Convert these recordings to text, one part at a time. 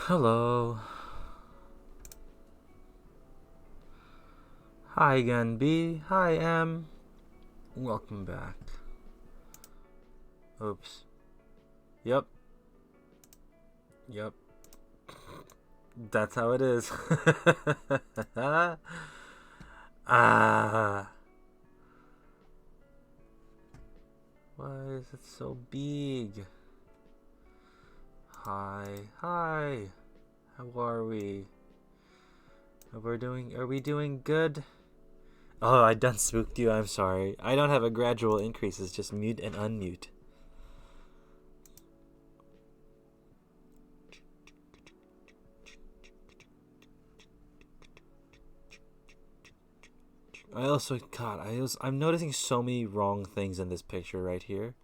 Hello. Hi again, B. Hi, M. Welcome back. Oops. Yep. Yep. That's how it is. Ah. Why is it so big? Hi. Hi. How are we? Are we doing good? Oh, I done spooked you. I'm sorry. I don't have a gradual increase. It's just mute and unmute. I'm noticing so many wrong things in this picture right here.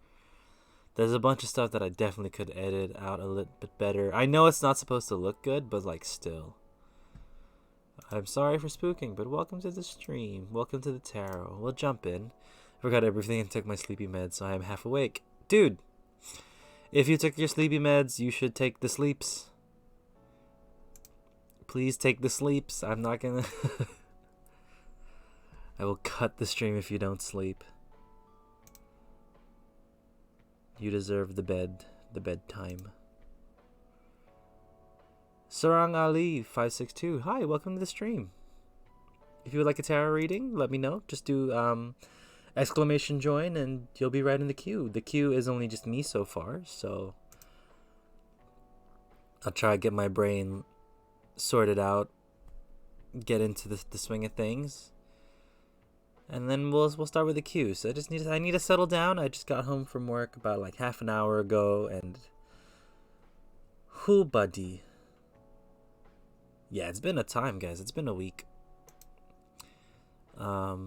There's a bunch of stuff that I definitely could edit out a little bit better. I know it's not supposed to look good, but like still. I'm sorry for spooking, but welcome to the stream. Welcome to the tarot. We'll jump in. Forgot everything and took my sleepy meds, so I am half awake. Dude, if you took your sleepy meds, you should take the sleeps. Please take the sleeps. I'm not gonna... I will cut the stream if you don't sleep. You deserve the bedtime. Sarang Ali 562. Hi, welcome to the stream. If you would like a tarot reading, let me know. Just do exclamation join and you'll be right in the queue. The queue is only just me so far, so I'll try to get my brain sorted out, get into the swing of things. And then we'll start with the queue. So I need to settle down. I just got home from work about like half an hour ago, and who buddy? Yeah, it's been a time, guys. It's been a week. I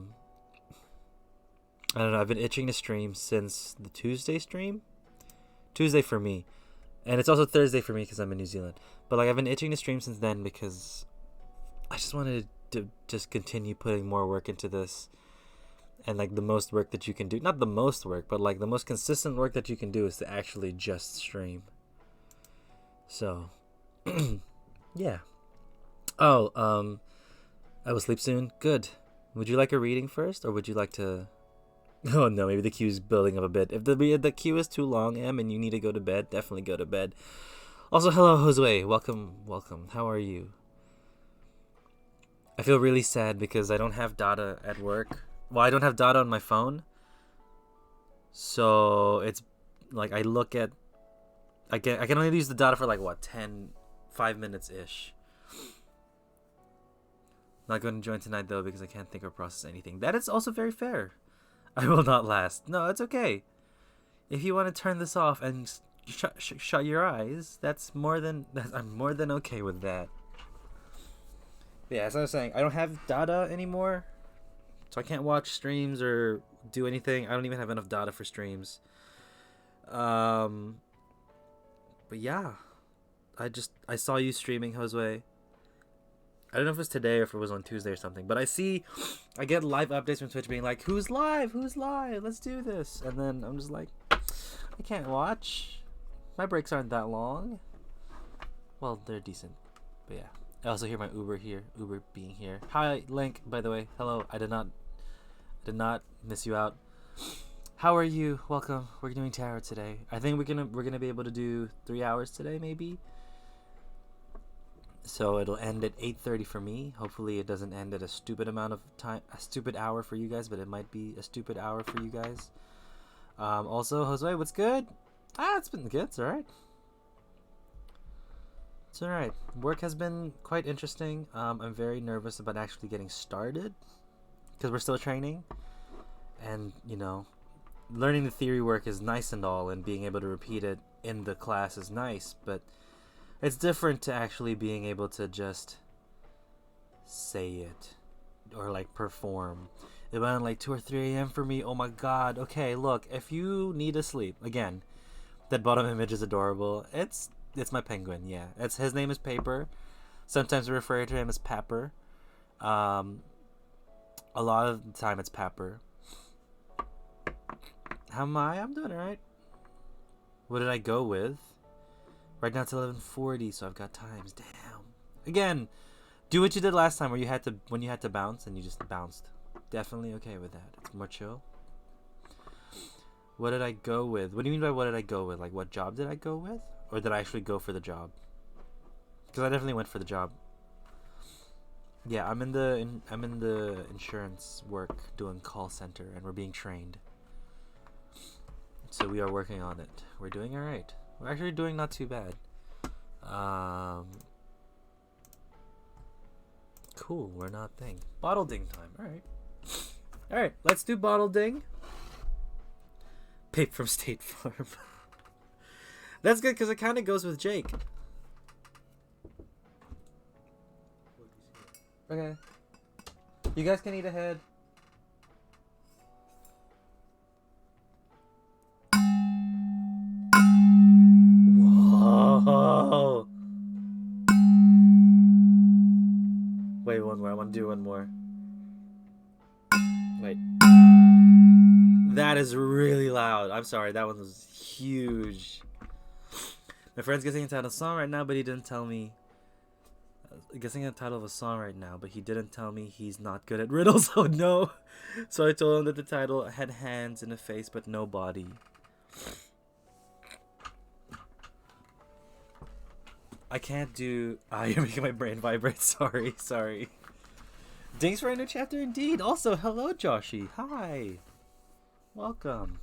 don't know. I've been itching to stream since the Tuesday stream. Tuesday for me, and it's also Thursday for me because I'm in New Zealand. But like I've been itching to stream since then because I just wanted to just continue putting more work into this. And like the most work that you can do, not the most work, but like the most consistent work that you can do is to actually just stream. So, yeah. Oh, I will sleep soon. Good. Would you like a reading first, or would you like to? Oh no, maybe the queue's building up a bit. If the queue is too long, Em, and you need to go to bed, definitely go to bed. Also, hello, Josue. Welcome. How are you? I feel really sad because I don't have data at work. Well, I don't have data on my phone. So it's like I can only use the data for like what 5 minutes ish. Not going to join tonight though because I can't think or process anything. That is also very fair. I will not last. No, it's okay. If you want to turn this off and shut your eyes, I'm more than okay with that. Yeah, as I was saying, I don't have data anymore, so I can't watch streams or do anything. I don't even have enough data for streams. But yeah, I saw you streaming, Josue. I don't know if it was today or if it was on Tuesday or something, but I get live updates from Twitch being like, who's live? Let's do this. And then I'm just like, I can't watch. My breaks aren't that long. Well, they're decent, but yeah. I also hear my Uber being here. Hi, Link, by the way. Hello. I did not miss you out. How are you? Welcome. We're doing tarot today. I think we're gonna be able to do 3 hours today, maybe. So it'll end at 8:30 for me. Hopefully it doesn't end at a stupid amount of time, a stupid hour for you guys, but it might be a stupid hour for you guys. Also, Josue, what's good? It's been good. It's alright. It's alright. Work has been quite interesting. I'm very nervous about actually getting started because we're still training, and learning the theory work is nice and all, and being able to repeat it in the class is nice, but it's different to actually being able to just say it or like perform. It went like 2 or 3 a.m. for me. Oh my god. Okay, look, if you need to sleep, again, that bottom image is adorable. It's my penguin, yeah. His name is Paper. Sometimes we refer to him as Pepper. A lot of the time it's Pepper. How am I? I'm doing alright. What did I go with? Right now it's 11:40, so I've got times. Damn. Again, do what you did last time, where you had to when you had to bounce and you just bounced. Definitely okay with that. It's more chill. What did I go with? What do you mean by what did I go with? Like, what job did I go with, or did I actually go for the job? Because I definitely went for the job. Yeah, I'm in the insurance work doing call center, and we're being trained. So we are working on it. We're doing all right. We're actually doing not too bad. Cool. We're not thing. Bottle ding time. All right. All right. Let's do bottle ding. Pape from State Farm. That's good because it kind of goes with Jake. Okay. You guys can eat ahead. Whoa. Wait, one more. I want to do one more. Wait. That is really loud. I'm sorry. That one was huge. My friend's guessing the title of a song right now, but he didn't tell me. Guessing the title of a song right now, but he didn't tell me he's not good at riddles. Oh no. So I told him that the title had hands and a face, but no body. I can't do... you're making my brain vibrate. Sorry. Dings for a new chapter indeed. Also, hello, Joshi. Hi. Welcome.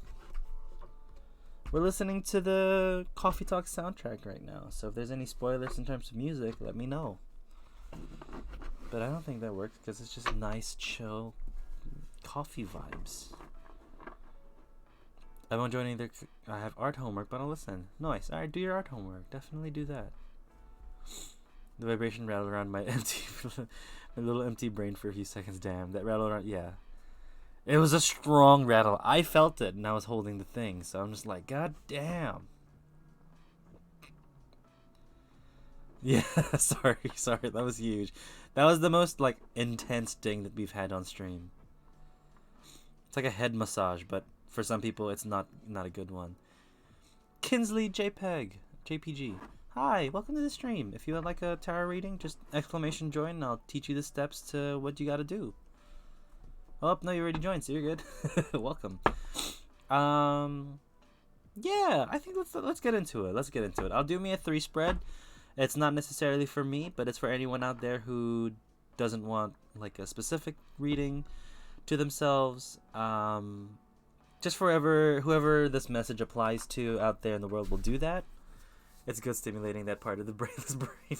We're listening to the Coffee Talk soundtrack right now. So if there's any spoilers in terms of music, let me know. But I don't think that works because it's just nice, chill coffee vibes. I won't join either. I have art homework, but I'll listen. Nice. Alright, do your art homework. Definitely do that. The vibration rattled around my little empty brain for a few seconds. Damn, that rattled around. Yeah, it was a strong rattle. I felt it, and I was holding the thing, so I'm just like, God damn. Yeah, sorry. That was huge. That was the most like intense ding that we've had on stream. It's like a head massage, but for some people, it's not a good one. Kinsley JPG. Hi, welcome to the stream. If you would like a tarot reading, just exclamation join and I'll teach you the steps to what you gotta do. Oh, no, you already joined, so you're good. Welcome. Yeah, I think let's get into it. I'll do me a 3 spread. It's not necessarily for me, but it's for anyone out there who doesn't want like a specific reading to themselves. Just whoever this message applies to out there in the world will do that. It's good stimulating that part of the brainless brain.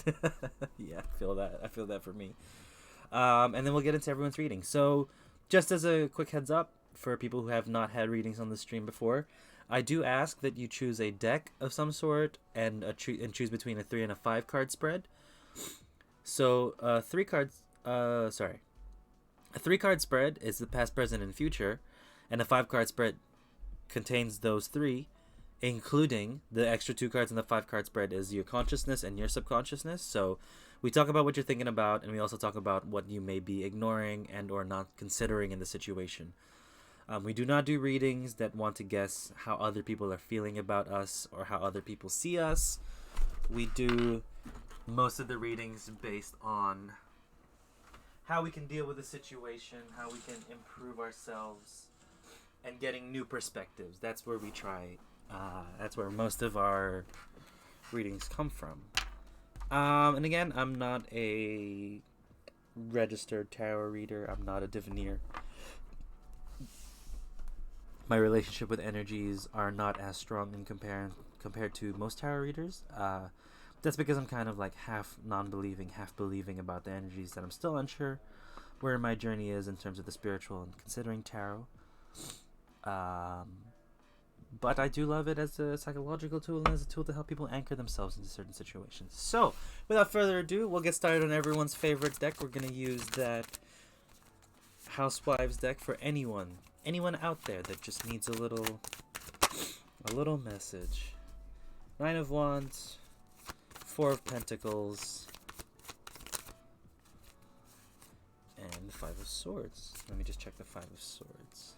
Yeah, I feel that for me. And then we'll get into everyone's reading. So, just as a quick heads up for people who have not had readings on the stream before, I do ask that you choose a deck of some sort and choose between a 3 and a 5 card spread. So, a 3 card spread is the past, present, and future, and a 5 card spread contains those 3. Including the extra 2 cards in the 5 card spread is your consciousness and your subconsciousness. So we talk about what you're thinking about, and we also talk about what you may be ignoring and or not considering in the situation. We do not do readings that want to guess how other people are feeling about us or how other people see us. We do most of the readings based on how we can deal with the situation, how we can improve ourselves, and getting new perspectives. That's where we try. That's where most of our readings come from. And again, I'm not a registered tarot reader. I'm not a diviner. My relationship with energies are not as strong in compared to most tarot readers. That's because I'm kind of like half non-believing, half believing about the energies, that I'm still unsure where my journey is in terms of the spiritual and considering tarot. But I do love it as a psychological tool and as a tool to help people anchor themselves into certain situations. So, without further ado, we'll get started on everyone's favorite deck. We're going to use that Housewives deck for anyone out there that just needs a little message. 9 of Wands, 4 of Pentacles, and the 5 of Swords. Let me just check the 5 of Swords.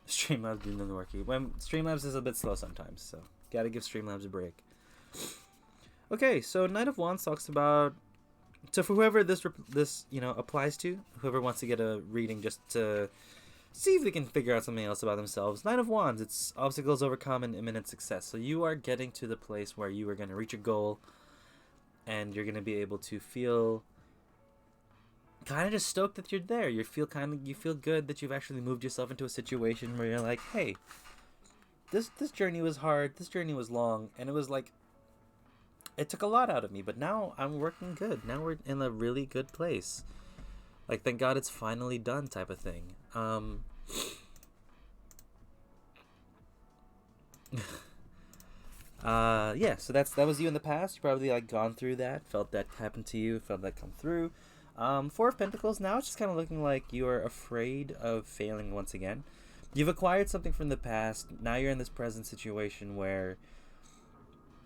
Streamlabs didn't work. Streamlabs is a bit slow sometimes, so Gotta give Streamlabs a break. Okay, so Knight of Wands talks about... So for whoever this applies to, whoever wants to get a reading just to see if they can figure out something else about themselves. Knight of Wands, it's obstacles overcome and imminent success. So you are getting to the place where you are going to reach a goal, and you're going to be able to feel kind of just stoked that you're there. You feel good that you've actually moved yourself into a situation where you're like, hey, this journey was hard, this journey was long, and it was like, it took a lot out of me, but now I'm working good. Now we're in a really good place. Like, thank God it's finally done type of thing. Yeah, so that was you in the past. You probably like gone through that, felt that happen to you, felt that come through. Four of Pentacles, now it's just kind of looking like you are afraid of failing once again. You've acquired something from the past. Now you're in this present situation where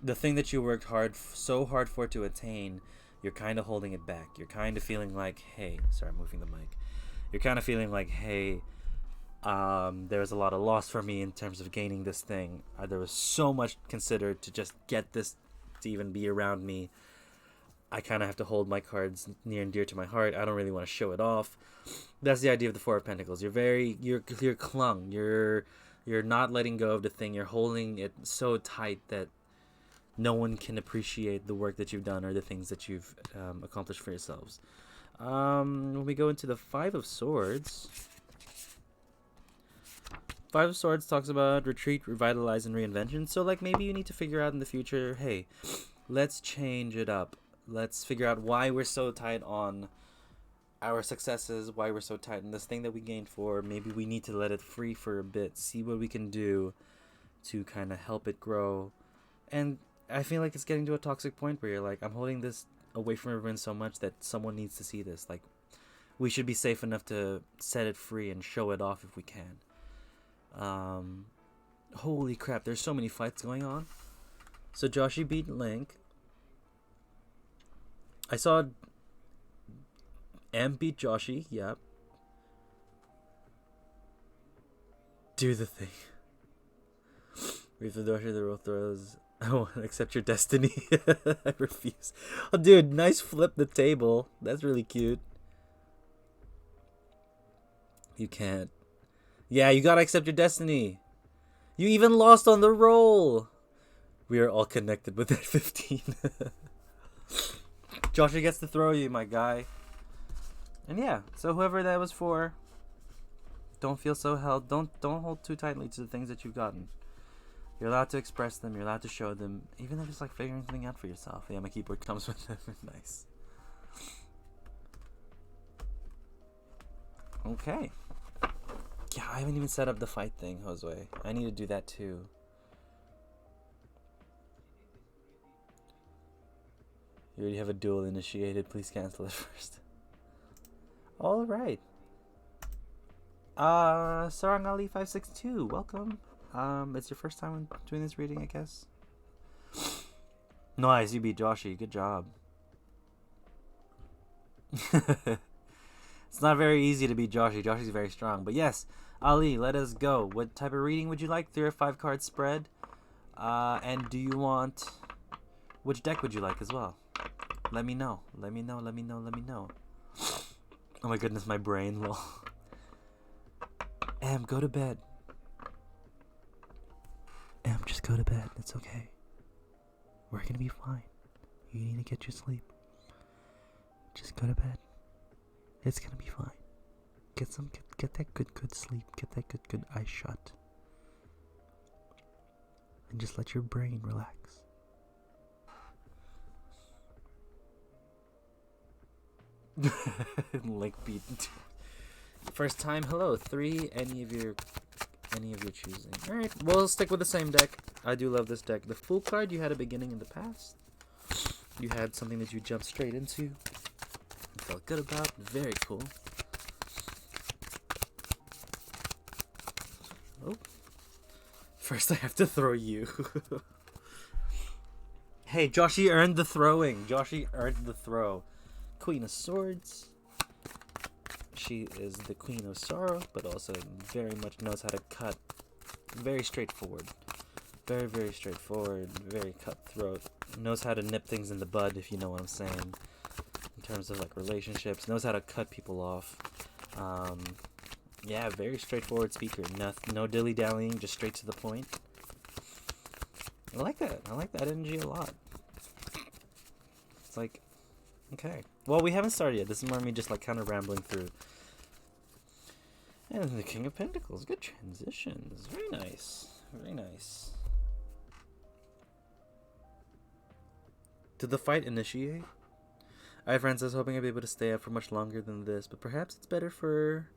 the thing that you worked so hard for to attain, you're kind of holding it back. You're kind of feeling like, hey, sorry, I'm moving the mic. You're kind of feeling like, hey, there was a lot of loss for me in terms of gaining this thing. There was so much considered to just get this to even be around me. I kind of have to hold my cards near and dear to my heart. I don't really want to show it off. That's the idea of the Four of Pentacles. You're clung. You're not letting go of the thing. You're holding it so tight that no one can appreciate the work that you've done or the things that you've accomplished for yourselves. When we go into the Five of Swords, Five of Swords talks about retreat, revitalize, and reinvention. So, like, maybe you need to figure out in the future, hey, let's change it up. Let's figure out why we're so tight on our successes, why we're so tight on this thing that we gained for. Maybe we need to let it free for a bit, see what we can do to kind of help it grow. And I feel like it's getting to a toxic point where you're like, I'm holding this away from everyone so much that someone needs to see this. Like, we should be safe enough to set it free and show it off if we can. Holy crap, there's so many fights going on. So Joshi beat Link. I saw M beat Joshi, yep. Do the thing. Reef the Joshi, the roll throws. I won't accept your destiny. I refuse. Oh, dude, nice flip the table. That's really cute. You can't. Yeah, you gotta accept your destiny. You even lost on the roll. We are all connected with that 15. Joshua gets to throw you, my guy. And yeah, so whoever that was for, don't feel so held. Don't hold too tightly to the things that you've gotten. You're allowed to express them. You're allowed to show them. Even if it's like figuring something out for yourself. Yeah, my keyboard comes with them. Nice. Okay. Yeah, I haven't even set up the fight thing, Josue. I need to do that too. You already have a duel initiated. Please cancel it first. All right. Sarang Ali 562, welcome. It's your first time doing this reading, I guess. Nice, you beat Joshi. Good job. It's not very easy to beat Joshi. Joshi's very strong. But yes, Ali, let us go. What type of reading would you like? 3 or 5 card spread. And do you want... Which deck would you like as well? Let me know. Let me know. Let me know. Let me know. Oh my goodness, my brain. Lol. Em, go to bed. Em, just go to bed. It's okay. We're gonna be fine. You need to get your sleep. Just go to bed. It's gonna be fine. Get that good sleep. Get that good eye shut. And just let your brain relax. Link beat. First time, hello. 3, any of your choosing. Alright, we'll stick with the same deck. I do love this deck. The Fool card, you had a beginning in the past. You had something that you jumped straight into. You felt good about. Very cool. Oh. First I have to throw you. Hey, Joshi earned the throwing. Joshi earned the throw. Queen of Swords. She is the Queen of Sorrow, but also very much knows how to cut. Very straightforward. Very, very straightforward, very cutthroat. Knows how to nip things in the bud, if you know what I'm saying. In terms of like relationships, knows how to cut people off. Um, yeah, very straightforward speaker. No dilly dallying, just straight to the point. I like that. I like that energy a lot. It's like, okay. Well, we haven't started yet. This is more me just like kind of rambling through. And the King of Pentacles. Good transitions. Very nice. Very nice. Did the fight initiate? I have friends. I was hoping I'd be able to stay up for much longer than this, but perhaps it's better for...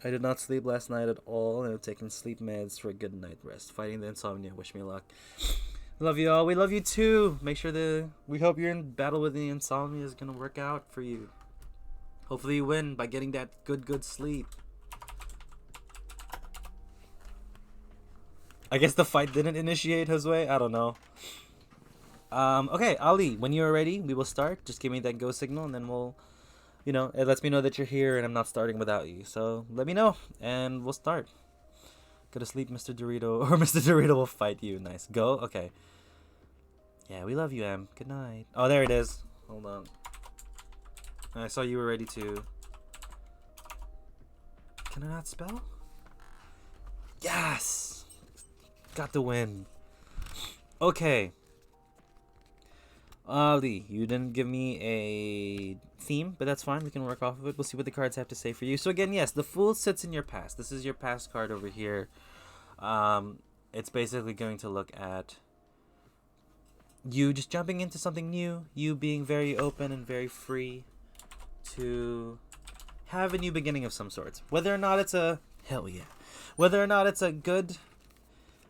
I did not sleep last night at all, and I've taken sleep meds for a good night rest. Fighting the insomnia. Wish me luck. Love you all. We love you too. Make sure we hope you're in battle with the insomnia is gonna work out for you. Hopefully you win by getting that good sleep. I guess the fight didn't initiate, Josue. I don't know. Okay, Ali, when you're ready, we will start. Just give me that go signal, and then we'll, it lets me know that you're here, and I'm not starting without you. So let me know, and we'll start. Go to sleep, Mr. Dorito, or Mr. Dorito will fight you. Nice. Go? Okay. Yeah, we love you, Em. Good night. Oh, there it is. Hold on. I saw you were ready to... Can I not spell? Yes! Got the win. Okay. Ali, you didn't give me a theme, but that's fine. We can work off of it. We'll see what the cards have to say for you. So again, yes, the Fool sits in your past. This is your past card over here. It's basically going to look at you just jumping into something new, you being very open and very free to have a new beginning of some sorts. Whether or not it's a... Hell yeah. Whether or not it's a good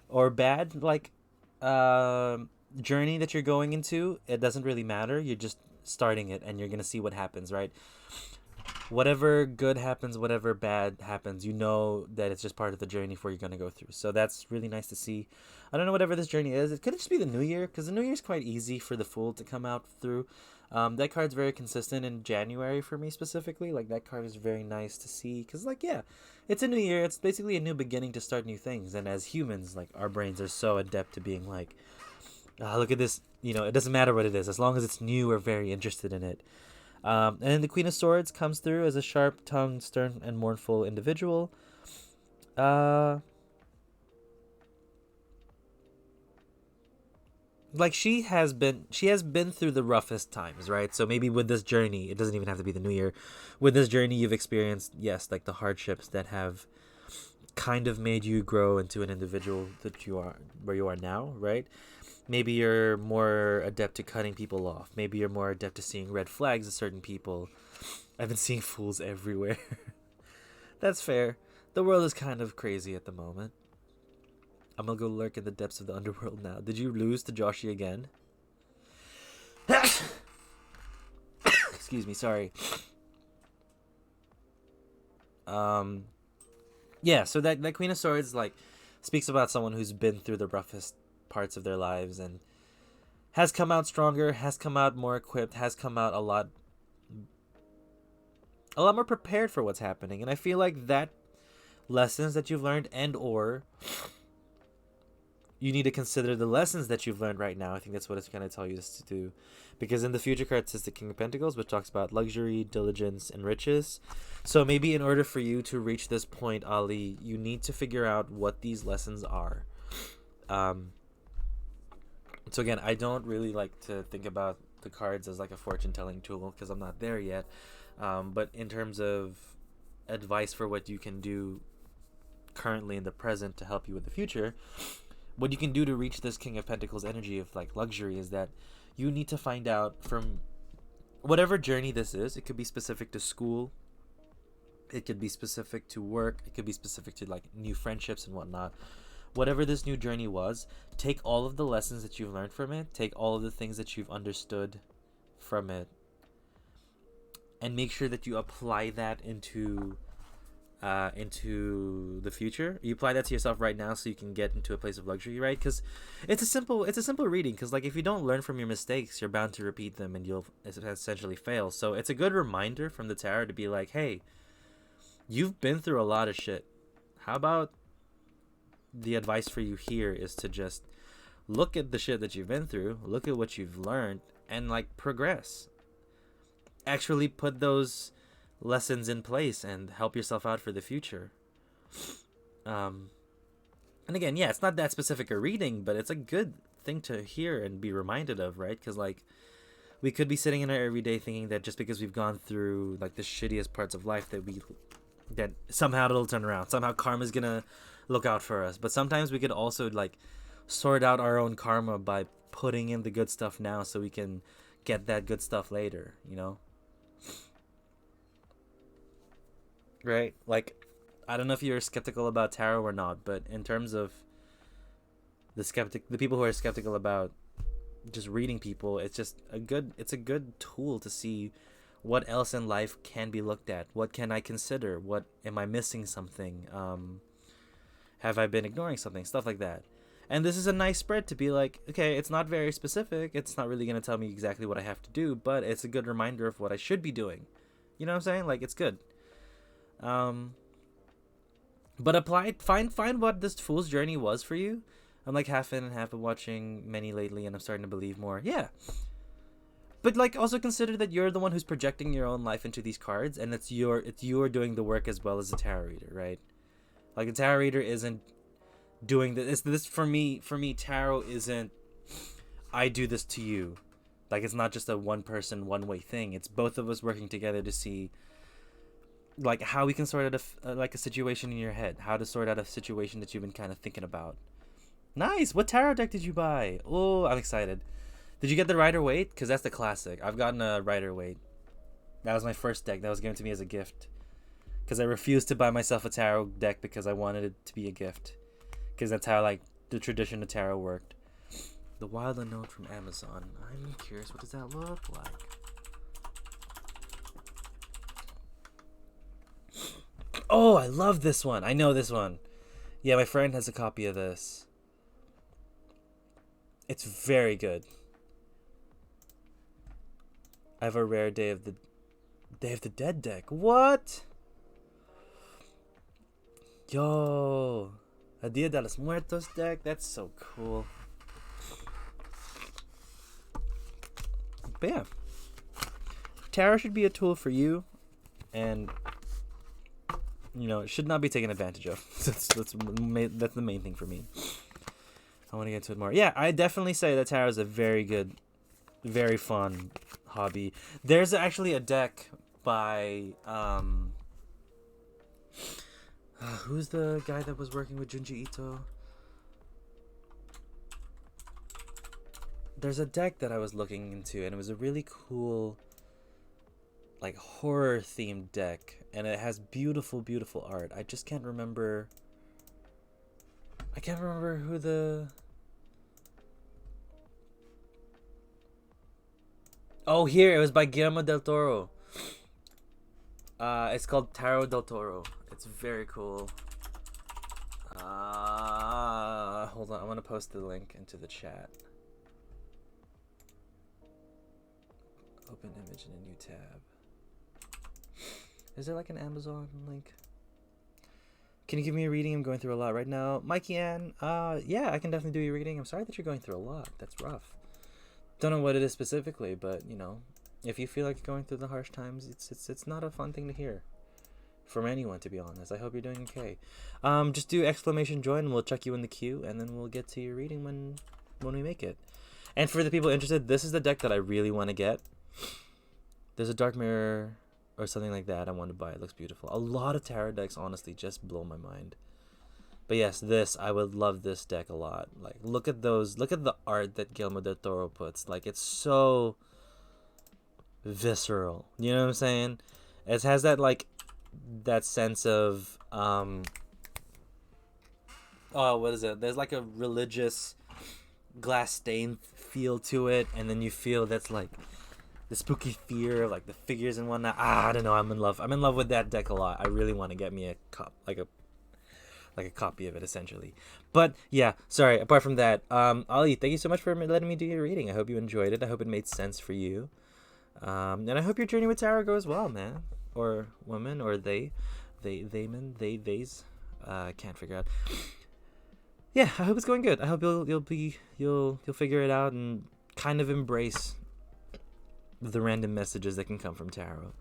or bad, like, journey that you're going into, it doesn't really matter. You're just starting it and you're gonna see what happens, right? Whatever good happens, whatever bad happens, you know that it's just part of the journey for you're gonna go through. So that's really nice to see. I don't know whatever this journey is. It could just be the new year, because the new year is quite easy for the Fool to come out through. That card's very consistent in January for me specifically. Like, that card is very nice to see, because, like, yeah, it's a new year. It's basically a new beginning to start new things. And as humans, like, our brains are so adept to being like, look at this, it doesn't matter what it is. As long as it's new, we're very interested in it. And then the Queen of Swords comes through as a sharp-tongued, stern, and mournful individual. Like, she has been through the roughest times, right? So maybe with this journey, it doesn't even have to be the new year. With this journey, you've experienced, yes, like the hardships that have kind of made you grow into an individual that you are, where you are now, right? Maybe you're more adept to cutting people off. Maybe you're more adept to seeing red flags in certain people. I've been seeing fools everywhere. That's fair. The world is kind of crazy at the moment. I'm gonna go lurk in the depths of the underworld now. Did you lose to Joshi again? Excuse me, sorry. Yeah, so that Queen of Swords, like, speaks about someone who's been through the roughest parts of their lives and has come out stronger, has come out more equipped, has come out a lot more prepared for what's happening. And I feel like that lessons that you've learned, and or you need to consider the lessons that you've learned right now. I think that's what it's going to tell you to do. Because in the future card says the King of Pentacles, which talks about luxury, diligence, and riches. So maybe in order for you to reach this point, Ali, you need to figure out what these lessons are. So again, I don't really like to think about the cards as like a fortune-telling tool, because I'm not there yet. But in terms of advice for what you can do currently in the present to help you with the future, what you can do to reach this King of Pentacles energy of like luxury is that you need to find out from whatever journey this is. It could be specific to school. It could be specific to work. It could be specific to like new friendships and whatnot. Whatever this new journey was, take all of the lessons that you've learned from it. Take all of the things that you've understood from it. And make sure that you apply that into the future. You apply that to yourself right now so you can get into a place of luxury, right? Because it's a simple reading, because like if you don't learn from your mistakes, you're bound to repeat them and you'll essentially fail. So it's a good reminder from the tarot to be like, hey, you've been through a lot of shit. How about the advice for you here is to just look at the shit that you've been through, look at what you've learned, and like progress. Actually put those lessons in place and help yourself out for the future. And again, yeah, it's not that specific a reading, but it's a good thing to hear and be reminded of, right? Because like we could be sitting in our everyday thinking that just because we've gone through like the shittiest parts of life that somehow it'll turn around, somehow karma's gonna look out for us. But sometimes we could also like sort out our own karma by putting in the good stuff now so we can get that good stuff later, you know? Right? Like, I don't know if you're skeptical about tarot or not, but in terms of the people who are skeptical about just reading people, it's a good tool to see what else in life can be looked at. What can I consider? What am I missing something? Have I been ignoring something? Stuff like that. And this is a nice spread to be like, okay, it's not very specific. It's not really going to tell me exactly what I have to do, but it's a good reminder of what I should be doing. You know what I'm saying? Like, it's good. But find what this fool's journey was for you. I'm like half in and half of watching many lately, and I'm starting to believe more. Yeah. But like also consider that you're the one who's projecting your own life into these cards, and it's you're doing the work as well as the tarot reader, right? Like the tarot reader isn't doing this for me. Tarot isn't I do this to you. Like it's not just a one person one way thing. It's both of us working together to see like how we can sort out a situation in your head, how to sort out a situation that you've been kind of thinking about. Nice. What tarot deck did you buy? Oh, I'm excited. Did you get the Rider-Waite? Because that's the classic. I've gotten a Rider-Waite. That was my first deck. That was given to me as a gift. Because I refused to buy myself a tarot deck because I wanted it to be a gift. Because that's how like the tradition of tarot worked. The Wild Unknown from Amazon. I'm curious, what does that look like? Oh, I love this one. I know this one. Yeah, my friend has a copy of this. It's very good. I have a rare Day of the Dead deck. What? Yo, a Dia de los Muertos deck. That's so cool. But yeah, tarot should be a tool for you, and you know it should not be taken advantage of. that's the main thing for me. I want to get into it more. Yeah, I definitely say that tarot is a very good, very fun hobby. There's actually a deck by who's the guy that was working with Junji Ito? There's a deck that I was looking into, and it was a really cool like horror themed deck, and it has beautiful art. I just can't remember who the Oh, here, it was by Guillermo del Toro. It's called Tarot del Toro. It's very cool. Hold on, I want to post the link into the chat. Open image in a new tab. Is there like an Amazon link? Can you give me a reading? I'm going through a lot right now. Mikey Ann, yeah, I can definitely do your reading. I'm sorry that you're going through a lot. That's rough. Don't know what it is specifically, but you know, if you feel like you're going through the harsh times, it's not a fun thing to hear from anyone, to be honest. I hope you're doing okay. Just do exclamation join and we'll check you in the queue, and then we'll get to your reading when we make it. And for the people interested, this is the deck that I really want to get. There's a Dark Mirror or something like that I want to buy. It looks beautiful. A lot of tarot decks honestly just blow my mind. But yes, I would love this deck a lot. Like, look at the art that Guillermo del Toro puts. Like, it's so visceral. You know what I'm saying? It has that, like, that sense of, what is it? There's, like, a religious glass stain feel to it, and then you feel that's, like, the spooky fear of, like, the figures and whatnot. I don't know. I'm in love with that deck a lot. I really want to get me a copy of it, essentially. But yeah, sorry, apart from that, Ali, thank you so much for letting me do your reading. I hope you enjoyed it. I hope it made sense for you, and I hope your journey with tarot goes well, man, or woman, or theys. Can't figure out. yeah, I hope it's going good. I hope you'll figure it out and kind of embrace the random messages that can come from tarot.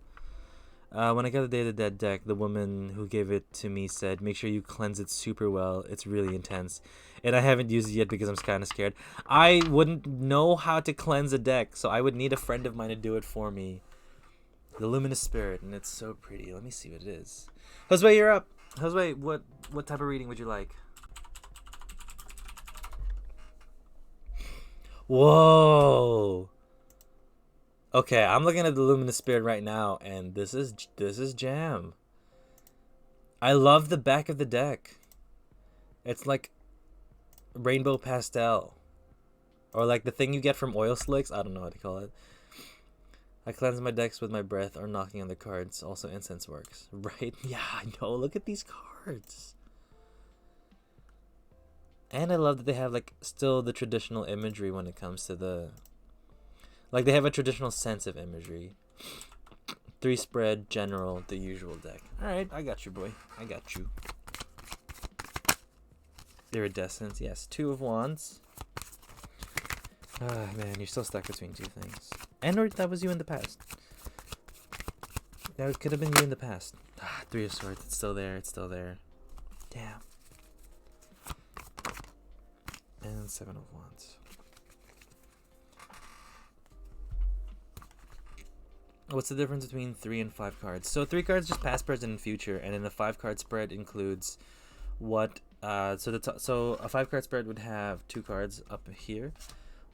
When I got the Day of the Dead deck, the woman who gave it to me said, make sure you cleanse it super well. It's really intense. And I haven't used it yet because I'm kind of scared. I wouldn't know how to cleanse a deck, so I would need a friend of mine to do it for me. The Luminous Spirit, and it's so pretty. Let me see what it is. Josue, you're up. Josue, what type of reading would you like? Whoa. Okay, I'm looking at the Luminous Spirit right now, and this is jam. I love the back of the deck. It's like rainbow pastel, or like the thing you get from oil slicks. I don't know how to call it. I cleanse my decks with my breath or knocking on the cards. Also, incense works, right? Yeah, I know. Look at these cards. And I love that they have like still the traditional imagery when it comes to the. Like, they have a traditional sense of imagery. 3 spread, general, the usual deck. Alright, I got you, boy. I got you. Iridescence, yes. 2 of Wands. Ah, man, you're still stuck between 2 things. And or that was you in the past. That could have been you in the past. Ah, 3 of Swords, it's still there, it's still there. Damn. And 7 of Wands. What's the difference between 3 and 5 cards? So 3 cards just past, present, and future, and then the 5 card spread includes what. So a 5 card spread would have 2 cards up here.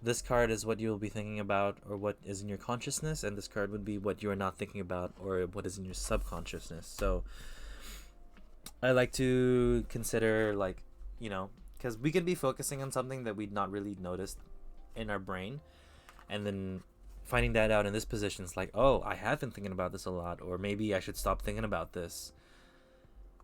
This card is what you will be thinking about, or what is in your consciousness, and this card would be what you are not thinking about, or what is in your subconsciousness. So I like to consider, like, because we can be focusing on something that we'd not really noticed in our brain, and then finding that out in this position is like, oh, I have been thinking about this a lot, or maybe I should stop thinking about this.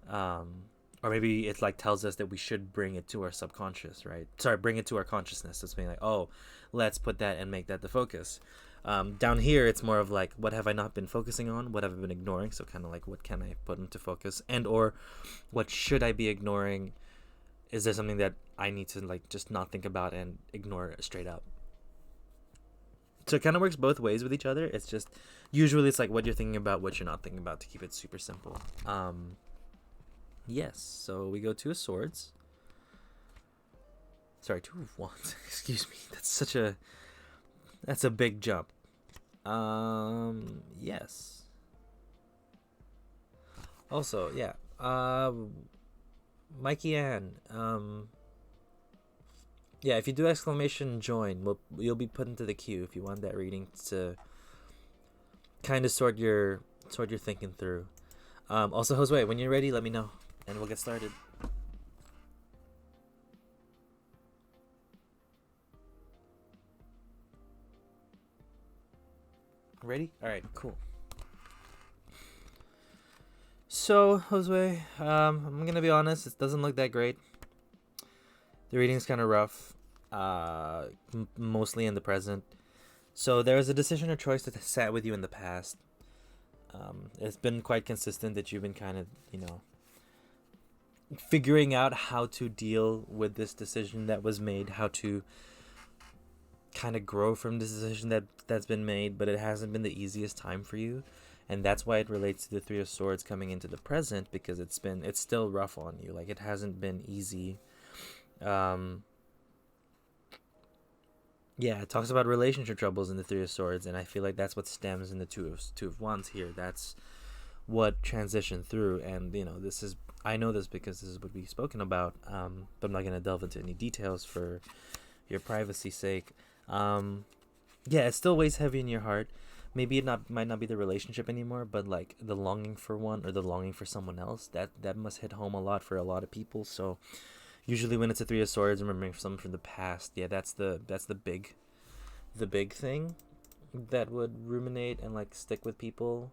Or maybe it like tells us that we should bring it to our subconscious, right? Sorry, bring it to our consciousness. It's being like, oh, let's put that and make that the focus. Down here, it's more of like, what have I not been focusing on? What have I been ignoring? So kind of like, what can I put into focus? And or what should I be ignoring? Is there something that I need to like just not think about and ignore it straight up? So it kind of works both ways with each other. It's just usually it's like what you're thinking about, what you're not thinking about, to keep it super simple. Yes. So we go 2 of Swords. Sorry, 2 of Wands. Excuse me. That's a big jump. Yes. Also, yeah. Mikey Ann. Yeah, if you do exclamation join, you'll be put into the queue if you want that reading to kind of sort your thinking through. Also, Josue, when you're ready, let me know, and we'll get started. Ready? All right, cool. So, Josue, I'm gonna be honest. It doesn't look that great. The reading's kind of rough. Mostly in the present. So there was a decision or choice that sat with you in the past. It's been quite consistent that you've been kind of, figuring out how to deal with this decision that was made, how to kind of grow from this decision that's been made, but it hasn't been the easiest time for you. And that's why it relates to the 3 of Swords coming into the present, because it's still rough on you. Like, it hasn't been easy. Yeah, it talks about relationship troubles in the 3 of Swords, and I feel like that's what stems in the two of Wands here. That's what transitioned through, and I know this because this is what we've spoken about. But I'm not gonna delve into any details for your privacy's sake. Yeah, it still weighs heavy in your heart. Maybe might not be the relationship anymore, but like the longing for one or the longing for someone else, that must hit home a lot for a lot of people. So usually when it's a 3 of Swords, remembering someone from the past, yeah, that's the big thing that would ruminate and like stick with people.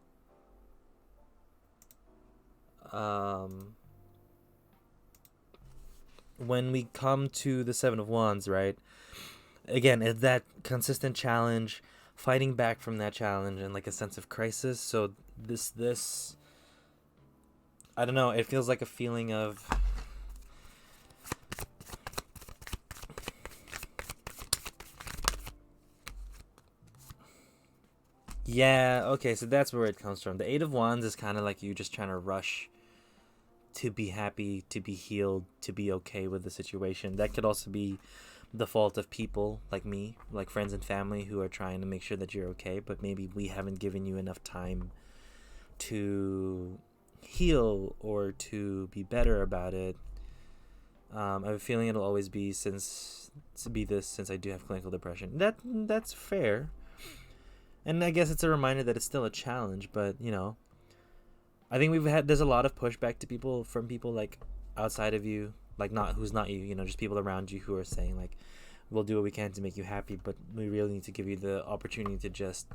When we come to the 7 of Wands, right? Again, it's that consistent challenge, fighting back from that challenge, and like a sense of crisis. So this I don't know, it feels like a feeling of Yeah, okay, so that's where it comes from. The Eight of Wands is kind of like you just trying to rush to be happy, to be healed, to be okay with the situation. That could also be the fault of people like me, like friends and family who are trying to make sure that you're okay, but maybe we haven't given you enough time to heal or to be better about it. I have a feeling it'll always be since I do have clinical depression. That's fair, and I guess it's a reminder that it's still a challenge. But I think there's a lot of pushback to people from people like outside of you, like not who's not you, just people around you who are saying like, we'll do what we can to make you happy, but we really need to give you the opportunity to just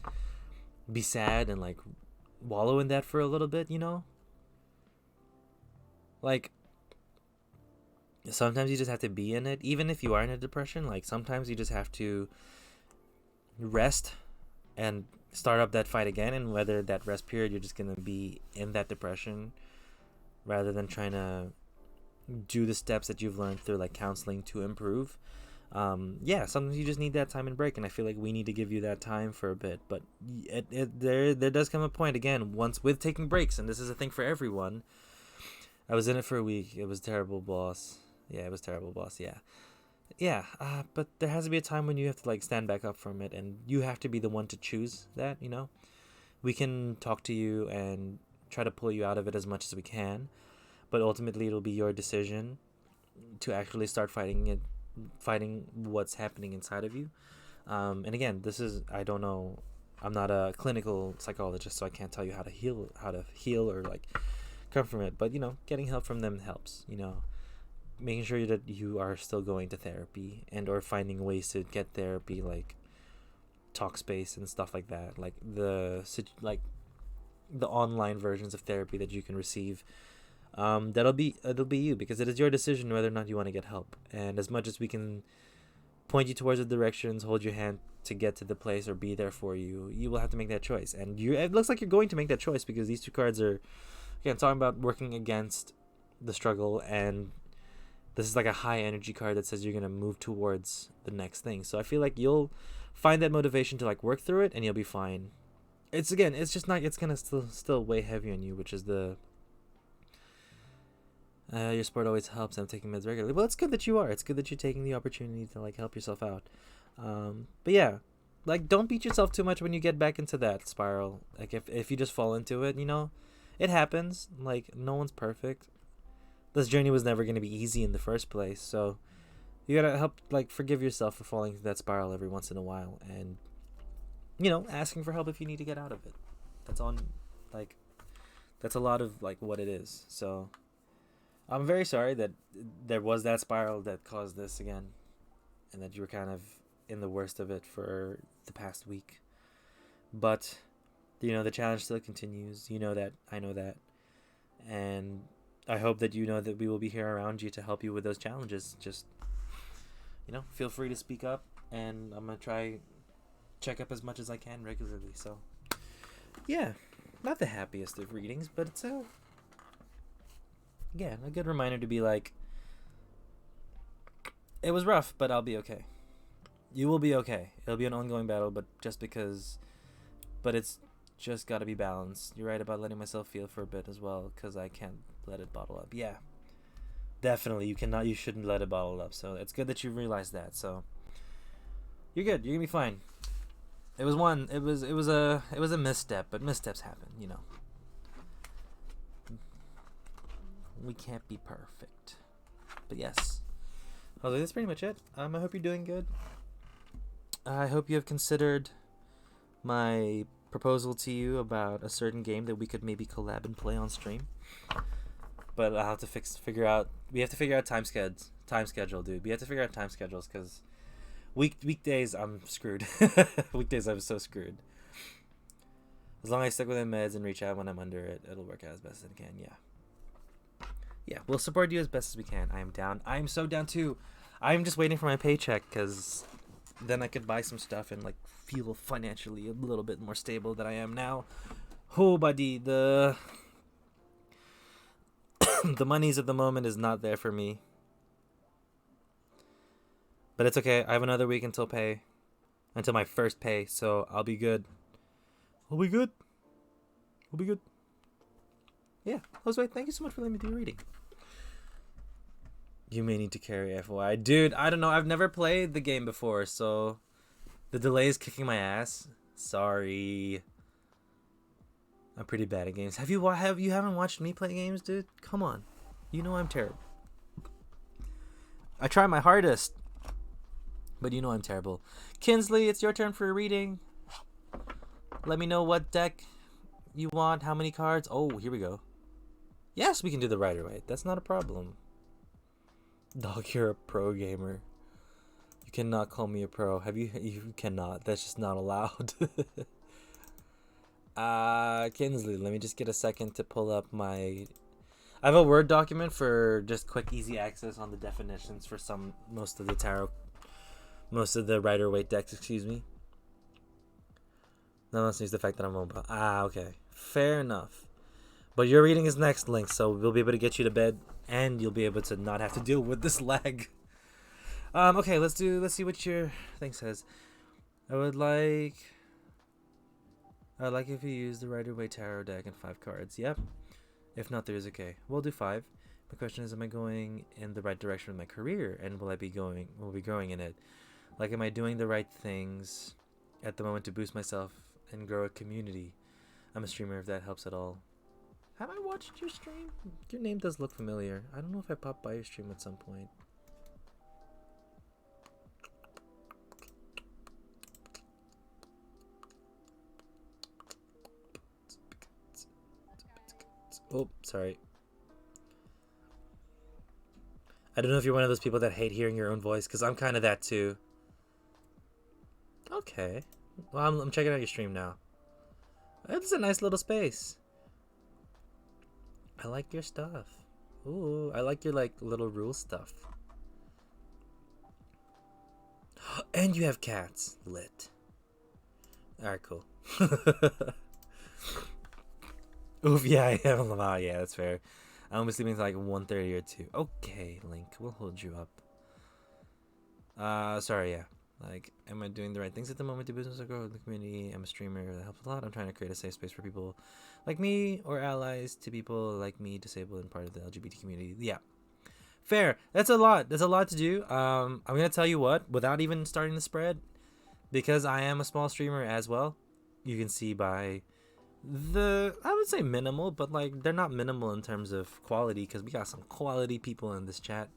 be sad and like wallow in that for a little bit. Like sometimes you just have to be in it, even if you are in a depression. Like sometimes you just have to rest and start up that fight again, and whether that rest period you're just gonna be in that depression rather than trying to do the steps that you've learned through like counseling to improve. Yeah, sometimes you just need that time and break, and I feel like we need to give you that time for a bit. But there does come a point again once with taking breaks, and this is a thing for everyone. I was in it for a week. It was terrible, boss. Yeah, it was terrible, boss. Yeah. But there has to be a time when you have to like stand back up from it, and you have to be the one to choose that. We can talk to you and try to pull you out of it as much as we can, but ultimately it'll be your decision to actually start fighting what's happening inside of you. And again, I don't know. I'm not a clinical psychologist, so I can't tell you how to heal or like come from it. But getting help from them helps. Making sure that you are still going to therapy and or finding ways to get therapy, like talk space and stuff like that, like the online versions of therapy that you can receive. It'll be you, because it is your decision whether or not you want to get help. And as much as we can point you towards the directions, hold your hand to get to the place, or be there for you, you will have to make that choice. And it looks like you're going to make that choice, because these two cards are, again, talking about working against the struggle, and this is like a high energy card that says you're going to move towards the next thing. So I feel like you'll find that motivation to like work through it, and you'll be fine. It's just not, it's going to still weigh heavy on you, which is your sport always helps. I'm taking meds regularly. Well, it's good that you are. It's good that you're taking the opportunity to like help yourself out. But yeah, like don't beat yourself too much when you get back into that spiral. Like if you just fall into it, it happens. Like no one's perfect. This journey was never going to be easy in the first place. So you gotta help like forgive yourself for falling into that spiral every once in a while, and asking for help if you need to get out of it. That's on like that's a lot of like what it is. So I'm very sorry that there was that spiral that caused this again, and that you were kind of in the worst of it for the past week. But the challenge still continues. You know that, I know that, and I hope that you know that we will be here around you to help you with those challenges. Just feel free to speak up, and I'm gonna try check up as much as I can regularly. So yeah, not the happiest of readings, but it's a good reminder to be like, it was rough, but I'll be okay. You will be okay. It'll be an ongoing battle, but it's just got to be balanced. You're right about letting myself feel for a bit as well, because I can't let it bottle up. Yeah, definitely. You shouldn't let it bottle up. So it's good that you realized that. So you're good. You're gonna be fine. It was a misstep, but missteps happen. We can't be perfect. But yes. Jose, that's pretty much it. I hope you're doing good. I hope you have considered my proposal to you about a certain game that we could maybe collab and play on stream. But I'll have to figure out time schedule, dude. We have to figure out time schedules, because weekdays I'm screwed. Weekdays I'm so screwed. As long as I stick with the meds and reach out when I'm under it, it'll work out as best as it can. Yeah, we'll support you as best as we can. I am down. I am so down too. I'm just waiting for my paycheck, because then I could buy some stuff and like feel financially a little bit more stable than I am now. Oh, buddy, the monies at the moment is not there for me. But it's okay. I have another week until my first pay, so I'll be good. We'll be good. We'll be good. Yeah, Josue, thank you so much for letting me do your reading. You may need to carry FY. Dude, I don't know. I've never played the game before, so the delay is kicking my ass. Sorry. I'm pretty bad at games. Have you haven't watched me play games, dude? Come on. You know I'm terrible. I try my hardest, but you know I'm terrible. Kinsley, it's your turn for a reading. Let me know what deck you want, how many cards. Oh, here we go. Yes, we can do the Rider-Waite. That's not a problem. Dog, you're a pro gamer. You cannot call me a pro. You cannot. That's just not allowed. Kinsley, let me just get a second to pull up my... I have a Word document for just quick, easy access on the definitions for most of the Rider-Waite decks, excuse me. No, that's just the fact that I'm mobile. Okay. Fair enough. But your reading is next, Link, so we'll be able to get you to bed, and you'll be able to not have to deal with this lag. Okay, let's see what your thing says. I'd like if you use the Rider-Waite Tarot deck and 5 cards. Yep. If not, there's okay. We'll do 5. My question is, am I going in the right direction with my career, and will be growing in it? Like, am I doing the right things at the moment to boost myself and grow a community? I'm a streamer, if that helps at all. Have I watched your stream? Your name does look familiar. I don't know if I popped by your stream at some point. Oh, sorry. I don't know if you're one of those people that hate hearing your own voice, because I'm kind of that too. Okay. Well, I'm checking out your stream now. It's a nice little space. I like your stuff. Ooh, I like your little rule stuff. And you have cats. Lit. Alright, cool. Oof, yeah, I am. Yeah, that's fair. I'm only sleeping until 1:30 or 2. Okay, Link, we'll hold you up. Sorry, yeah. Am I doing the right things at the moment to business or grow the community? I'm a streamer. That helps a lot. I'm trying to create a safe space for people like me or allies to people like me, disabled and part of the LGBT community. Yeah. Fair. That's a lot. That's a lot to do. I'm going to tell you what, without even starting the spread, because I am a small streamer as well, you can see by I would say minimal, but they're not minimal in terms of quality, because we got some quality people in this chat.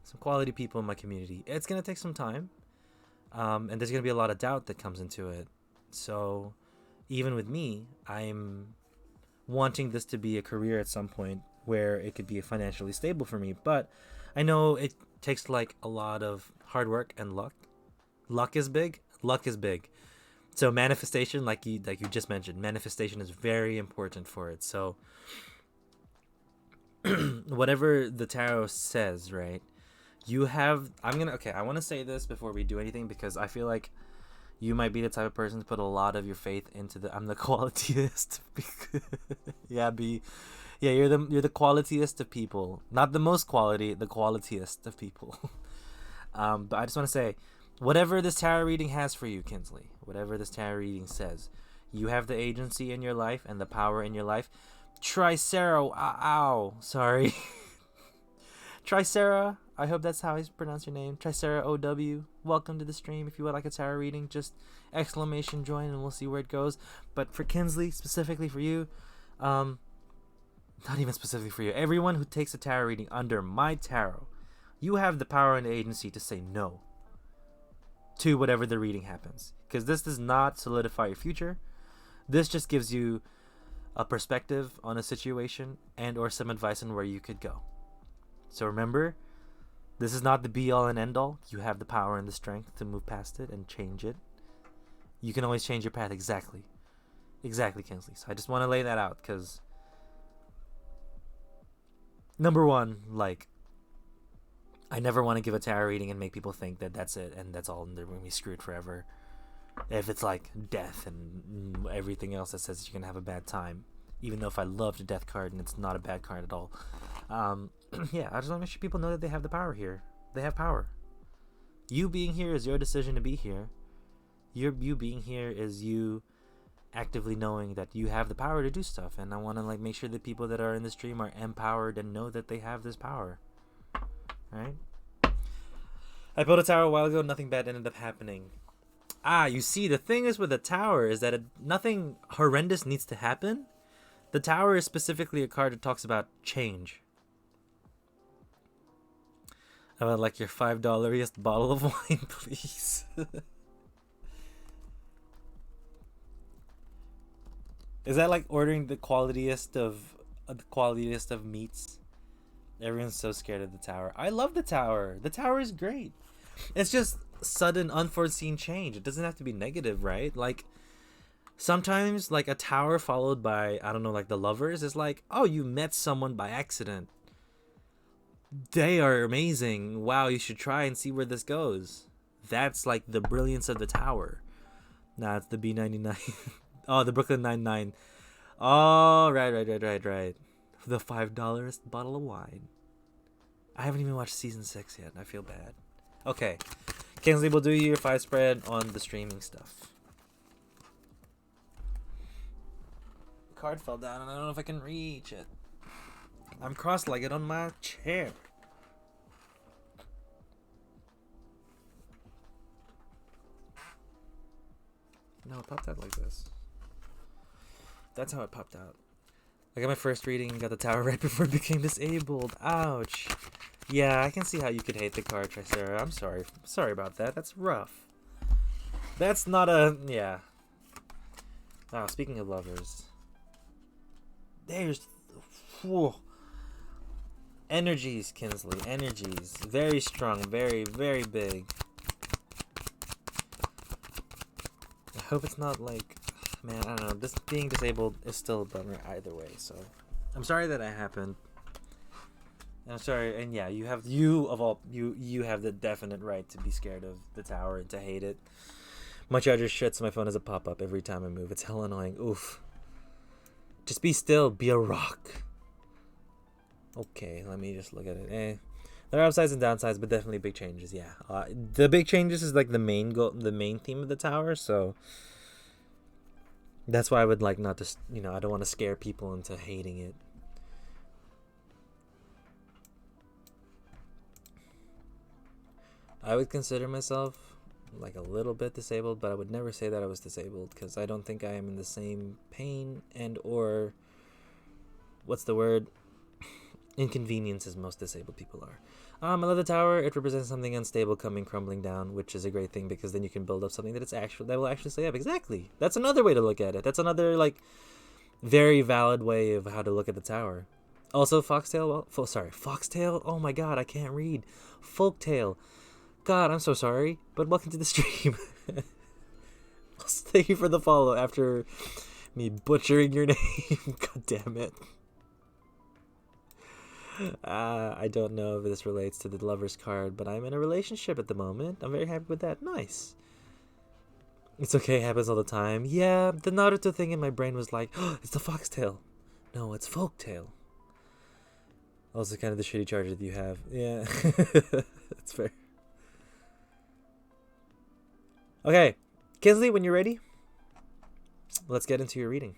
Some quality people in my community. It's going to take some time. And there's going to be a lot of doubt that comes into it. So even with me, I'm wanting this to be a career at some point where it could be financially stable for me. But I know it takes a lot of hard work and luck. Luck is big. Luck is big. So manifestation, like you just mentioned, manifestation is very important for it. So whatever the tarot says, right? I want to say this before we do anything, because I feel like you might be the type of person to put a lot of your faith into I'm the qualityist. You're the qualityist of people. Not the most quality, the qualityist of people. But I just want to say, whatever this tarot reading has for you, Kinsley, whatever this tarot reading says, you have the agency in your life and the power in your life. Sorry. Tricera, I hope that's how I pronounce your name. Tricera OW, welcome to the stream. If you would like a tarot reading, just exclamation join and we'll see where it goes. But for Kinsley, specifically for you, not even specifically for you, everyone who takes a tarot reading under my tarot, you have the power and the agency to say no to whatever the reading happens. Because this does not solidify your future. This just gives you a perspective on a situation and or some advice on where you could go. So remember, this is not the be-all and end-all. You have the power and the strength to move past it and change it. You can always change your path. Exactly, Kinsley. So I just want to lay that out, because number one, I never want to give a tarot reading and make people think that that's it and that's all, and they're going to be screwed forever. If it's death and everything else that says you're going to have a bad time, even though if I love the death card and it's not a bad card at all. Yeah, I just want to make sure people know that they have the power here. They have power. You being here is your decision to be here. You being here is you actively knowing that you have the power to do stuff, and I want to like make sure that people that are in the stream are empowered and know that they have this power. Right? I built a tower a while ago. Nothing bad ended up happening. You see, the thing is with the tower is that nothing horrendous needs to happen. The tower is specifically a card that talks about change. I would like your $5 bottle of wine, please. Is that like ordering the qualitiest of meats? Everyone's so scared of the tower. I love the tower. The tower is great. It's just sudden, unforeseen change. It doesn't have to be negative, right? Like, sometimes, like, a tower followed by, I don't know, like, the lovers is like, oh, you met someone by accident. They are amazing. Wow, you should try and see where this goes. That's, like, the brilliance of the tower. Nah, it's the B99. Oh, the Brooklyn Nine-Nine. Oh, right. The $5 bottle of wine. I haven't even watched season 6 yet. I feel bad. Okay. Kingsley will do your 5 spread on the streaming stuff. The card fell down and I don't know if I can reach it. I'm cross-legged on my chair. No, it popped out like this. That's how it popped out. I got my first reading, got the tower right before it became disabled. Ouch. Yeah, I can see how you could hate the card, Tricera. I'm sorry. Sorry about that. That's rough. That's not a... Yeah. Wow, speaking of lovers. There's... Whoa. Energies, Kinsley. Energies. Very strong. Very, very big. I hope it's not like... Man, I don't know. This being disabled is still a bummer either way, so... I'm sorry that happened. I'm sorry, and yeah, you have the definite right to be scared of the tower and to hate it. My charger shuts my phone as a pop-up every time I move. It's hell annoying. Oof. Just be still. Be a rock. Okay, let me just look at it. There are upsides and downsides, but definitely big changes. Yeah, the big changes is like the main theme of the tower. So that's why I would like not to. I don't want to scare people into hating it. I would consider myself like a little bit disabled, but I would never say that I was disabled because I don't think I am in the same pain and or what's the word? Inconvenience as most disabled people are. I love the tower. It represents something unstable coming crumbling down, which is a great thing because then you can build up something that will actually stay up. Exactly. That's another way to look at it. That's another like very valid way of how to look at the tower. Also, Foxtail. Foxtail. Oh my God, I can't read. Folktale. God, I'm so sorry, but welcome to the stream. Thank you for the follow after me butchering your name. God damn it. I don't know if this relates to the lover's card, but I'm in a relationship at the moment. I'm very happy with that. Nice. It's okay, it happens all the time. Yeah, the Naruto thing in my brain was like, oh, it's the Foxtail. No, it's Folktale. Also kind of the shitty charger that you have. Yeah, that's fair. Okay, Kinsley, when you're ready, let's get into your reading.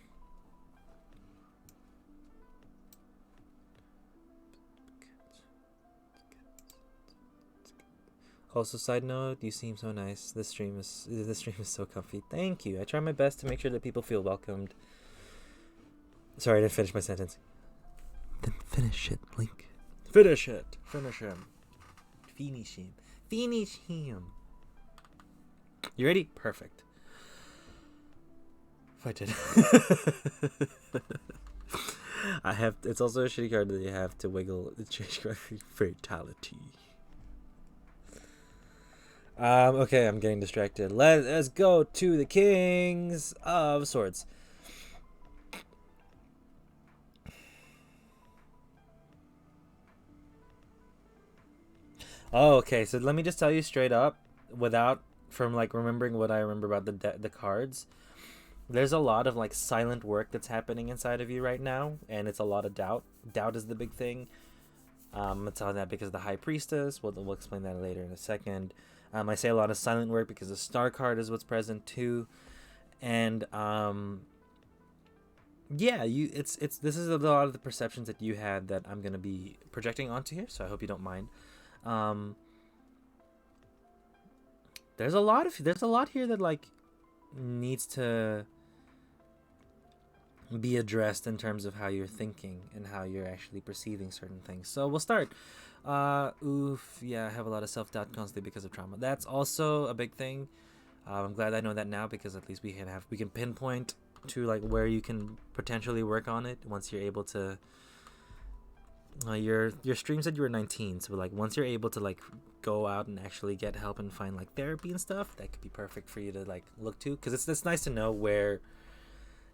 Also, side note, you seem so nice. This stream is so comfy. Thank you. I try my best to make sure that people feel welcomed. Sorry, I didn't finish my sentence. Then finish it, Link. Finish it. Finish him. Finish him. Finish him. You ready? Perfect. If I did. It's also a shitty card that you have to wiggle the change card fatality. Okay, I'm getting distracted. Let's go to the Kings of Swords. Oh, okay. So let me just tell you straight up, from like remembering what I remember about the cards. There's a lot of like silent work that's happening inside of you right now, and it's a lot of doubt. Doubt is the big thing. I'm telling that because the High Priestess. We'll explain that later in a second. I say a lot of silent work because the Star card is what's present too, And yeah, it's this is a lot of the perceptions that you had that I'm gonna be projecting onto here, so I hope you don't mind. um there's a lot here that like needs to be addressed in terms of how you're thinking and how you're actually perceiving certain things. So we'll start. Oof, yeah, I have a lot of self-doubt constantly because of trauma. That's also a big thing. I'm glad I know that now, because at least we can pinpoint to like where you can potentially work on it once you're able to. Your stream said you were 19, so like once you're able to like go out and actually get help and find like therapy and stuff, that could be perfect for you to like look to, because it's nice to know where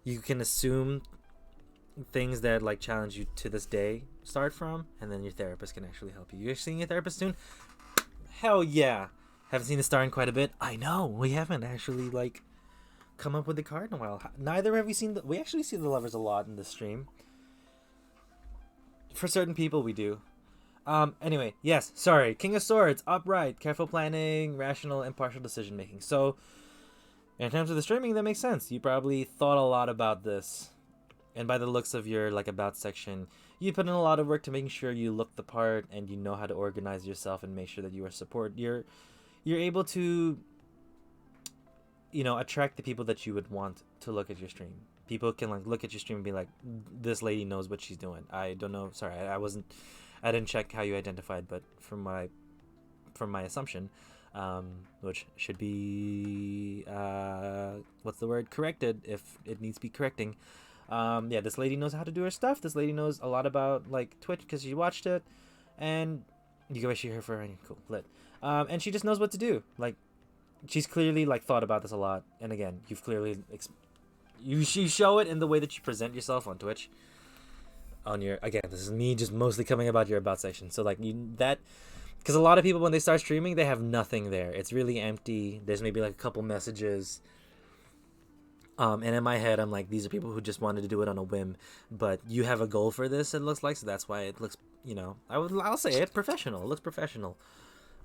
you can assume things that like challenge you to this day start from, and then your therapist can actually help you. You're seeing a therapist soon? Hell yeah. Haven't seen the star in quite a bit. I know, we haven't actually like come up with the card in a while. Neither have we seen we actually see the lovers a lot in the stream. For certain people we do. Anyway, yes, sorry. King of Swords, upright, careful planning, rational, impartial decision making. So in terms of the streaming, that makes sense. You probably thought a lot about this. And by the looks of your like about section, you put in a lot of work to making sure you look the part and you know how to organize yourself and make sure that you are support. You're able to, you know, attract the people that you would want to look at your stream. People can like look at your stream and be like, this lady knows what she's doing. I don't know. Sorry, I didn't check how you identified, but from my assumption, which should be what's the word, corrected if it needs to be correcting. Yeah, this lady knows how to do her stuff. This lady knows a lot about like Twitch because she watched it, and you can actually hear her for cool lit. And she just knows what to do. Like, she's clearly like thought about this a lot. And again, you've clearly you show it in the way that you present yourself on Twitch. On your, again, this is me just mostly coming about your about section. So like that, because a lot of people when they start streaming, they have nothing there. It's really empty. There's maybe like a couple messages. And in my head, I'm like, these are people who just wanted to do it on a whim, but you have a goal for this. It looks like, so that's why it looks, you know, I'll say it, professional. It looks professional.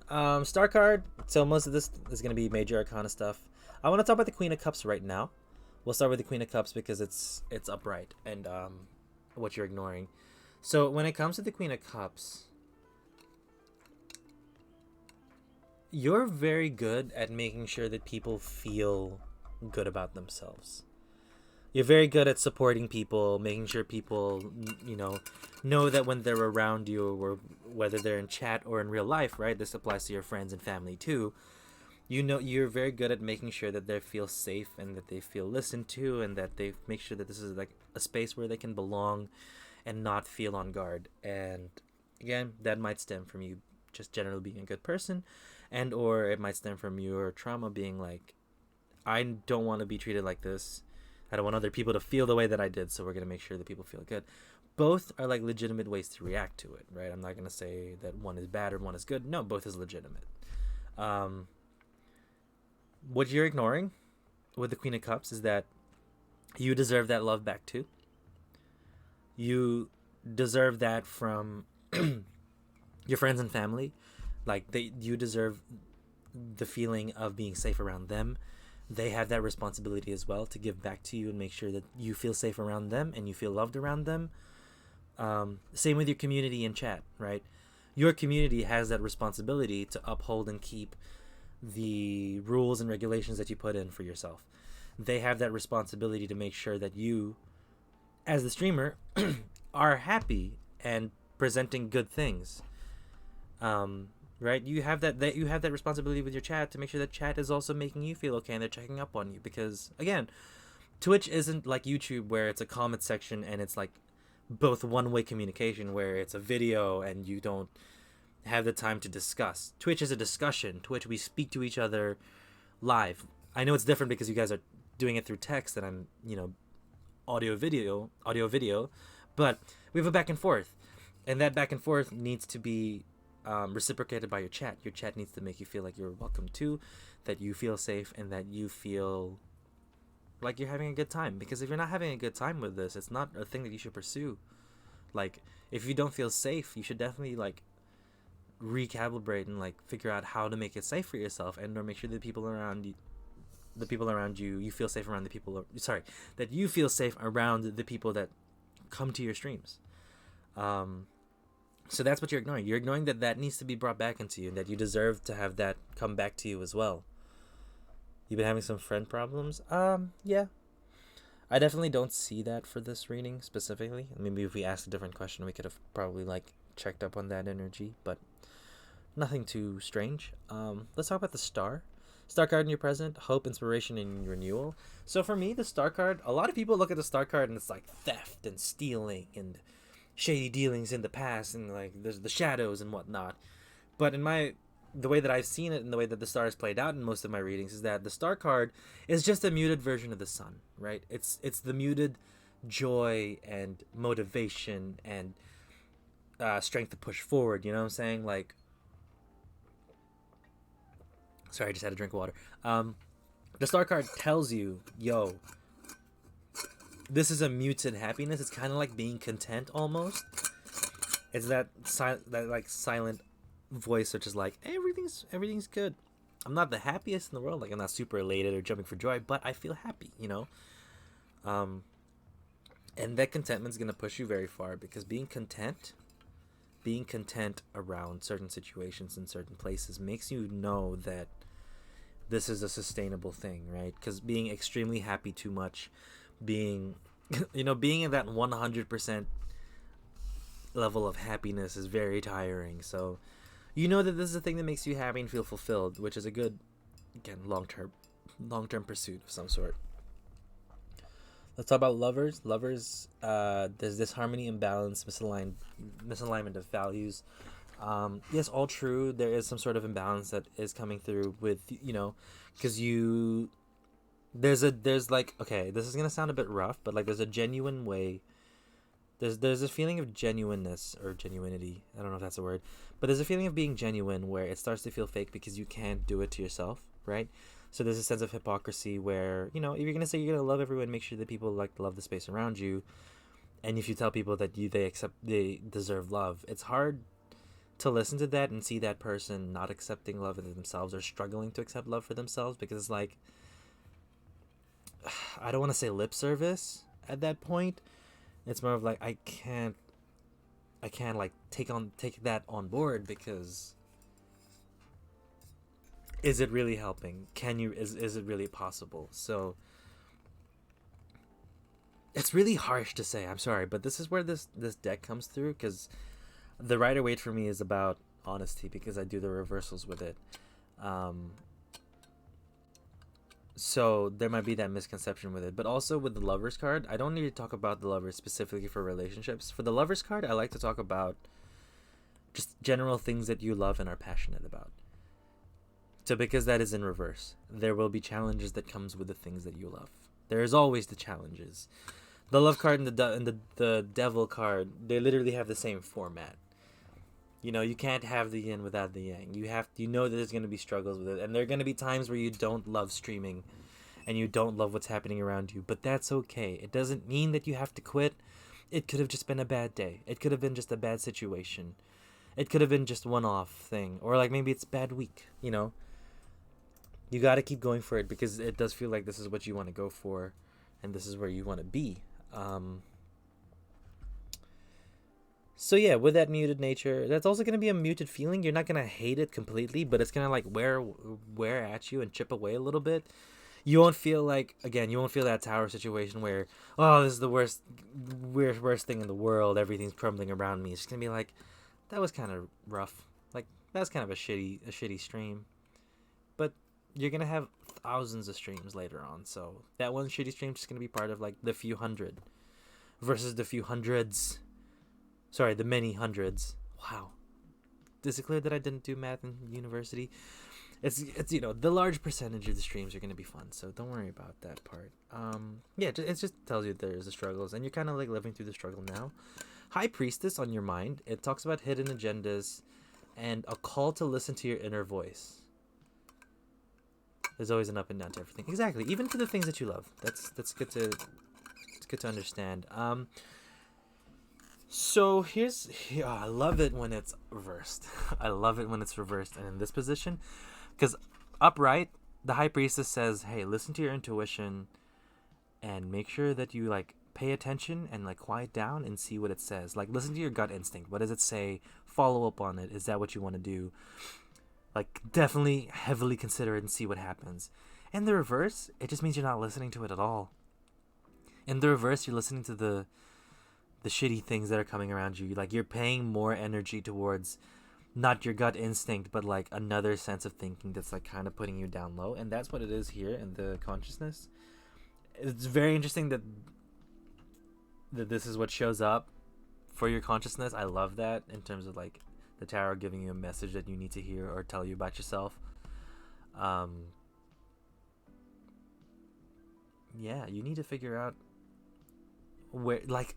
Star card. So most of this is gonna be major arcana stuff. I want to talk about the Queen of Cups right now. We'll start with the Queen of Cups because it's upright and what you're ignoring. So when it comes to the Queen of Cups, you're very good at making sure that people feel good about themselves. You're very good at supporting people, making sure people, you know that when they're around you, or whether they're in chat or in real life, right? This applies to your friends and family too. You know, you're very good at making sure that they feel safe and that they feel listened to, and that they make sure that this is like a space where they can belong and not feel on guard. And again, that might stem from you just generally being a good person, and or it might stem from your trauma being like, I don't want to be treated like this. I don't want other people to feel the way that I did, so we're going to make sure that people feel good. Both are like legitimate ways to react to it, right? I'm not going to say that one is bad or one is good. No, both is legitimate. What you're ignoring with the Queen of Cups is that you deserve that love back too. You deserve that from your friends and family. Like, you deserve the feeling of being safe around them. They have that responsibility as well to give back to you and make sure that you feel safe around them and you feel loved around them. Same with your community in chat, right? Your community has that responsibility to uphold and keep the rules and regulations that you put in for yourself. They have that responsibility to make sure that you, as the streamer, are happy and presenting good things. Right? You have that responsibility with your chat to make sure that chat is also making you feel okay and they're checking up on you. Because again, Twitch isn't like YouTube where it's a comment section and it's like both one-way communication where it's a video and you don't have the time to discuss. Twitch is a discussion. Twitch, we speak to each other live. I know it's different because you guys are doing it through text and I'm, audio video, but we have a back and forth, and that back and forth needs to be reciprocated by your chat. Your chat needs to make you feel like you're welcome too, that you feel safe, and that you feel like you're having a good time. Because if you're not having a good time with this, it's not a thing that you should pursue. Like, if you don't feel safe, you should definitely like recalibrate and like figure out how to make it safe for yourself, and or make sure that people around you the people around you, you feel safe around the people. Sorry, that you feel safe around the people that come to your streams. So that's what you're ignoring. You're ignoring that needs to be brought back into you, and that you deserve to have that come back to you as well. You've been having some friend problems? Yeah. I definitely don't see that for this reading specifically. Maybe if we asked a different question, we could have probably checked up on that energy, but nothing too strange. Let's talk about the star. Star card in your present, hope, inspiration, and renewal. So for me, the star card, a lot of people look at the star card and it's like theft and stealing and shady dealings in the past and there's the shadows and whatnot. But the way that I've seen it and the way that the star has played out in most of my readings is that the star card is just a muted version of the sun, right? It's the muted joy and motivation and strength to push forward. You know what I'm saying? Sorry, I just had a drink of water. The star card tells you, yo, this is a muted happiness. It's kind of like being content almost. It's that silent voice, which is everything's good. I'm not the happiest in the world. I'm not super elated or jumping for joy, but I feel happy, and that contentment's gonna push you very far, because being content around certain situations in certain places makes you know that this is a sustainable thing, right? Because being extremely happy too much, being being in that 100% level of happiness is very tiring. So that this is a thing that makes you happy and feel fulfilled, which is a good, again, long-term pursuit of some sort. Let's talk about lovers. There's disharmony, imbalance, misalignment of values. Yes, all true. There is some sort of imbalance that is coming through with, because okay, this is gonna sound a bit rough, but there's a genuine way. There's a feeling of genuineness or genuinity. I don't know if that's a word, but there's a feeling of being genuine where it starts to feel fake because you can't do it to yourself, right? So there's a sense of hypocrisy where, if you're going to say you're going to love everyone, make sure that people love the space around you. And if you tell people that they deserve love, it's hard to listen to that and see that person not accepting love for themselves or struggling to accept love for themselves, because it's I don't want to say lip service at that point. It's more of I can't take that on board, because is it really helping? Is it really possible? So it's really harsh to say, I'm sorry, but this is where this deck comes through, because the Rider-Waite for me is about honesty, because I do the reversals with it. So there might be that misconception with it, but also with the Lovers card, I don't need to talk about the Lovers specifically for relationships. For the Lovers card, I like to talk about just general things that you love and are passionate about. So because that is in reverse, there will be challenges that comes with the things that you love. There is always the challenges. The Love card and the Devil card, they literally have the same format. You can't have the yin without the yang. You know that there's going to be struggles with it, and there are going to be times where you don't love streaming and you don't love what's happening around you, but that's okay. It doesn't mean that you have to quit. It could have just been a bad day. It could have been just a bad situation. It could have been just one-off thing, or maybe it's a bad week, You got to keep going for it, because it does feel like this is what you want to go for, and this is where you want to be. So yeah, with that muted nature, that's also going to be a muted feeling. You're not going to hate it completely, but it's going to wear at you and chip away a little bit. You won't feel that tower situation where, oh, this is the worst thing in the world, everything's crumbling around me. It's going to be that was kind of rough. That's kind of a shitty stream. But you're going to have thousands of streams later on, so that one shitty stream is going to be part of the few hundred versus the few hundreds. Sorry, the many hundreds. Wow. Is it clear that I didn't do math in university? It's the large percentage of the streams are going to be fun, so don't worry about that part. Yeah, it just tells you there's the struggles, and you're kind of living through the struggle now. High Priestess on your mind. It talks about hidden agendas and a call to listen to your inner voice. There's always an up and down to everything. Exactly, even to the things that you love. That's good to understand. So I love it when it's reversed. I love it when it's reversed and in this position, because upright, the high priestess says, hey, listen to your intuition and make sure that you like pay attention and like quiet down and see what it says. Like listen to your gut instinct. What does it say? Follow up on it. Is that what you want to do? Like definitely heavily consider it and see what happens. In the reverse, it just means you're not listening to it at all. In the reverse, you're listening to the shitty things that are coming around you. Like you're paying more energy towards not your gut instinct, but like another sense of thinking that's like kind of putting you down low. And that's what it is here in the consciousness. It's very interesting that this is what shows up for your consciousness. I love that in terms of like the tarot giving you a message that you need to hear or tell you about yourself. Yeah, you need to figure out where, like,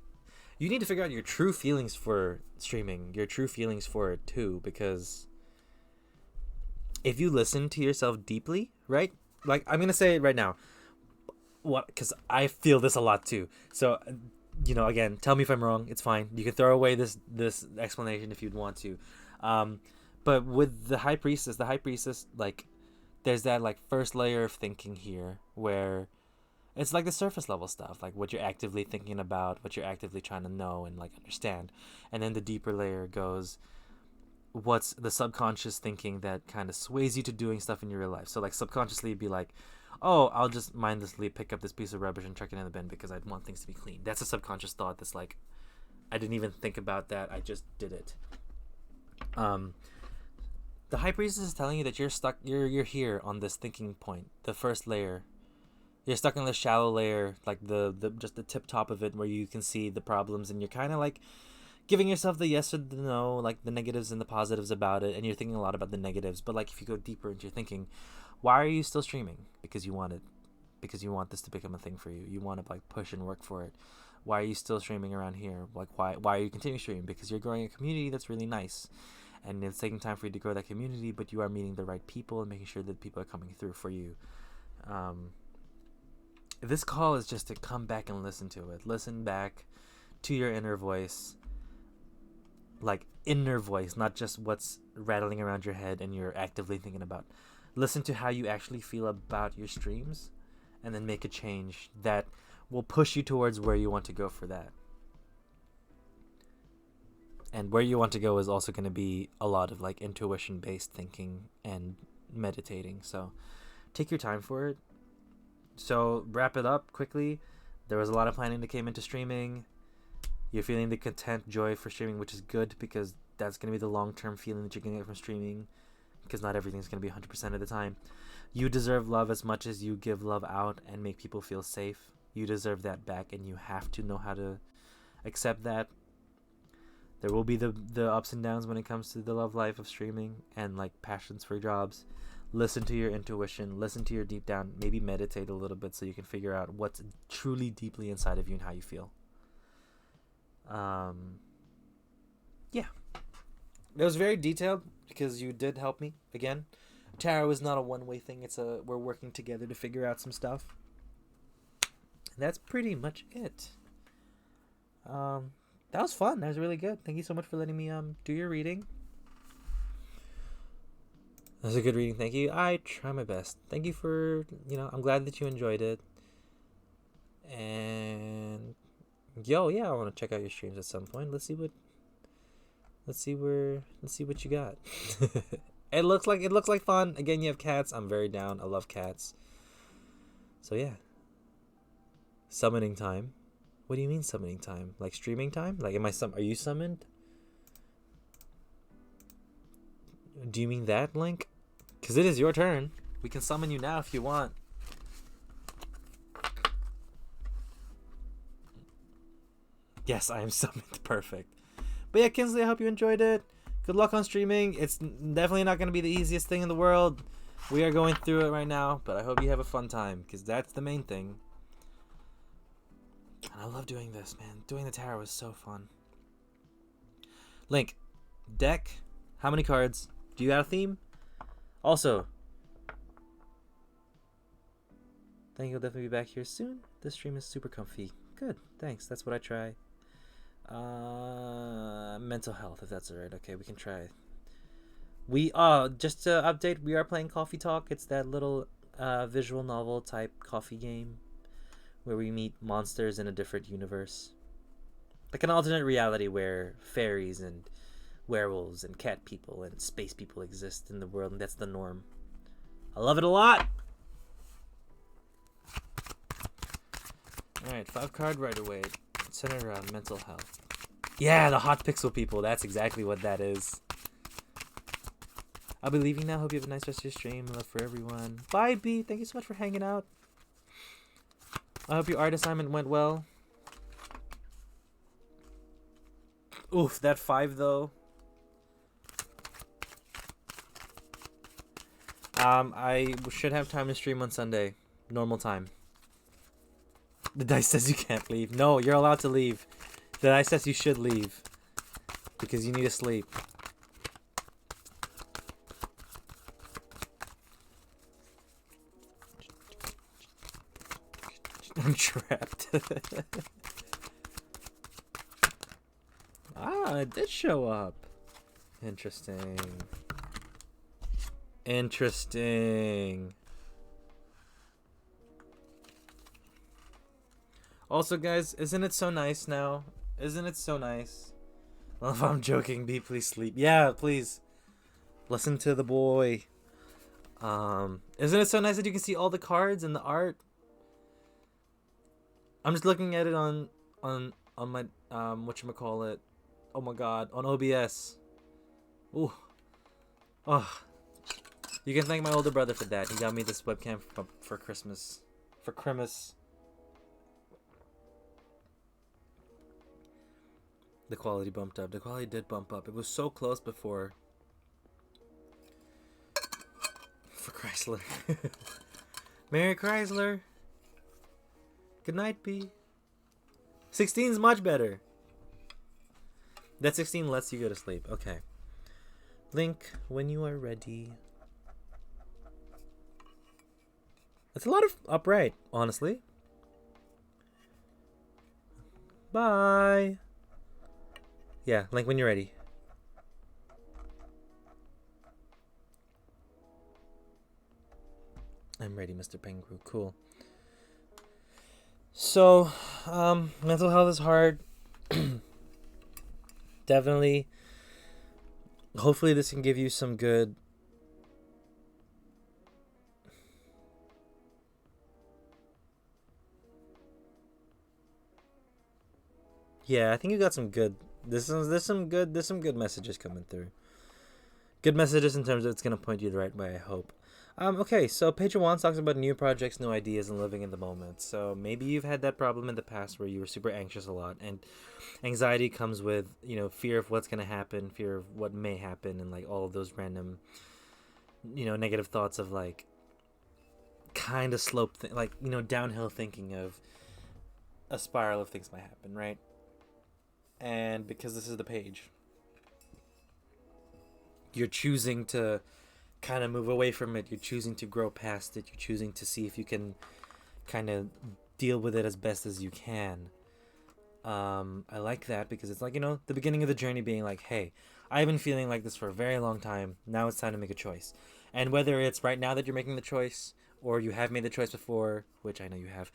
you need to figure out your true feelings for streaming, your true feelings for it too, because if you listen to yourself deeply, right? Like, I'm gonna say it right now, what? Because I feel this a lot too. So, again, tell me if I'm wrong. It's fine. You can throw away this explanation if you'd want to. But with the high priestess, like, there's that like first layer of thinking here where it's like the surface level stuff, like what you're actively thinking about, what you're actively trying to know and like understand. And then the deeper layer goes, what's the subconscious thinking that kind of sways you to doing stuff in your real life. So like subconsciously be like, oh, I'll just mindlessly pick up this piece of rubbish and chuck it in the bin because I want things to be clean. That's a subconscious thought that's like, I didn't even think about that. I just did it. The high priestess is telling you that you're stuck. You're here on this thinking point, the first layer. You're stuck in the shallow layer, like the just the tip top of it, where you can see the problems, and you're kind of like giving yourself the yes or the no, like the negatives and the positives about it, and you're thinking a lot about the negatives. But like if you go deeper into your thinking, why are you still streaming? Because you want it, because you want this to become a thing for you. You want to like push and work for it. Why are you still streaming around here? Like why are you continuing streaming? Because you're growing a community that's really nice. And it's taking time for you to grow that community, but you are meeting the right people and making sure that people are coming through for you. This call is just to come back and listen to it. Listen back to your inner voice. Like inner voice, not just what's rattling around your head and you're actively thinking about. Listen to how you actually feel about your streams and then make a change that will push you towards where you want to go for that. And where you want to go is also going to be a lot of like intuition based thinking and meditating. So take your time for it. So wrap it up quickly. There was a lot of planning that came into streaming. You're feeling the content, joy for streaming, which is good because that's going to be the long-term feeling that you're going to get from streaming, because not everything's going to be 100% of the time. You deserve love as much as you give love out and make people feel safe. You deserve that back, and you have to know how to accept that. There will be the ups and downs when it comes to the love life of streaming and like passions for jobs. Listen to your intuition, listen to your deep down, maybe meditate a little bit so you can figure out what's truly deeply inside of you and how you feel. Yeah. It was very detailed because you did help me again. Tarot is not a one-way thing. We're working together to figure out some stuff. And that's pretty much it. That was fun. That was really good. Thank you so much for letting me do your reading. That was a good reading. Thank you. I try my best. Thank you for, I'm glad that you enjoyed it. And yeah, I want to check out your streams at some point. Let's see what you got. It looks like fun. Again, you have cats. I'm very down. I love cats. So yeah. Summoning time. What do you mean summoning time? Like streaming time? Like are you summoned? Do you mean that, Link? Because it is your turn. We can summon you now if you want. Yes, I am summoned. Perfect. But yeah, Kinsley, I hope you enjoyed it. Good luck on streaming. It's definitely not going to be the easiest thing in the world. We are going through it right now, but I hope you have a fun time, because that's the main thing. And I love doing this, man. Doing the tarot is so fun. Link, deck, how many cards? Do you got a theme? Also, think you'll definitely be back here soon. This stream is super comfy. Good, thanks. That's what I try. Mental health, if that's alright. Okay, we can try. Just to update, we are playing Coffee Talk. It's that little visual novel type coffee game where we meet monsters in a different universe. Like an alternate reality where fairies and werewolves and cat people and space people exist in the world, and that's the norm. I love it a lot! Alright, 5-card Rider-Waite. Centered around mental health. Yeah, the hot pixel people. That's exactly what that is. I'll be leaving now. Hope you have a nice rest of your stream. Love for everyone. Bye, B. Thank you so much for hanging out. I hope your art assignment went well. Oof, that 5 though. I should have time to stream on Sunday. Normal time. The dice says you can't leave. No, you're allowed to leave. The dice says you should leave. Because you need to sleep. I'm trapped. It did show up. Interesting. Interesting. Also, guys, isn't it so nice now? Isn't it so nice? Well, if I'm joking, B, please sleep. Yeah, please. Listen to the boy. Isn't it so nice that you can see all the cards and the art? I'm just looking at it on my whatchamacallit. Oh my god, on OBS. Ooh. Oh. You can thank my older brother for that. He got me this webcam for Christmas. For Christmas. The quality bumped up. The quality did bump up. It was so close before. For Chrysler. Merry Chrysler. Good night, B. 16's much better. That 16 lets you go to sleep. Okay. Link, when you are ready. That's a lot of upright, honestly. Bye. Yeah, Link, when you're ready. I'm ready, Mr. Pengu. Cool. So, mental health is hard. Definitely. Hopefully this can give you some good... Yeah, I think you got some good... There's some good messages coming through. Good messages in terms of it's going to point you the right way, I hope. Okay, so Page of Wands talks about new projects, new ideas, and living in the moment. So maybe you've had that problem in the past where you were super anxious a lot, and anxiety comes with, fear of what's going to happen, fear of what may happen, and like all of those random, negative thoughts of like kind of slope, downhill thinking of a spiral of things might happen, right? And because this is the page, you're choosing to kind of move away from it. You're choosing to grow past it. You're choosing to see if you can kind of deal with it as best as you can. I like that because it's like, the beginning of the journey being like, hey, I've been feeling like this for a very long time. Now it's time to make a choice. And whether it's right now that you're making the choice or you have made the choice before, which I know you have,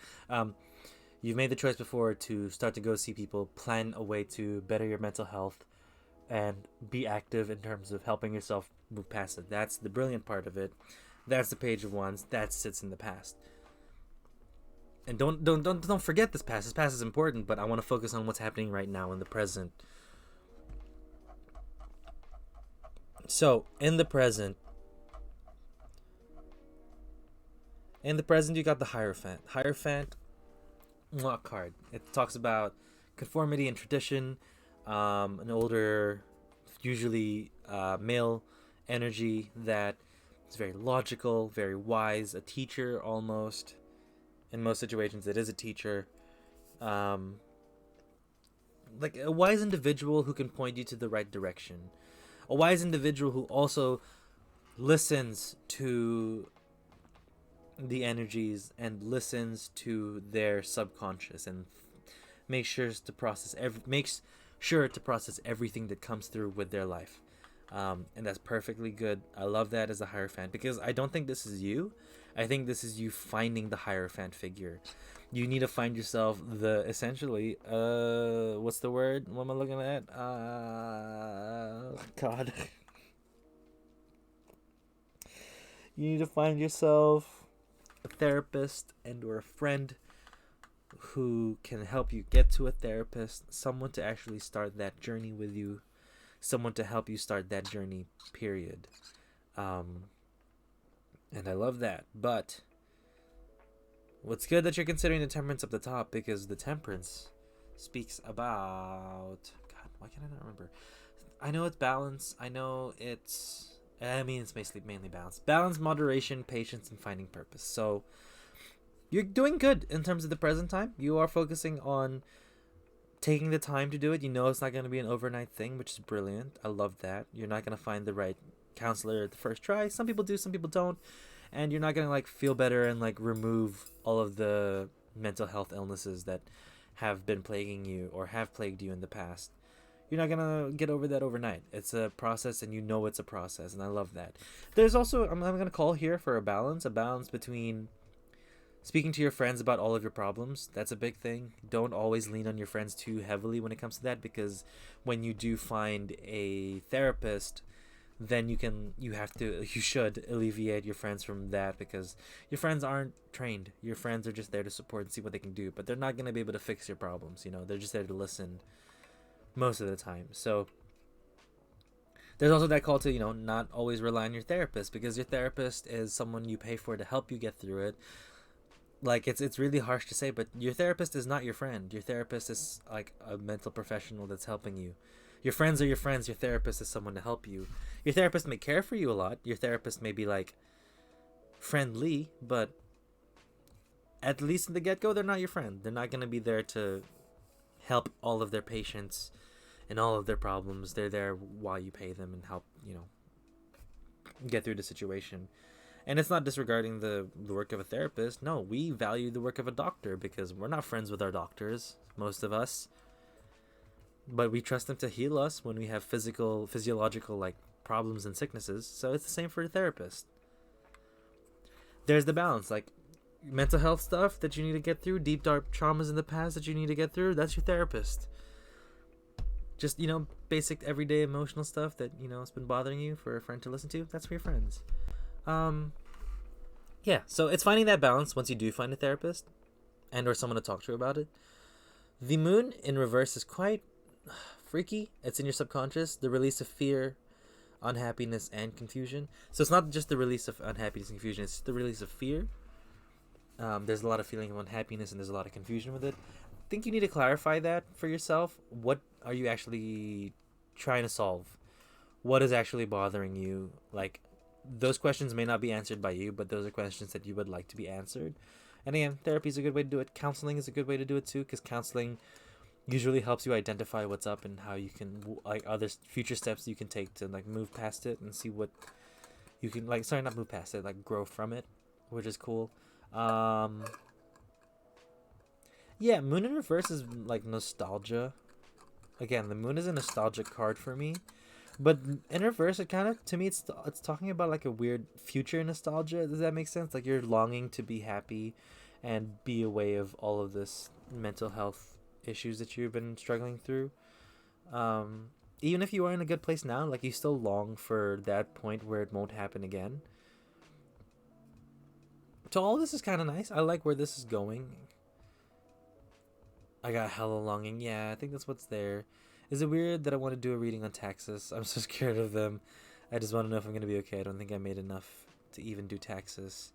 you've made the choice before to start to go see people, plan a way to better your mental health, and be active in terms of helping yourself move past it. That's the brilliant part of it. That's the Page of Wands. That sits in the past. And don't forget this past. This past is important, but I want to focus on what's happening right now in the present. So, in the present, you got the Hierophant. Hierophant, what card? It talks about conformity and tradition, an older, usually male energy that is very logical, very wise, a teacher almost. In most situations, it is a teacher. Like a wise individual who can point you to the right direction. A wise individual who also listens to the energies and listens to their subconscious and makes sure to process everything that comes through with their life. And that's perfectly good. I love that as a Hierophant because I don't think this is you. I think this is you finding the Hierophant figure. You need to find yourself the essentially what's the word? What am I looking at? God. You need to find yourself a therapist and or a friend who can help you get to a therapist, someone to actually start that journey with you, someone to help you start that journey, period. Um, and I love that. But what's good that you're considering the temperance up the top because the temperance speaks about. God, why can I not remember? I know it's balance. I know it's. I mean, it's mainly balance. Balance, moderation, patience, and finding purpose. So you're doing good in terms of the present time. You are focusing on taking the time to do it. You know it's not going to be an overnight thing, which is brilliant. I love that. You're not going to find the right counselor at the first try. Some people do, some people don't. And you're not going to like feel better and like remove all of the mental health illnesses that have been plaguing you or have plagued you in the past. You're not going to get over that overnight. It's a process and you know it's a process. And I love that. There's also, I'm going to call here for a balance between speaking to your friends about all of your problems. That's a big thing. Don't always lean on your friends too heavily when it comes to that because when you do find a therapist, then you should alleviate your friends from that because your friends aren't trained. Your friends are just there to support and see what they can do, but they're not going to be able to fix your problems, They're just there to listen most of the time. So there's also that call to, not always rely on your therapist because your therapist is someone you pay for to help you get through it. Like it's really harsh to say, but your therapist is not your friend. Your therapist is like a mental professional that's helping you. Your friends are your friends. Your therapist is someone to help you. Your therapist may care for you a lot. Your therapist may be like friendly, but at least in the get-go they're not your friend. They're not going to be there to help all of their patients and all of their problems. They're there while you pay them and help, get through the situation. And it's not disregarding the work of a therapist. No, we value the work of a doctor because we're not friends with our doctors, most of us. But we trust them to heal us when we have physiological like problems and sicknesses. So it's the same for a therapist. There's the balance, like mental health stuff that you need to get through, deep dark traumas in the past that you need to get through, that's your therapist. Just, basic everyday emotional stuff that, has been bothering you for a friend to listen to, that's for your friends. Yeah, so it's finding that balance once you do find a therapist and or someone to talk to about it. The moon in reverse is quite freaky. It's in your subconscious, the release of fear, unhappiness, and confusion. So it's not just the release of unhappiness and confusion, it's the release of fear. There's a lot of feeling of unhappiness and there's a lot of confusion with it. I think you need to clarify that for yourself. What are you actually trying to solve? What is actually bothering you? Like, those questions may not be answered by you, but those are questions that you would like to be answered. And again, therapy is a good way to do it. Counseling is a good way to do it too, because counseling usually helps you identify what's up and how you can like other future steps you can take to like move past it and see what you can not move past it, like grow from it, which is cool. Yeah, moon in reverse is like nostalgia. Again, the moon is a nostalgic card for me. But in reverse, it kind of, to me, it's talking about like a weird future nostalgia. Does that make sense? Like you're longing to be happy and be away of all of this mental health issues that you've been struggling through. Even if you are in a good place now, like you still long for that point where it won't happen again. So all this is kind of nice. I like where this is going. I got hella longing. Yeah, I think that's what's there. Is it weird that I want to do a reading on taxes? I'm so scared of them. I just want to know if I'm going to be okay. I don't think I made enough to even do taxes.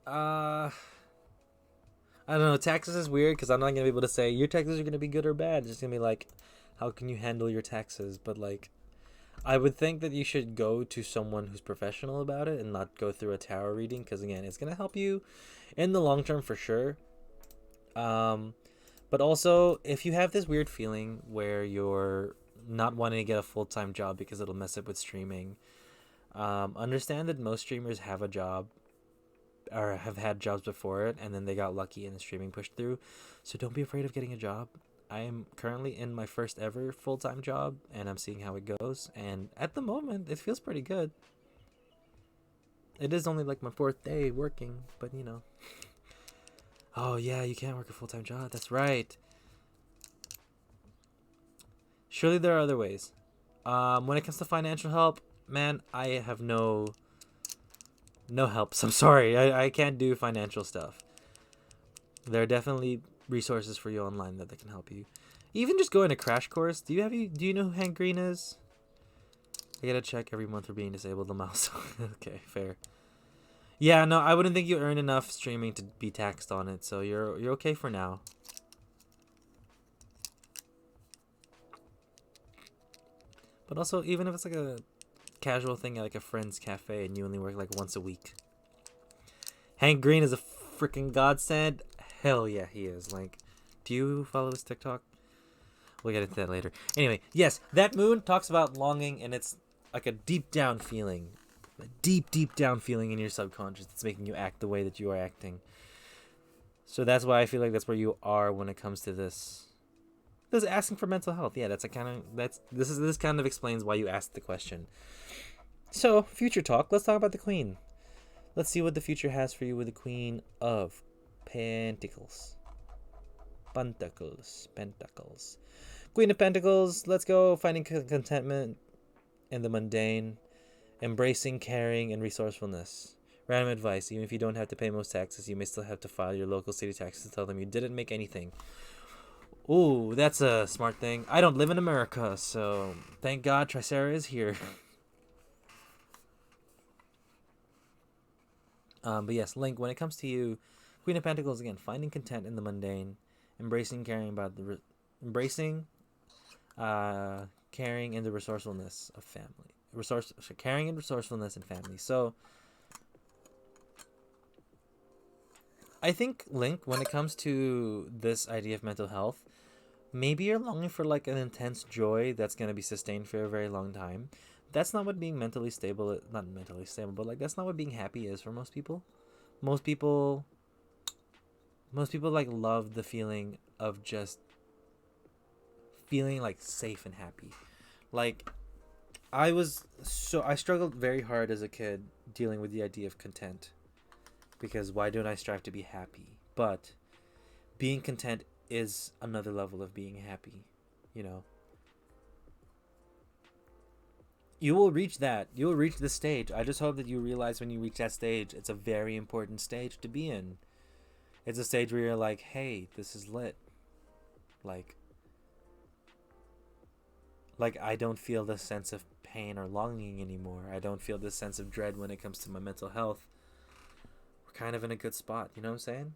I don't know. Taxes is weird because I'm not going to be able to say your taxes are going to be good or bad. It's just going to be like, how can you handle your taxes? But like, I would think that you should go to someone who's professional about it and not go through a tarot reading because again, it's going to help you in the long term for sure. But also, if you have this weird feeling where you're not wanting to get a full-time job because it'll mess up with streaming, understand that most streamers have a job or have had jobs before it, and then they got lucky and the streaming pushed through. So don't be afraid of getting a job. I am currently in my first ever full-time job, and I'm seeing how it goes. And at the moment, it feels pretty good. It is only like my 4th day working, but you know. Oh yeah, you can't work a full-time job. That's right. Surely there are other ways. When it comes to financial help, man, I have no helps. I'm sorry. I can't do financial stuff. There are definitely resources for you online that can help you. Even just going to Crash Course. Do you know who Hank Green is? I gotta check every month for being disabled the mouse. Okay, fair. Yeah, no, I wouldn't think you earn enough streaming to be taxed on it, so you're okay for now. But also, even if it's like a casual thing at like a friend's cafe and you only work like once a week. Hank Green is a freaking godsend. Hell yeah, he is. Like, do you follow his TikTok? We'll get into that later. Anyway, yes, that moon talks about longing, and it's like a deep down feeling. A deep down feeling in your subconscious that's making you act the way that you are acting. So that's why I feel like that's where you are when it comes to this. This asking for mental health. Yeah, this kind of explains why you asked the question. So, future talk. Let's talk about the Queen. Let's see what the future has for you with the Queen of Pentacles. Pentacles. Queen of Pentacles. Let's go. Finding contentment in the mundane. Embracing caring and resourcefulness. Random advice. Even if you don't have to pay most taxes, you may still have to file your local city taxes to tell them you didn't make anything. Ooh, that's a smart thing. I don't live in America, so thank God Tricera is here. But yes, Link, when it comes to you, Queen of Pentacles, again, finding content in the mundane, embracing caring about the caring and the resourcefulness of family. Caring and resourcefulness in family. So I think, Link, when it comes to this idea of mental health, maybe you're longing for like an intense joy that's going to be sustained for a very long time. That's not what being mentally stable, not mentally stable, but like that's not what being happy is for most people. Most people like love the feeling of just feeling like safe and happy. Like I struggled very hard as a kid dealing with the idea of content. Because why don't I strive to be happy? But being content is another level of being happy, you know. You will reach that. You will reach the stage. I just hope that you realize when you reach that stage, it's a very important stage to be in. It's a stage where you're like, hey, this is lit. Like I don't feel this sense of pain or longing anymore. I don't feel this sense of dread when it comes to my mental health. We're kind of in a good spot, you know what I'm saying?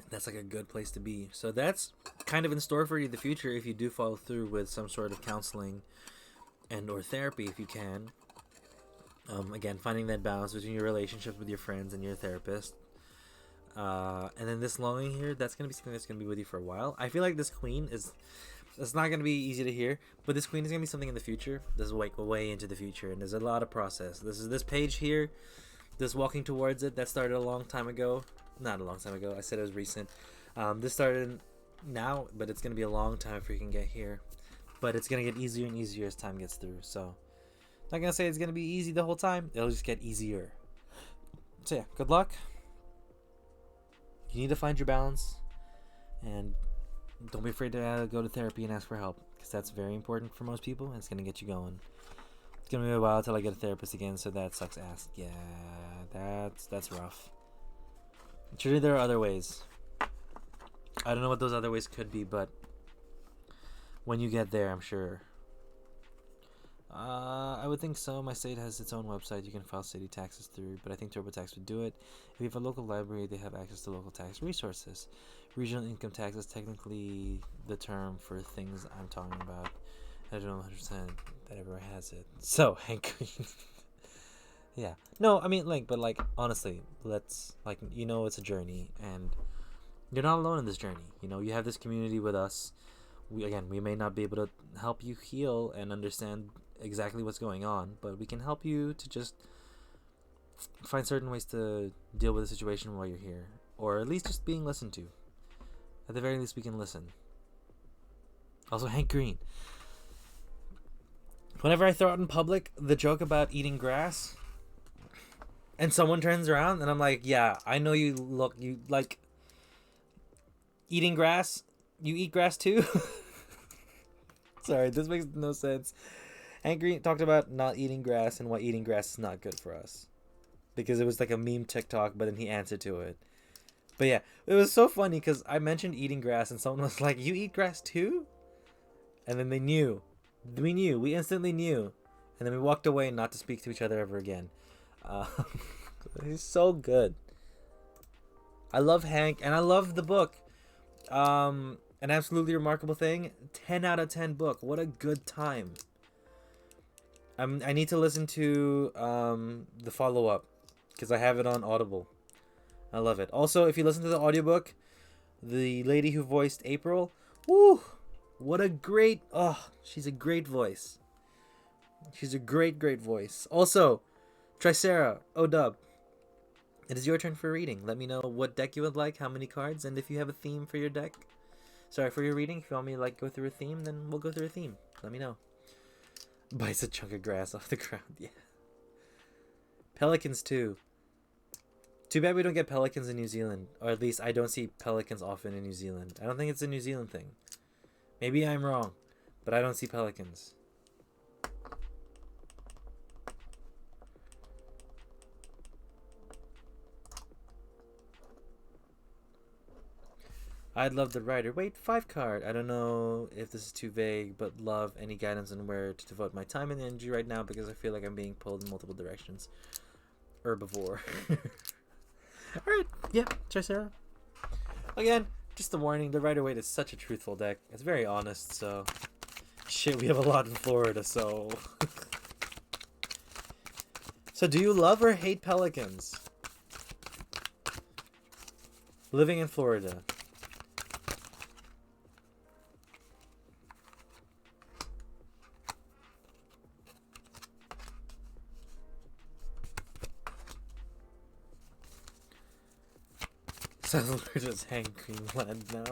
That's like a good place to be. So that's kind of in store for you in the future if you do follow through with some sort of counseling and or therapy if you can. Again, finding that balance between your relationship with your friends and your therapist. And then this longing here, that's going to be something that's going to be with you for a while. I feel like this queen is... It's not going to be easy to hear, but this queen is going to be something in the future. This is way into the future, and there's a lot of process. This page here, this walking towards it, that started a long time ago. Not a long time ago. I said it was recent. This started now, but it's going to be a long time before you can get here. But it's going to get easier and easier as time gets through. So, not going to say it's going to be easy the whole time. It'll just get easier. So, yeah, good luck. You need to find your balance. And don't be afraid to go to therapy and ask for help. Because that's very important for most people. And it's going to get you going. It's going to be a while until I get a therapist again. So that sucks ass. Yeah, that's rough. Surely there are other ways. I don't know what those other ways could be, but when you get there, I'm sure. I would think so. My state has its own website you can file city taxes through, but I think TurboTax would do it. If you have a local library, they have access to local tax resources. Regional income tax is technically the term for things I'm talking about. I don't know 100% that everyone has it. So, Hank Green. Yeah. No, I mean, but honestly, let's, it's a journey, and you're not alone in this journey. You have this community with us. We may not be able to help you heal and understand exactly what's going on, but we can help you to just find certain ways to deal with the situation while you're here. or at least just being listened to. At the very least, we can listen. Also, Hank Green. Whenever I throw out in public the joke about eating grass, and someone turns around and I'm like, yeah, I know you like eating grass. You eat grass too? Sorry, this makes no sense. Hank Green talked about not eating grass and why eating grass is not good for us. Because it was like a meme TikTok, but then he answered to it. But yeah, it was so funny because I mentioned eating grass and someone was like, you eat grass too? And then they knew. We knew. We instantly knew. And then we walked away not to speak to each other ever again. He's so good. I love Hank, and I love the book. An Absolutely Remarkable Thing. 10 out of 10 book. What a good time. I need to listen to the follow-up because I have it on Audible. I love it. Also, if you listen to the audiobook, the lady who voiced April, woo, what a great, she's a great voice. She's a great voice. Also, Tricera, O-Dub, it is your turn for reading. Let me know what deck you would like, how many cards, and if you have a theme for your deck. Sorry, for your reading. If you want me to go through a theme, then we'll go through a theme. Let me know. Bites a chunk of grass off the ground. Yeah. Pelicans too. Too bad we don't get pelicans in New Zealand. Or at least I don't see pelicans often in New Zealand. I don't think it's a New Zealand thing. Maybe I'm wrong. But I don't see pelicans. I'd love the writer. Wait, 5 card. I don't know if this is too vague, but love any guidance on where to devote my time and energy right now because I feel like I'm being pulled in multiple directions. Herbivore. Alright, yeah, Tricera. Again, just a warning, the Rider-Waite is such a truthful deck. It's very honest, so... Shit, we have a lot in Florida, so... So do you love or hate pelicans? Living in Florida. Sounds like we're just Hank Greenland now.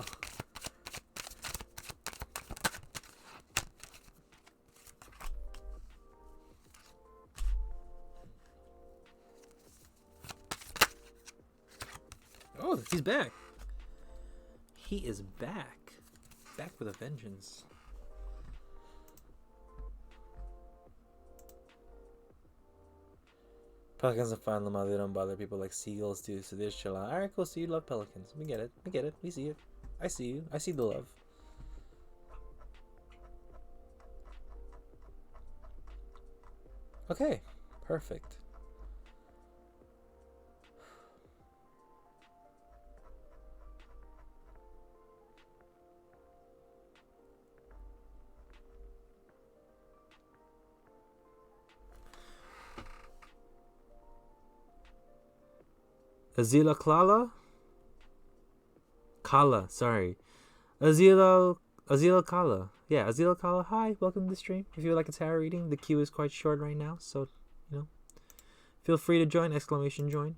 Oh, he's back. He is back. Back with a vengeance. Pelicans are fine, Lamar. They don't bother people like seagulls do, so they just chill out. Alright, cool. So you love pelicans. We get it. We get it. We see it. I see you. I see the love. Okay. Perfect. Azila Klala? Kala, sorry. Azila Kala. Yeah, Azila Kala. Hi, welcome to the stream. If you would like a tarot reading, the queue is quite short right now, so, feel free to join, exclamation join.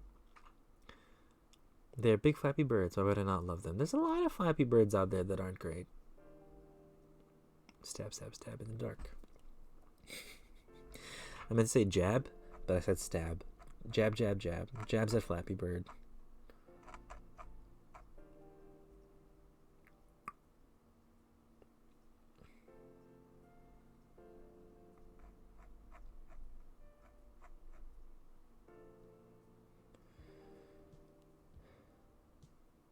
They're big flappy birds. Why would I not love them? There's a lot of flappy birds out there that aren't great. Stab, stab, stab in the dark. I meant to say jab, but I said stab. Jab, jab, jab. Jabs at Flappy Bird.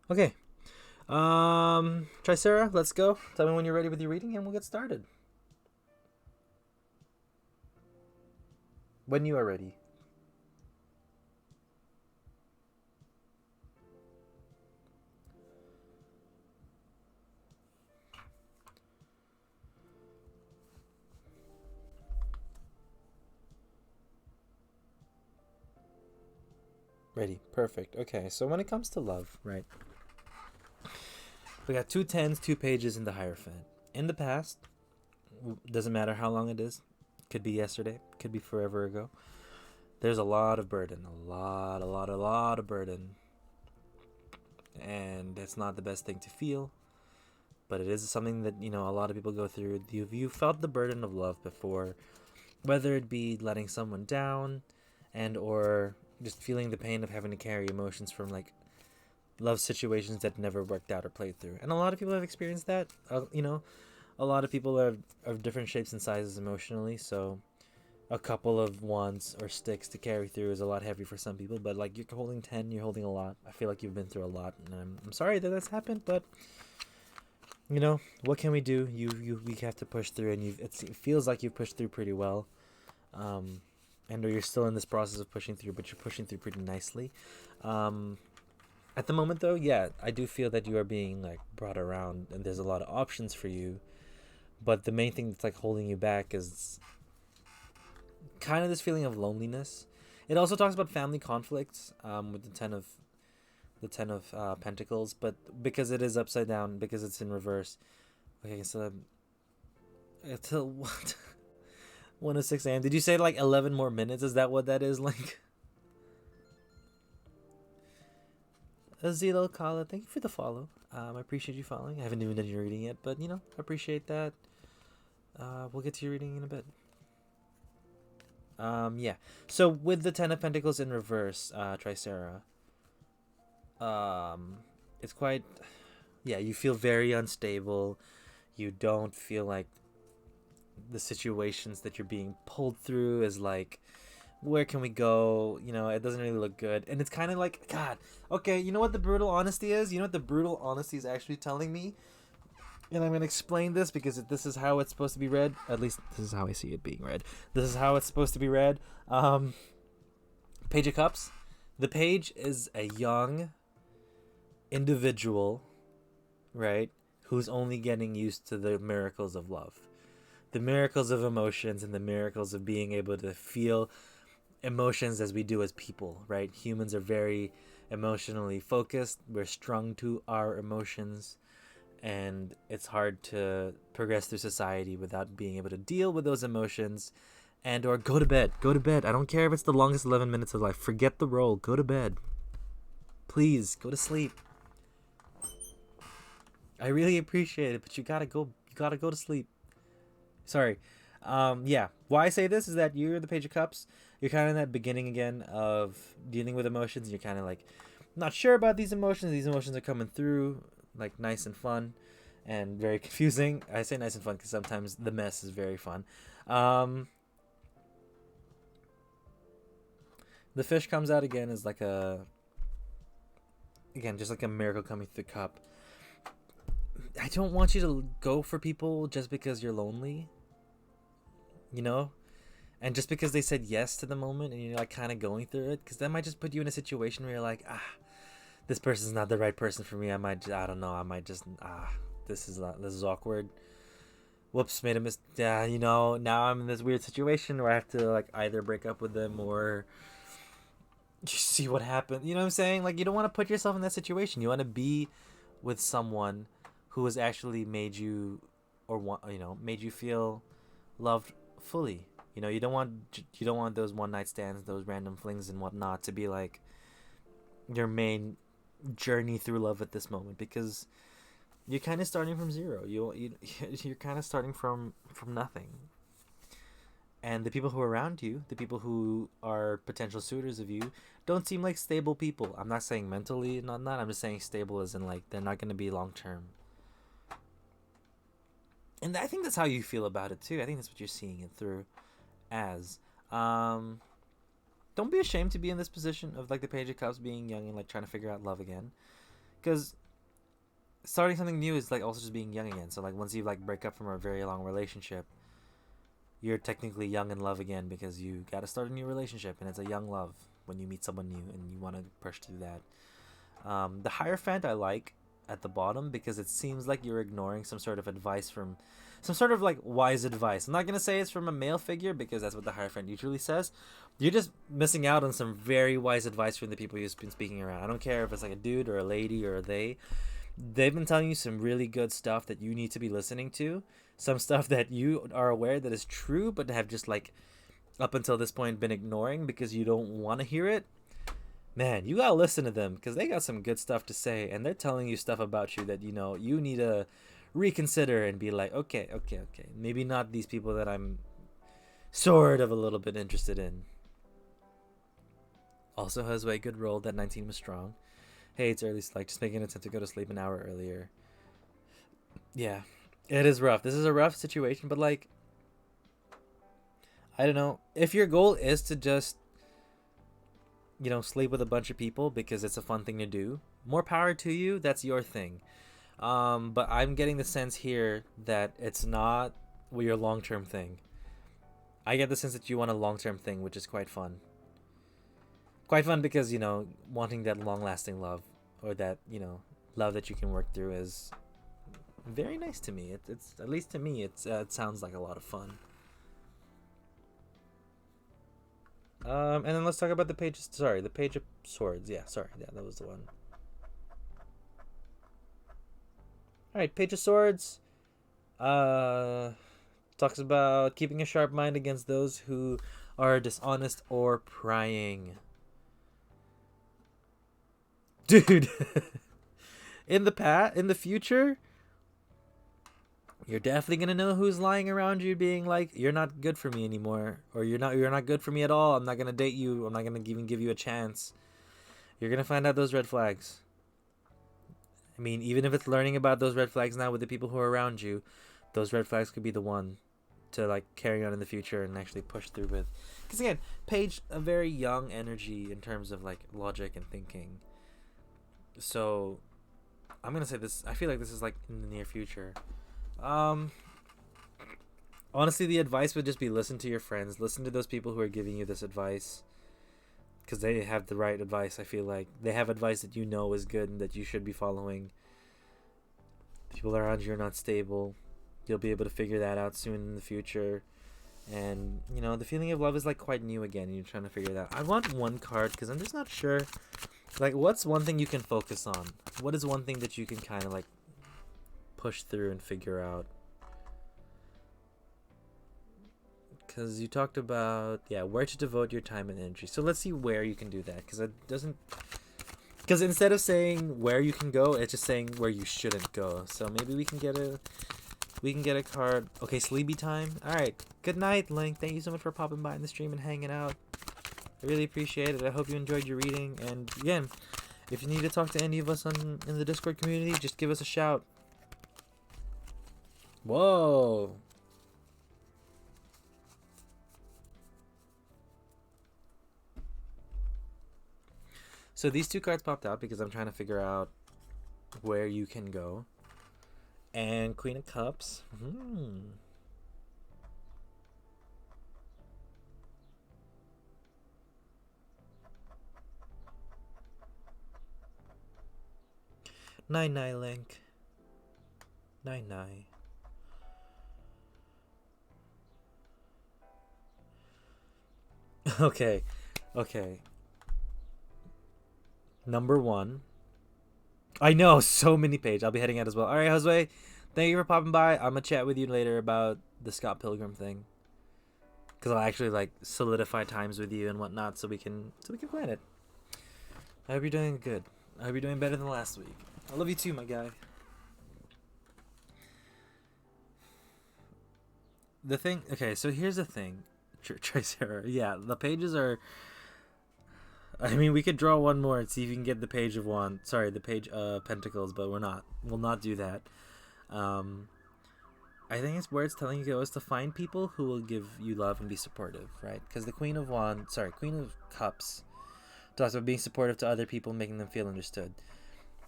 Okay. Tricera, let's go. Tell me when you're ready with your reading and we'll get started. When you are ready. Ready. Perfect. Okay, so when it comes to love, right? We got 2 10s, 2 pages in the Hierophant. In the past, doesn't matter how long it is. Could be yesterday. Could be forever ago. There's a lot of burden. A lot of burden. and it's not the best thing to feel, but it is something that, a lot of people go through. You felt the burden of love before, whether it be letting someone down, and or just feeling the pain of having to carry emotions from like love situations that never worked out or played through. And a lot of people have experienced that. A lot of people are of different shapes and sizes emotionally, so a couple of wands or sticks to carry through is a lot heavy for some people. But like, you're holding 10, you're holding a lot. I feel like you've been through a lot, and I'm sorry that that's happened, but what can we do? We have to push through, and it feels like you've pushed through pretty well. And or you're still in this process of pushing through, but you're pushing through pretty nicely. At the moment, though, yeah, I do feel that you are being like brought around, and there's a lot of options for you. But the main thing that's like holding you back is kind of this feeling of loneliness. It also talks about family conflicts, with the ten of Pentacles, but because it is upside down, because it's in reverse. Okay, so until what? 1:06 a.m. Did you say like 11 more minutes? Is that what that is like? Azilo Kala, thank you for the follow. I appreciate you following. I haven't even done your reading yet, but I appreciate that. We'll get to your reading in a bit. Yeah. So with the Ten of Pentacles in reverse, Tricera, it's quite, yeah, you feel very unstable. You don't feel like the situations that you're being pulled through is like, where can we go? It doesn't really look good. And it's kind of like, God, okay, you know what the brutal honesty is? You know what the brutal honesty is actually telling me? And I'm going to explain this because this is how it's supposed to be read. At least this is how I see it being read. This is how it's supposed to be read. Page of Cups. The page is a young individual, right, who's only getting used to the miracles of love, the miracles of emotions, and the miracles of being able to feel emotions as we do as people, right? Humans are very emotionally focused. We're strung to our emotions, and it's hard to progress through society without being able to deal with those emotions. And or go to bed. I don't care if it's the longest 11 minutes of life. Forget the role. Go to bed. Please go to sleep. I really appreciate it, but you gotta go to sleep. Sorry. Yeah. Why I say this is that you're the Page of Cups. You're kind of in that beginning again of dealing with emotions. You're kind of like not sure about these emotions. These emotions are coming through like nice and fun and very confusing. I say nice and fun because sometimes the mess is very fun. The fish comes out again as like just like a miracle coming through the cup. I don't want you to go for people just because you're lonely, and just because they said yes to the moment and you're like kind of going through it, because that might just put you in a situation where you're like, this person's not the right person for me. I don't know, this is awkward. Whoops, made a mistake. Yeah, now I'm in this weird situation where I have to like either break up with them or just see what happens. You know what I'm saying? Like, you don't want to put yourself in that situation. You want to be with someone who has actually made you made you feel loved fully. You don't want those one night stands, those random flings and whatnot to be like your main journey through love at this moment, because you're kind of starting from zero. You're kind of starting from nothing. And the people who are around you, the people who are potential suitors of you, don't seem like stable people. I'm not saying mentally, not that. I'm just saying stable as in like they're not going to be long term. And I think that's how you feel about it too. I think that's what you're seeing it through as. Don't be ashamed to be in this position of like the Page of Cups, being young and like trying to figure out love again, because starting something new is like also just being young again. So like once you like break up from a very long relationship, you're technically young in love again, because you got to start a new relationship, and it's a young love when you meet someone new and you want to push through that. The Hierophant I like at the bottom, because it seems like you're ignoring some sort of advice from some sort of like wise advice. I'm not going to say it's from a male figure, because that's what the Hierophant usually says. You're just missing out on some very wise advice from the people you've been speaking around. I don't care if it's like a dude or a lady or they've been telling you some really good stuff that you need to be listening to. Some stuff that you are aware that is true, but have just like up until this point been ignoring because you don't want to hear it. man, you gotta listen to them because they got some good stuff to say, and they're telling you stuff about you that you need to reconsider and be like, okay, okay, okay, maybe not these people that I'm sort of a little bit interested in. Also, Josue, good roll. That 19 was strong. Hey, it's early, like just making an attempt to go to sleep an hour earlier. Yeah, it is rough. This is a rough situation, but like, I don't know. If your goal is to just, sleep with a bunch of people because it's a fun thing to do, more power to you. That's your thing. But I'm getting the sense here that it's not your long term thing. I get the sense that you want a long term thing, which is quite fun. Quite fun because, wanting that long lasting love or that, love that you can work through is very nice to me. It's at least to me, it sounds like a lot of fun. And then let's talk about the page. Sorry, the Page of Swords. Yeah, sorry, yeah, that was the one. All right, Page of Swords. Talks about keeping a sharp mind against those who are dishonest or prying. Dude, in the future, you're definitely gonna know who's lying around you, being like, "You're not good for me anymore," or "You're not good for me at all. I'm not gonna date you. I'm not gonna even give you a chance." You're gonna find out those red flags. I mean, even if it's learning about those red flags now with the people who are around you, those red flags could be the one to like carry on in the future and actually push through with. Because again, Paige, a very young energy in terms of like logic and thinking. So, I'm gonna say this. I feel like this is like in the near future. Um, Honestly, the advice would just be listen to your friends, listen to those people who are giving you this advice, because they have the right advice. I feel like they have advice that is good and that you should be following. People around you are not stable. You'll be able to figure that out soon in the future. And the feeling of love is like quite new again, and you're trying to figure it out. I want one card because I'm just not sure. Like, what's one thing you can focus on? What is one thing that you can kind of like push through and figure out? Because you talked about where to devote your time and energy. So let's see where you can do that, because it doesn't. Because instead of saying where you can go, it's just saying where you shouldn't go. So maybe we can get a card. Okay, sleepy time. All right. Good night, Link. Thank you so much for popping by in the stream and hanging out. I really appreciate it. I hope you enjoyed your reading. And again, if you need to talk to any of us in the Discord community, just give us a shout. Whoa. So these two cards popped out because I'm trying to figure out where you can go. And Queen of Cups. 9-9 Link. 9-9. Okay. Number 1. I know, so many pages. I'll be heading out as well. All right, Josue, thank you for popping by. I'm gonna chat with you later about the Scott Pilgrim thing, because I'll actually like solidify times with you and whatnot, so we can plan it. I hope you're doing good. I hope you're doing better than last week. I love you too, my guy. The thing. Okay, so here's the thing. Tricera. Yeah, the pages are. I mean, we could draw one more and see if you can get the Page of Wands. Sorry, the Page of Pentacles, but we're not. We'll not do that. I think it's where it's telling you to go is to find people who will give you love and be supportive, right? Because the Queen of Cups talks about being supportive to other people, making them feel understood.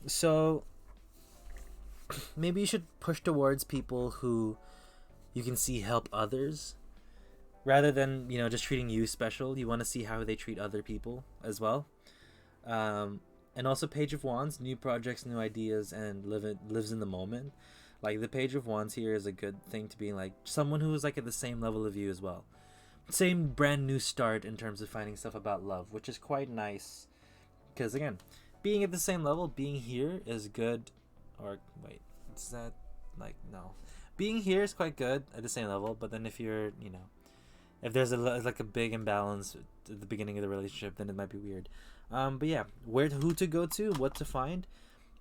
So maybe you should push towards people who you can see help others, rather than just treating you special. You want to see how they treat other people as well. And also Page of Wands, new projects, new ideas, and lives in the moment. Like the Page of Wands here is a good thing to be like someone who is like at the same level of you as well. Same brand new start in terms of finding stuff about love, which is quite nice. Because again, being at the same level, being here is good. Or wait, is that like no? Being here is quite good at the same level, but then if you're If there's like a big imbalance at the beginning of the relationship, then it might be weird. But yeah, who to go to, what to find,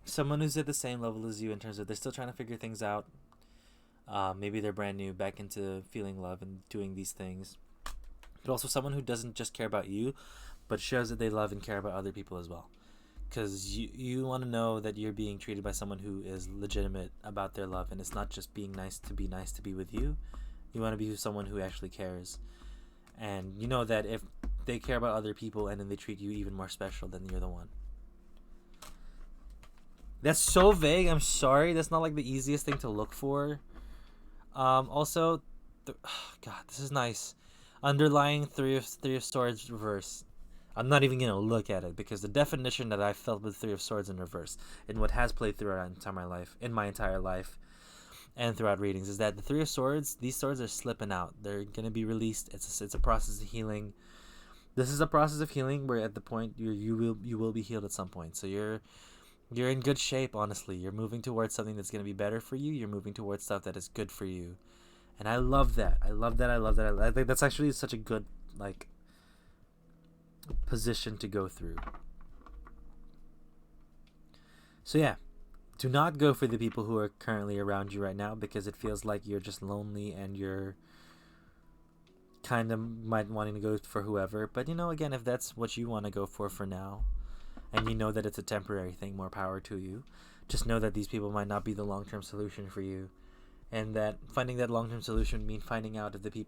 someone who's at the same level as you in terms of they're still trying to figure things out. Maybe they're brand new, back into feeling love and doing these things, but also someone who doesn't just care about you, but shows that they love and care about other people as well. Because you want to know that you're being treated by someone who is legitimate about their love, and it's not just being nice to be with you. You want to be with someone who actually cares, and you know that if they care about other people and then they treat you even more special, then you're the one. That's so vague. I'm sorry. That's not like the easiest thing to look for. Also, God, this is nice. Underlying three of swords reverse. I'm not even gonna look at it because the definition that I felt with Three of Swords in reverse, and what has played throughout my entire life, and throughout readings, is that the Three of Swords, these swords are slipping out. They're gonna be released. It's a process of healing. This is a process of healing where at the point you will be healed at some point. So you're in good shape. Honestly, you're moving towards something that's gonna be better for you. You're moving towards stuff that is good for you, and I love that. I love that. I think that's actually such a good position to go through. So yeah, do not go for the people who are currently around you right now, because it feels like you're just lonely and you're kind of might wanting to go for whoever. But again, if that's what you want to go for now, and you know that it's a temporary thing, more power to you. Just know that these people might not be the long-term solution for you, and that finding that long-term solution means finding out if the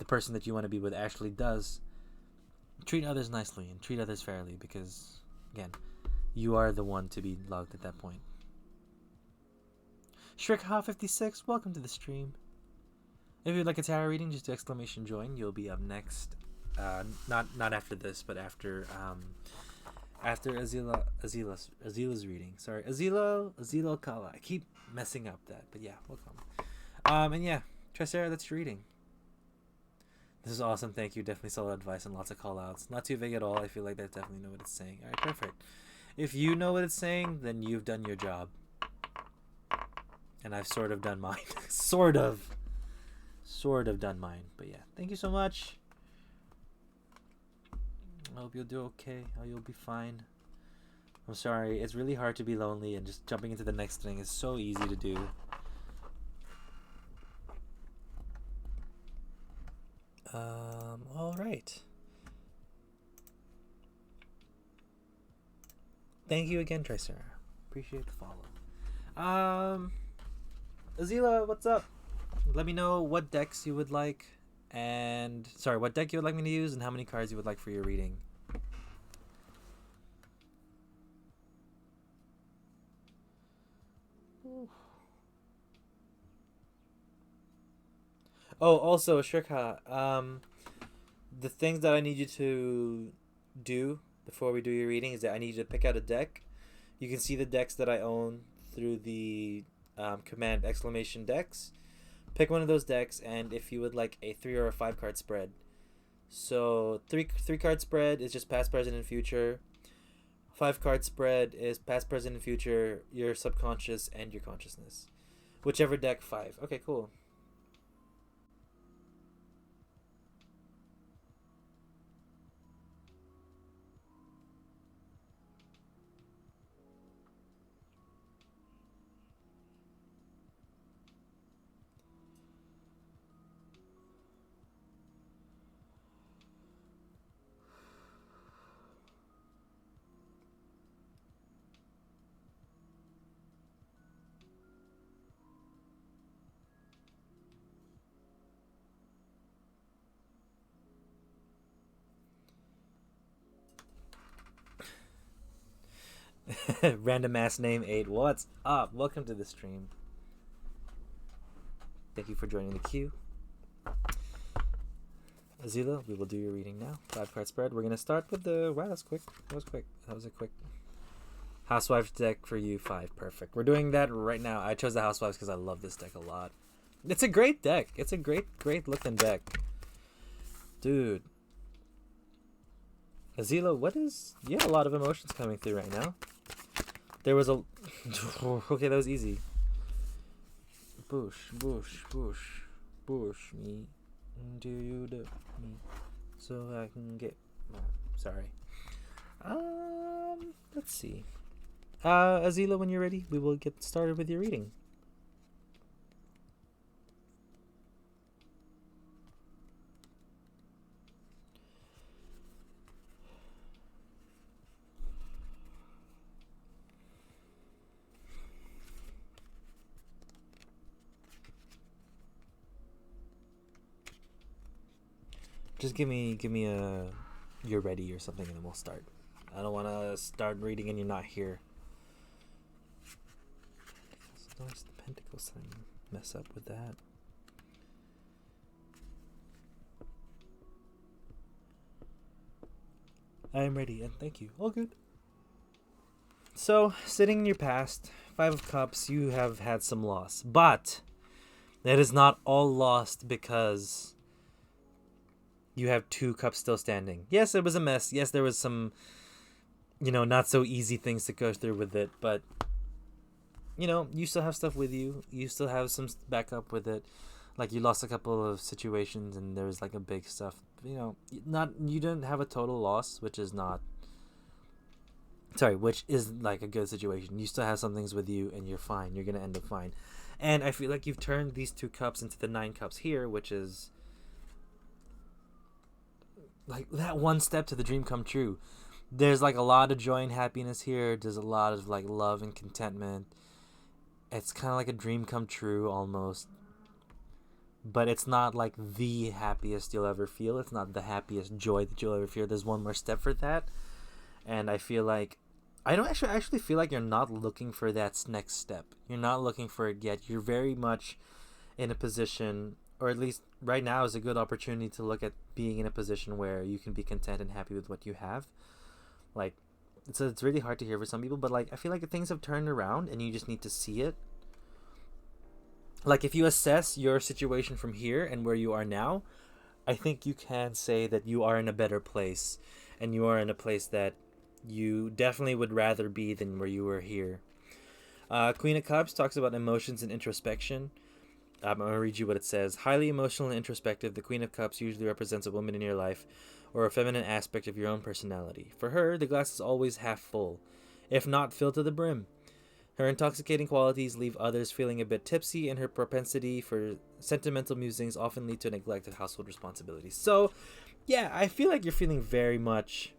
person that you want to be with actually does treat others nicely and treat others fairly, because again, you are the one to be loved at that point. Shrikha56, welcome to the stream. If you'd like a tarot reading, just do exclamation join. You'll be up next. Not after this, but after Azila's reading. Sorry, Azila Kala. I keep messing up that, but yeah, welcome. And yeah, Tricera, that's your reading. This is awesome. Thank you. Definitely solid advice and lots of call outs. Not too vague at all. I feel like they definitely know what it's saying. All right, perfect. If you know what it's saying, then you've done your job. And I've sort of done mine. Sort of done mine. But yeah, thank you so much. I hope you'll do okay. I hope you'll be fine. I'm sorry. It's really hard to be lonely, and just jumping into the next thing is so easy to do. All right. Thank you again, Tricera. Appreciate the follow. Azila, what's up? Let me know what decks you would like, what deck you would like me to use, and how many cards you would like for your reading. Oh, also, Shrikha, the things that I need you to do before we do your reading is that I need you to pick out a deck. You can see the decks that I own through the command exclamation decks. Pick one of those decks, and if you would like a 3 or a 5 card spread. So three card spread is just past, present, and future. 5 card spread is past, present, and future, your subconscious, and your consciousness. Whichever deck, 5. Okay, cool. Random ass name 8. What's up? Welcome to the stream. Thank you for joining the queue. Azila, we will do your reading now. 5 card spread. We're gonna start with the. Wow, that's quick. That was a quick. Housewives deck for you, 5. Perfect. We're doing that right now. I chose the Housewives because I love this deck a lot. It's a great deck. It's a great looking deck, dude. Azila, you have a lot of emotions coming through right now. There was a... Okay, that was easy. Bush, me. do you do me so I can get? Sorry. Let's see. Azila, when you're ready, we will get started with your reading. Just give me a you're ready or something, and then we'll start. I don't want to start reading and you're not here. Notice the pentacles. I mess up with that. I am ready, and thank you. All good. So, sitting in your past, Five of Cups, you have had some loss, but it is not all lost because you have 2 cups still standing. Yes, it was a mess. Yes, there was some, not so easy things to go through with it, but you still have stuff with you. You still have some backup with it. Like, you lost a couple of situations and there was like a big stuff. You didn't have a total loss, which is like a good situation. You still have some things with you and you're fine. You're going to end up fine. And I feel like you've turned these 2 cups into the 9 cups here, which is like that one step to the dream come true. There's like a lot of joy and happiness here. There's a lot of like love and contentment. It's kind of like a dream come true almost. But it's not like the happiest you'll ever feel. It's not the happiest joy that you'll ever feel. There's one more step for that. And I feel like I actually feel like you're not looking for that next step. You're not looking for it yet. You're very much in a position, or at least right now is a good opportunity to look at being in a position where you can be content and happy with what you have. Like, it's really hard to hear for some people, but like I feel like things have turned around and you just need to see it. Like, if you assess your situation from here and where you are now, I think you can say that you are in a better place, and you are in a place that you definitely would rather be than where you were here. Queen of Cups talks about emotions and introspection. I'm going to read you what it says. Highly emotional and introspective, the Queen of Cups usually represents a woman in your life or a feminine aspect of your own personality. For her, the glass is always half full, if not filled to the brim. Her intoxicating qualities leave others feeling a bit tipsy, and her propensity for sentimental musings often lead to neglect of household responsibilities. So, yeah, I feel like you're feeling very much...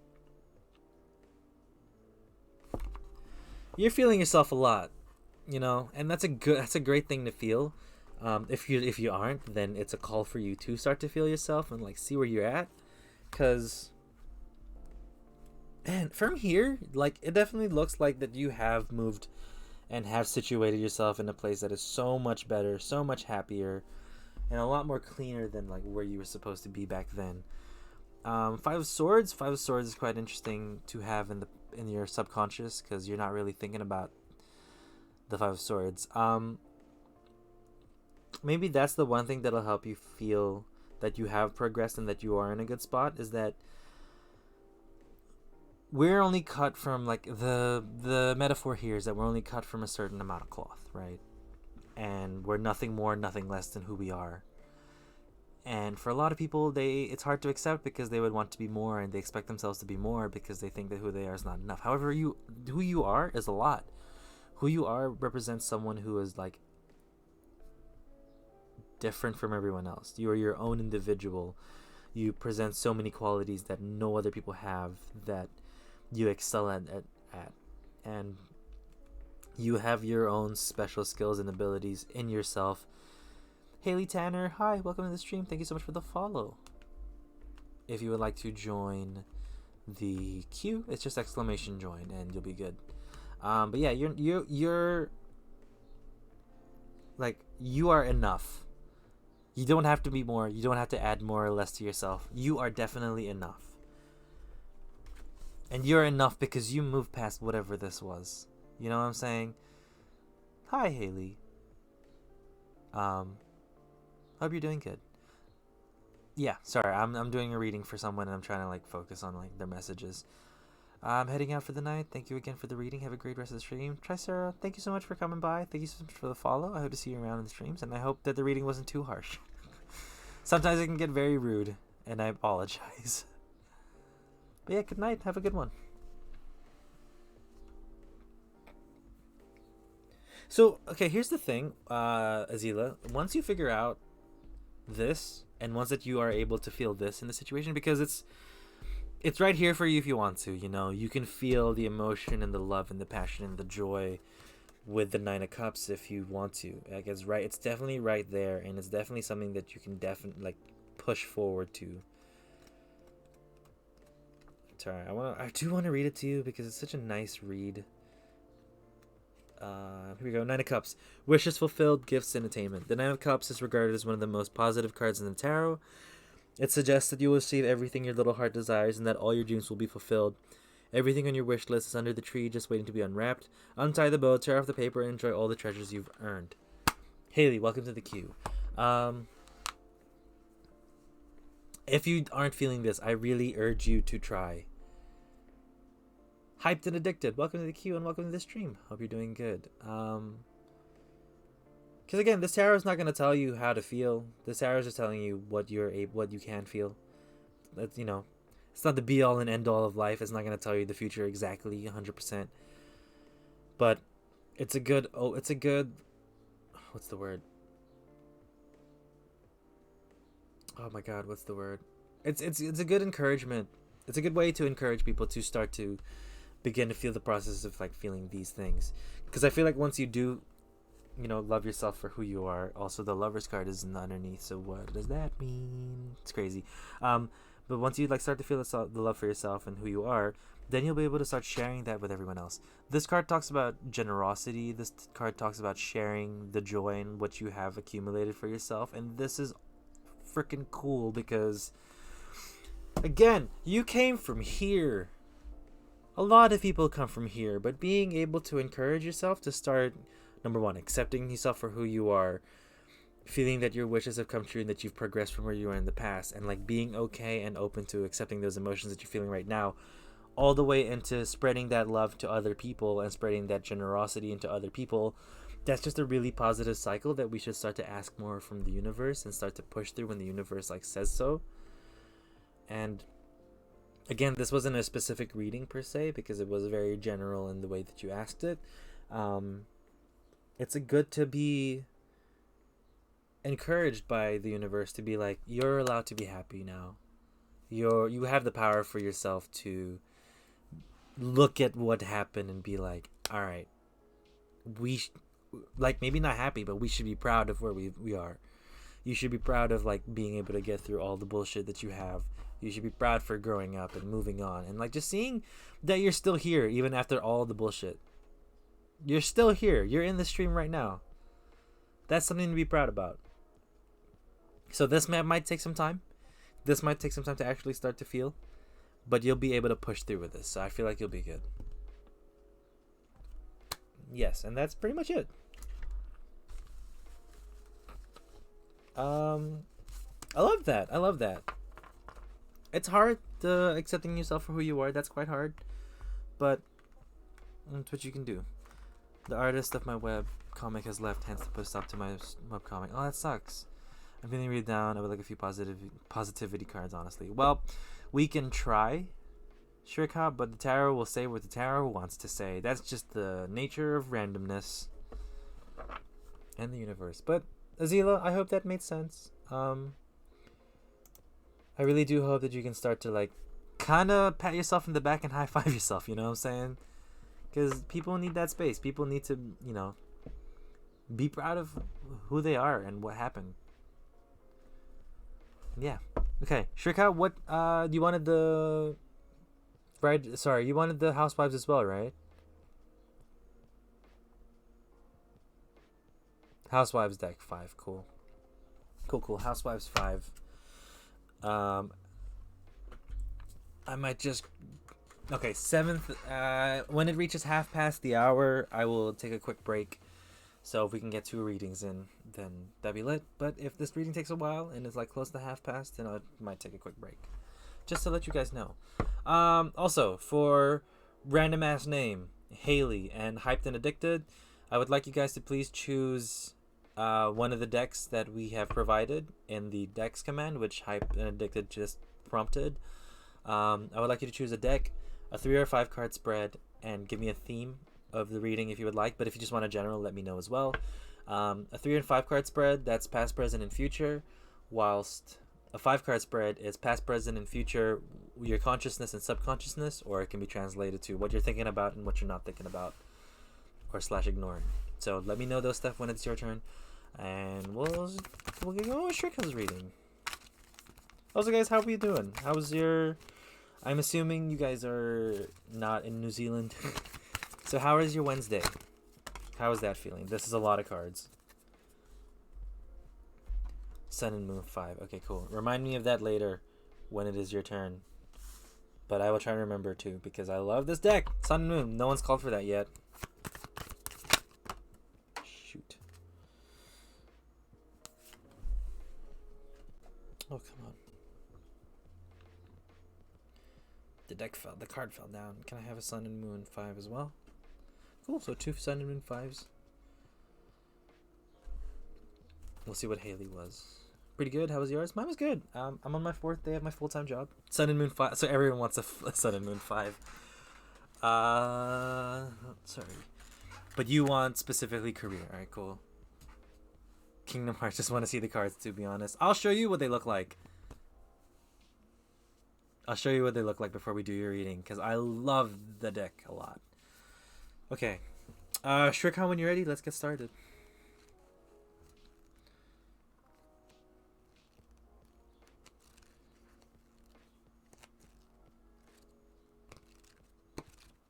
You're feeling yourself a lot, and that's a great thing to feel. If you aren't, then it's a call for you to start to feel yourself and like see where you're at, because man, from here, like, it definitely looks like that you have moved and have situated yourself in a place that is so much better, so much happier, and a lot more cleaner than like where you were supposed to be back then. Five of Swords is quite interesting to have in your subconscious, because you're not really thinking about the Five of Swords. Maybe that's the one thing that'll help you feel that you have progressed and that you are in a good spot, is that we're only cut from, like, the metaphor here is that we're only cut from a certain amount of cloth, right? And we're nothing more, nothing less than who we are. And for a lot of people, it's hard to accept, because they would want to be more, and they expect themselves to be more because they think that who they are is not enough. However, who you are is a lot. Who you are represents someone who is like different from everyone else. You are your own individual. You present so many qualities that no other people have, that you excel at, and you have your own special skills and abilities in yourself. Haley Tanner, hi, welcome to the stream. Thank you so much for the follow. If you would like to join the queue, it's just exclamation join and you'll be good. But yeah, you're like, you are enough. You don't have to be more. You don't have to add more or less to yourself. You are definitely enough. And you're enough because you moved past whatever this was. You know what I'm saying? Hi, Haley. Hope you're doing good. Yeah, sorry, I'm doing a reading for someone and I'm trying to like focus on like their messages. I'm heading out for the night. Thank you again for the reading. Have a great rest of the stream. Trisera, thank you so much for coming by. Thank you so much for the follow. I hope to see you around in the streams, and I hope that the reading wasn't too harsh. Sometimes it can get very rude, and I apologize. But yeah, good night. Have a good one. So, okay, here's the thing, Azila. Once you figure out this, and once that you are able to feel this in the situation, because it's right here for you if you want to. You know, you can feel the emotion and the love and the passion and the joy with the Nine of Cups if you want to. Like it's right, it's definitely right there, and it's definitely something that you can definitely like push forward to. Sorry, I do want to read it to you because it's such a nice read. Here we go. Nine of Cups. Wishes fulfilled, gifts and attainment. The Nine of Cups is regarded as one of the most positive cards in the tarot. It suggests that you will receive everything your little heart desires and that all your dreams will be fulfilled. Everything on your wish list is under the tree, just waiting to be unwrapped. Untie the bow, tear off the paper, and enjoy all the treasures you've earned. Haley, welcome to the queue. If you aren't feeling this, I really urge you to try. Hyped and Addicted, welcome to the queue and welcome to the stream. Hope you're doing good. Because again, this tarot is not going to tell you how to feel. This tarot is just telling you what you can feel. That's, you know, it's not the be all and end all of life. It's not going to tell you the future exactly 100%. But it's a good. What's the word? Oh my God, what's the word? It's a good encouragement. It's a good way to encourage people to start to begin to feel the process of like feeling these things, because I feel like once you do, you know, love yourself for who you are. Also, the Lover's card is underneath, so what does that mean? It's crazy. But once you like start to feel the love for yourself and who you are, then you'll be able to start sharing that with everyone else. This card talks about generosity. This card talks about sharing the joy and what you have accumulated for yourself, and this is freaking cool because again, you came from here. A lot of people come from here, but being able to encourage yourself to start, number one, accepting yourself for who you are, feeling that your wishes have come true and that you've progressed from where you were in the past, and like being okay and open to accepting those emotions that you're feeling right now, all the way into spreading that love to other people and spreading that generosity into other people. That's just a really positive cycle that we should start to ask more from the universe and start to push through when the universe like says so. And again, this wasn't a specific reading per se because it was very general in the way that you asked it. It's good to be encouraged by the universe to be like, you're allowed to be happy now. You have the power for yourself to look at what happened and be like, all right, like maybe not happy, but we should be proud of where we are. You should be proud of like being able to get through all the bullshit that you have. You should be proud for growing up and moving on and like just seeing that you're still here even after all the bullshit. You're still here. You're in the stream right now. That's something to be proud about. So this might take some time. This might take some time to actually start to feel, but you'll be able to push through with this. So I feel like you'll be good. Yes, and that's pretty much it. I love that. It's hard accepting yourself for who you are. That's quite hard, but that's what you can do. The artist of my web comic has left, hence the put stop to my web comic. Oh, that sucks. I'm feeling really down. I would like a few positivity cards, honestly. Well, we can try, Shrika, but the tarot will say what the tarot wants to say. That's just the nature of randomness and the universe. But Azila, I hope that made sense. I really do hope that you can start to like kind of pat yourself in the back and high five yourself, you know what I'm saying? Because people need that space. People need to, you know, be proud of who they are and what happened. Yeah. Okay, Shrika, what you wanted the you wanted the Housewives as well, right? Housewives deck 5, cool. Cool. Housewives 5. I might just... Okay, 7th. When it reaches half past the hour, I will take a quick break. So if we can get 2 readings in, then that'd be lit. But if this reading takes a while and it's like close to half past, then I might take a quick break. Just to let you guys know. Also, for random ass name, Haley, and Hyped and Addicted, I would like you guys to please choose one of the decks that we have provided in the Dex command, which Hype and Addicted just prompted. I would like you to choose a deck, a 3 or 5 card spread, and give me a theme of the reading if you would like. But if you just want a general, let me know as well. A 3 and 5 card spread, that's past, present, and future, whilst a 5 card spread is past, present, and future, your consciousness and subconsciousness, or it can be translated to what you're thinking about and what you're not thinking about, or / ignoring. So let me know those stuff when it's your turn, and we'll get going with Shrik's reading. Also, guys, how are you doing? How's your... I'm assuming you guys are not in New Zealand. So how is your Wednesday? How is that feeling? This is a lot of cards. Sun and Moon 5. Okay, cool. Remind me of that later when it is your turn. But I will try to remember too, because I love this deck. Sun and Moon. No one's called for that yet. Shoot. Oh, come on. The card fell down. Can I have a Sun and Moon 5 as well? Cool, so 2 Sun and Moon 5s. We'll see what Haley was. Pretty good. How was yours? Mine was good. I'm on my 4th day of my full-time job. Sun and Moon 5. So everyone wants a Sun and Moon 5. Sorry. But you want specifically career. Alright, cool. Kingdom Hearts. Just want to see the cards, to be honest. I'll show you what they look like. I'll show you what they look like before we do your reading, because I love the deck a lot. Okay. Shrikhan, when you're ready, let's get started.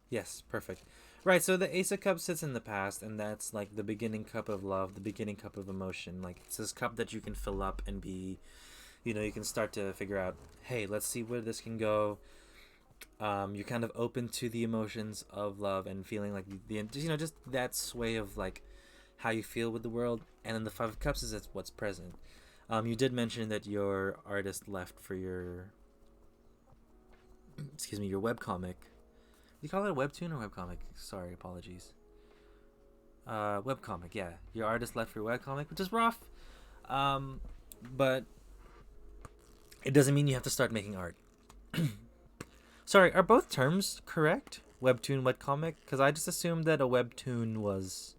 Yes, perfect. Right, so the Ace of Cups sits in the past, and that's like the beginning cup of love, the beginning cup of emotion. Like, it's this cup that you can fill up and be, you know, you can start to figure out, hey, let's see where this can go. You're kind of open to the emotions of love and feeling like just that sway of like how you feel with the world. And then the 5 of Cups is what's present. You did mention that your artist left for your your webcomic. You call it a webtoon or webcomic? Sorry, apologies. Webcomic, yeah. Your artist left for your webcomic, which is rough. But it doesn't mean you have to start making art. Sorry, are both terms correct? Webtoon, webcomic? Because I just assumed that a webtoon was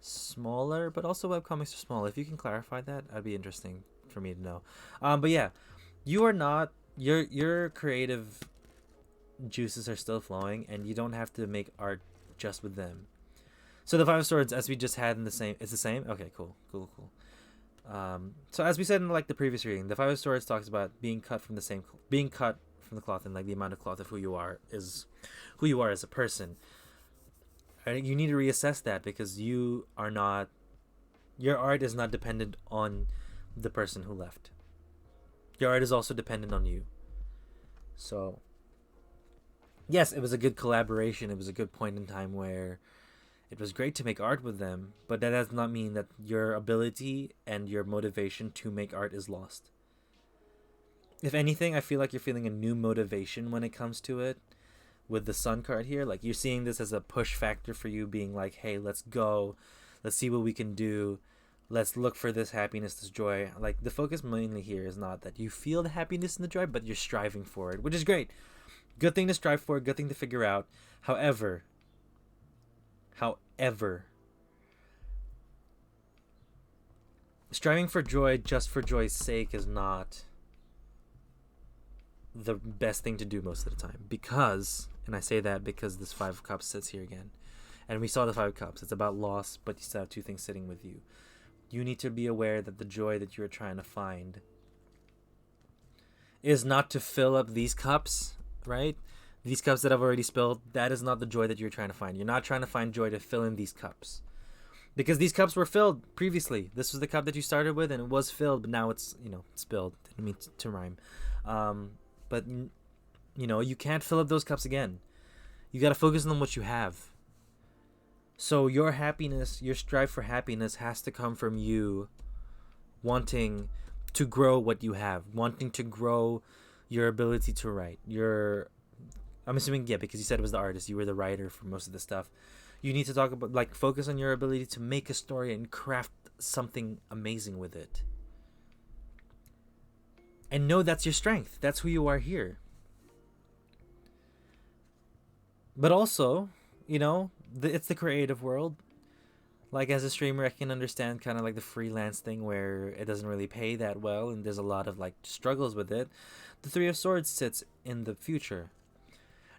smaller, but also webcomics are small. If you can clarify that, that'd be interesting for me to know. But yeah, you are not... Your creative juices are still flowing, and you don't have to make art just with them. So the 5 of Swords, as we just had in the same... It's the same? Okay, cool. So as we said in like the previous reading, the 5 of Swords talks about being cut from the cloth, and like the amount of cloth of who you are is who you are as a person. And you need to reassess that, because your art is not dependent on the person who left. Your art is also dependent on you. So yes, it was a good collaboration. It was a good point in time where it was great to make art with them, but that does not mean that your ability and your motivation to make art is lost. If anything, I feel like you're feeling a new motivation when it comes to it with the Sun card here. Like, you're seeing this as a push factor for you, being like, hey, let's go. Let's see what we can do. Let's look for this happiness, this joy. Like, the focus mainly here is not that you feel the happiness and the joy, but you're striving for it, which is great. Good thing to strive for, good thing to figure out. However, striving for joy just for joy's sake is not the best thing to do most of the time, because, and I say that because this 5 of Cups sits here again, and we saw the 5 of Cups. It's about loss, but you still have 2 things sitting with you. You need to be aware that the joy that you're trying to find is not to fill up these cups, right? These cups that I've already spilled, that is not the joy that you're trying to find. You're not trying to find joy to fill in these cups, because these cups were filled previously. This was the cup that you started with, and it was filled, but now it's, spilled. Didn't mean to rhyme. But, you can't fill up those cups again. You got to focus on what you have. So your happiness, your strive for happiness has to come from you wanting to grow what you have, wanting to grow your ability to write. I'm assuming, yeah, because you said it was the artist. You were the writer for most of the stuff. You need to talk about, like, focus on your ability to make a story and craft something amazing with it. And know that's your strength. That's who you are here. But also, it's the creative world. Like, as a streamer, I can understand kind of like the freelance thing where it doesn't really pay that well and there's a lot of like struggles with it. The Three of Swords sits in the future.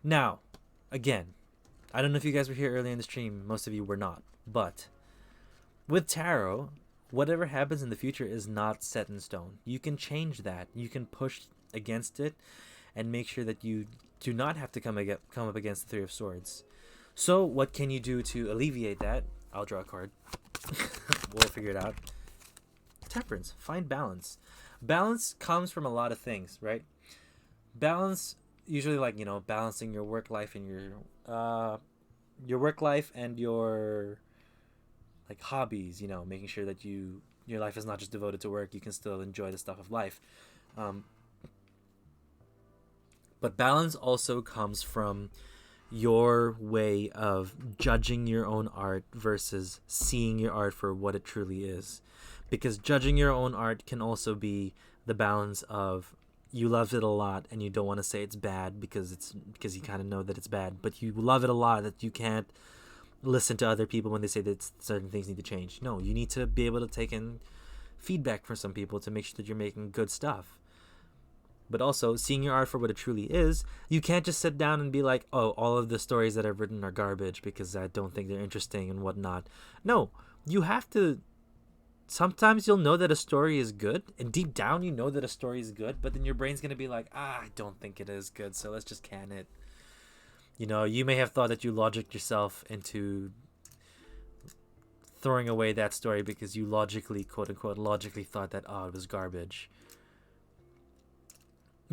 Now, again, I don't know if you guys were here earlier in the stream. Most of you were not. But with tarot, whatever happens in the future is not set in stone. You can change that. You can push against it and make sure that you do not have to come up against the Three of Swords. So what can you do to alleviate that? I'll draw a card. We'll figure it out. Temperance. Find balance. Balance comes from a lot of things, right? Balance, usually, like, balancing your work life and your work life and your, like, hobbies. Making sure that your life is not just devoted to work. You can still enjoy the stuff of life. But balance also comes from your way of judging your own art versus seeing your art for what it truly is. Because judging your own art can also be the balance of you loved it a lot and you don't want to say it's bad because you kind of know that it's bad, but you love it a lot that you can't listen to other people when they say that certain things need to change. No, you need to be able to take in feedback from some people to make sure that you're making good stuff. But also, seeing your art for what it truly is, you can't just sit down and be like, oh, all of the stories that I've written are garbage because I don't think they're interesting and whatnot. No, you have to. Sometimes you'll know that a story is good, and deep down you know that a story is good, but then your brain's going to be like, I don't think it is good, so let's just can it. You may have thought that you logicked yourself into throwing away that story because you logically, quote unquote, logically thought that, oh, it was garbage.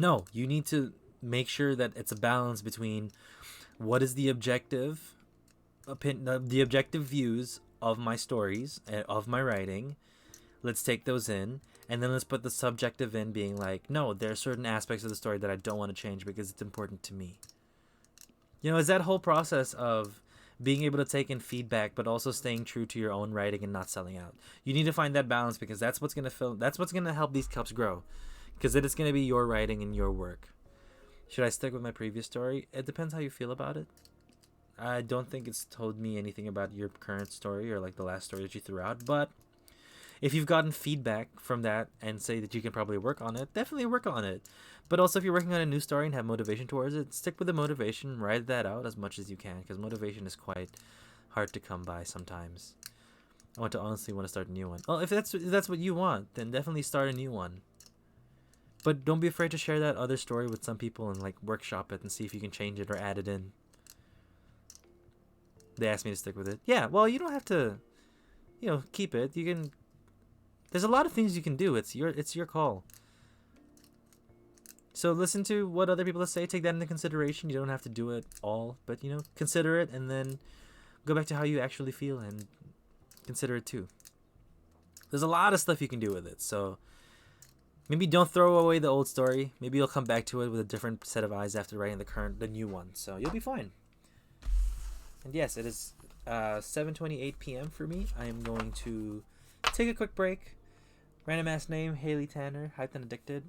No, you need to make sure that it's a balance between what is the objective views of my stories, of my writing. Let's take those in, and then let's put the subjective in, being like, no, there are certain aspects of the story that I don't want to change because it's important to me. It's that whole process of being able to take in feedback but also staying true to your own writing and not selling out. You need to find that balance because that's what's going to help these cups grow. Because it is going to be your writing and your work. Should I stick with my previous story? It depends how you feel about it. I don't think it's told me anything about your current story or like the last story that you threw out. But if you've gotten feedback from that and say that you can probably work on it, definitely work on it. But also, if you're working on a new story and have motivation towards it, stick with the motivation. Ride that out as much as you can because motivation is quite hard to come by sometimes. I want to start a new one. Well, if that's what you want, then definitely start a new one. But don't be afraid to share that other story with some people and like workshop it and see if you can change it or add it in. They asked me to stick with it. Yeah, well, you don't have to, keep it. You can. There's a lot of things you can do. It's your call. So listen to what other people say. Take that into consideration. You don't have to do it all, but consider it and then go back to how you actually feel and consider it too. There's a lot of stuff you can do with it. So. Maybe don't throw away the old story. Maybe you'll come back to it with a different set of eyes after writing the new one. So you'll be fine. And yes, it is 7:28 p.m. for me. I am going to take a quick break. Random ass name, Haley Tanner, Hyped and Addicted.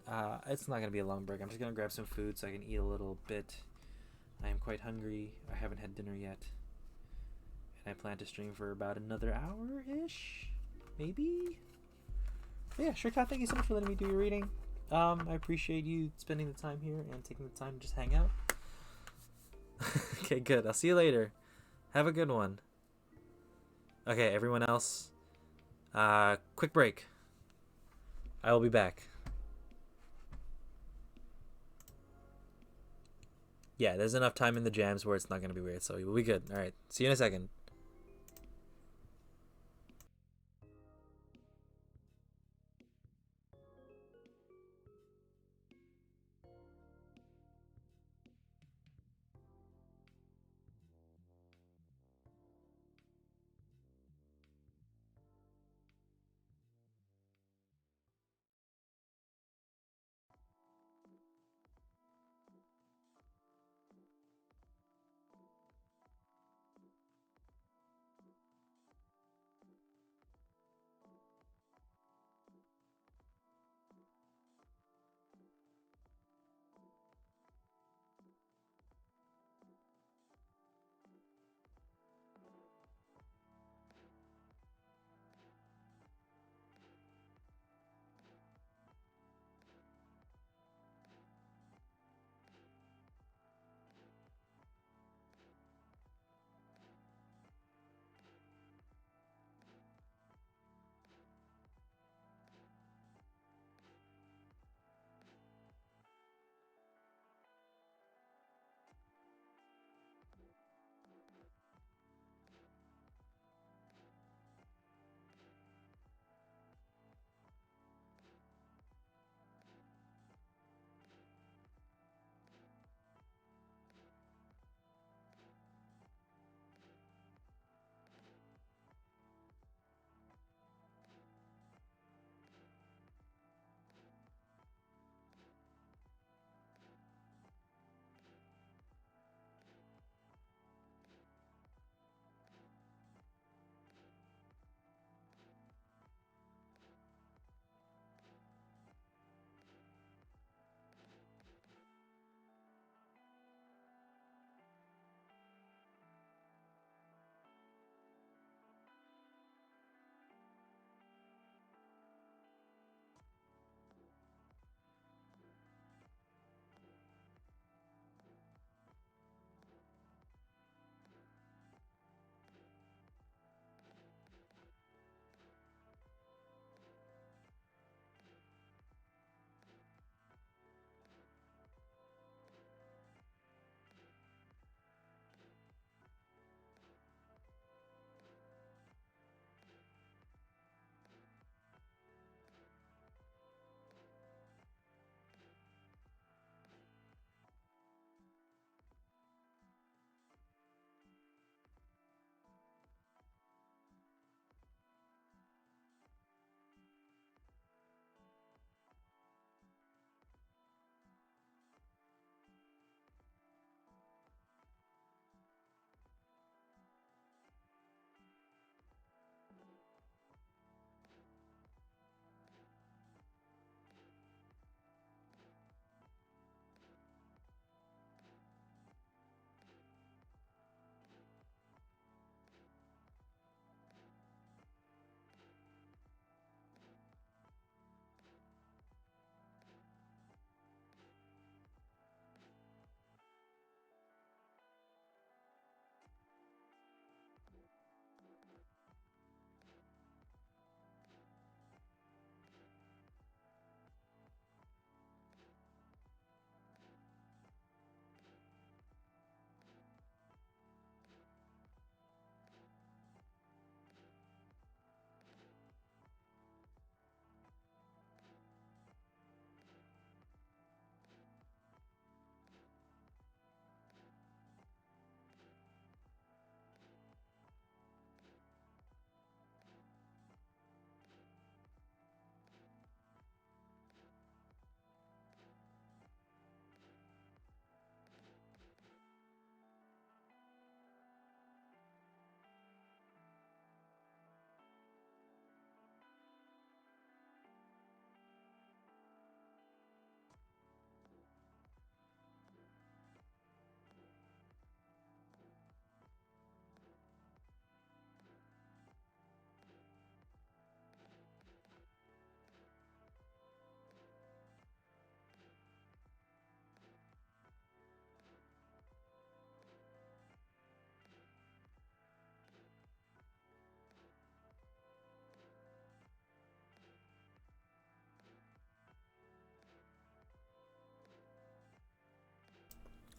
It's not going to be a long break. I'm just going to grab some food so I can eat a little bit. I am quite hungry. I haven't had dinner yet. And I plan to stream for about another hour-ish? Maybe? Yeah, sure, Kat, thank you so much for letting me do your reading. I appreciate you spending the time here and taking the time to just hang out. Okay, good. I'll see you later. Have a good one. Okay, everyone else. Quick break. I will be back. Yeah, there's enough time in the jams where it's not going to be weird, so we'll be good. All right, see you in a second.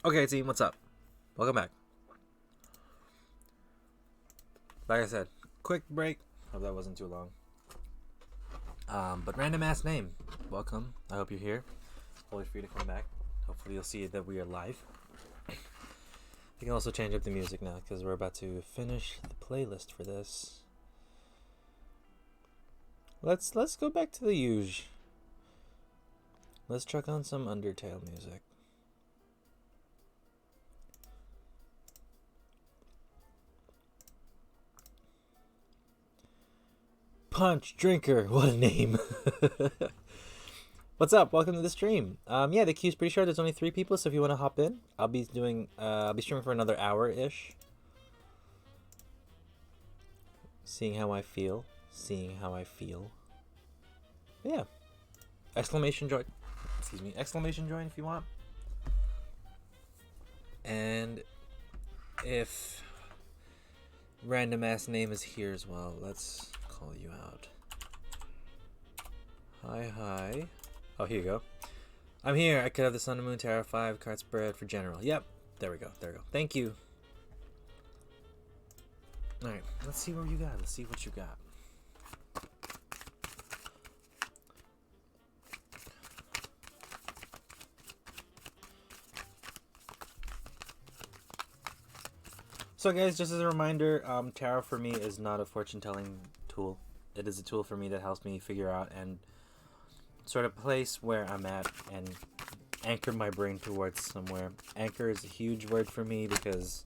Okay, team, what's up? Welcome back. Like I said, quick break. Hope that wasn't too long. But random ass name. Welcome. I hope you're here. Always free to come back. Hopefully you'll see that we are live. You can also change up the music now because we're about to finish the playlist for this. Let's go back to the usual. Let's chuck on some Undertale music. Punch Drinker, what a name. What's up? Welcome to the stream. Yeah, the queue's pretty short. There's only 3 people, so if you want to hop in, I'll be streaming for another hour-ish. Seeing how I feel. Yeah. Exclamation join. Excuse me. Exclamation join if you want. And if random ass name is here as well, let's call you out. Hi. Oh, here you go. I'm here. I could have the Sun and Moon Tarot 5 card spread for general. Yep. There we go. Thank you. Alright, let's see what you got. Let's see what you got. So guys, just as a reminder, tarot for me is not a fortune-telling tool. It is a tool for me that helps me figure out and sort of place where I'm at and anchor my brain towards somewhere. Anchor is a huge word for me because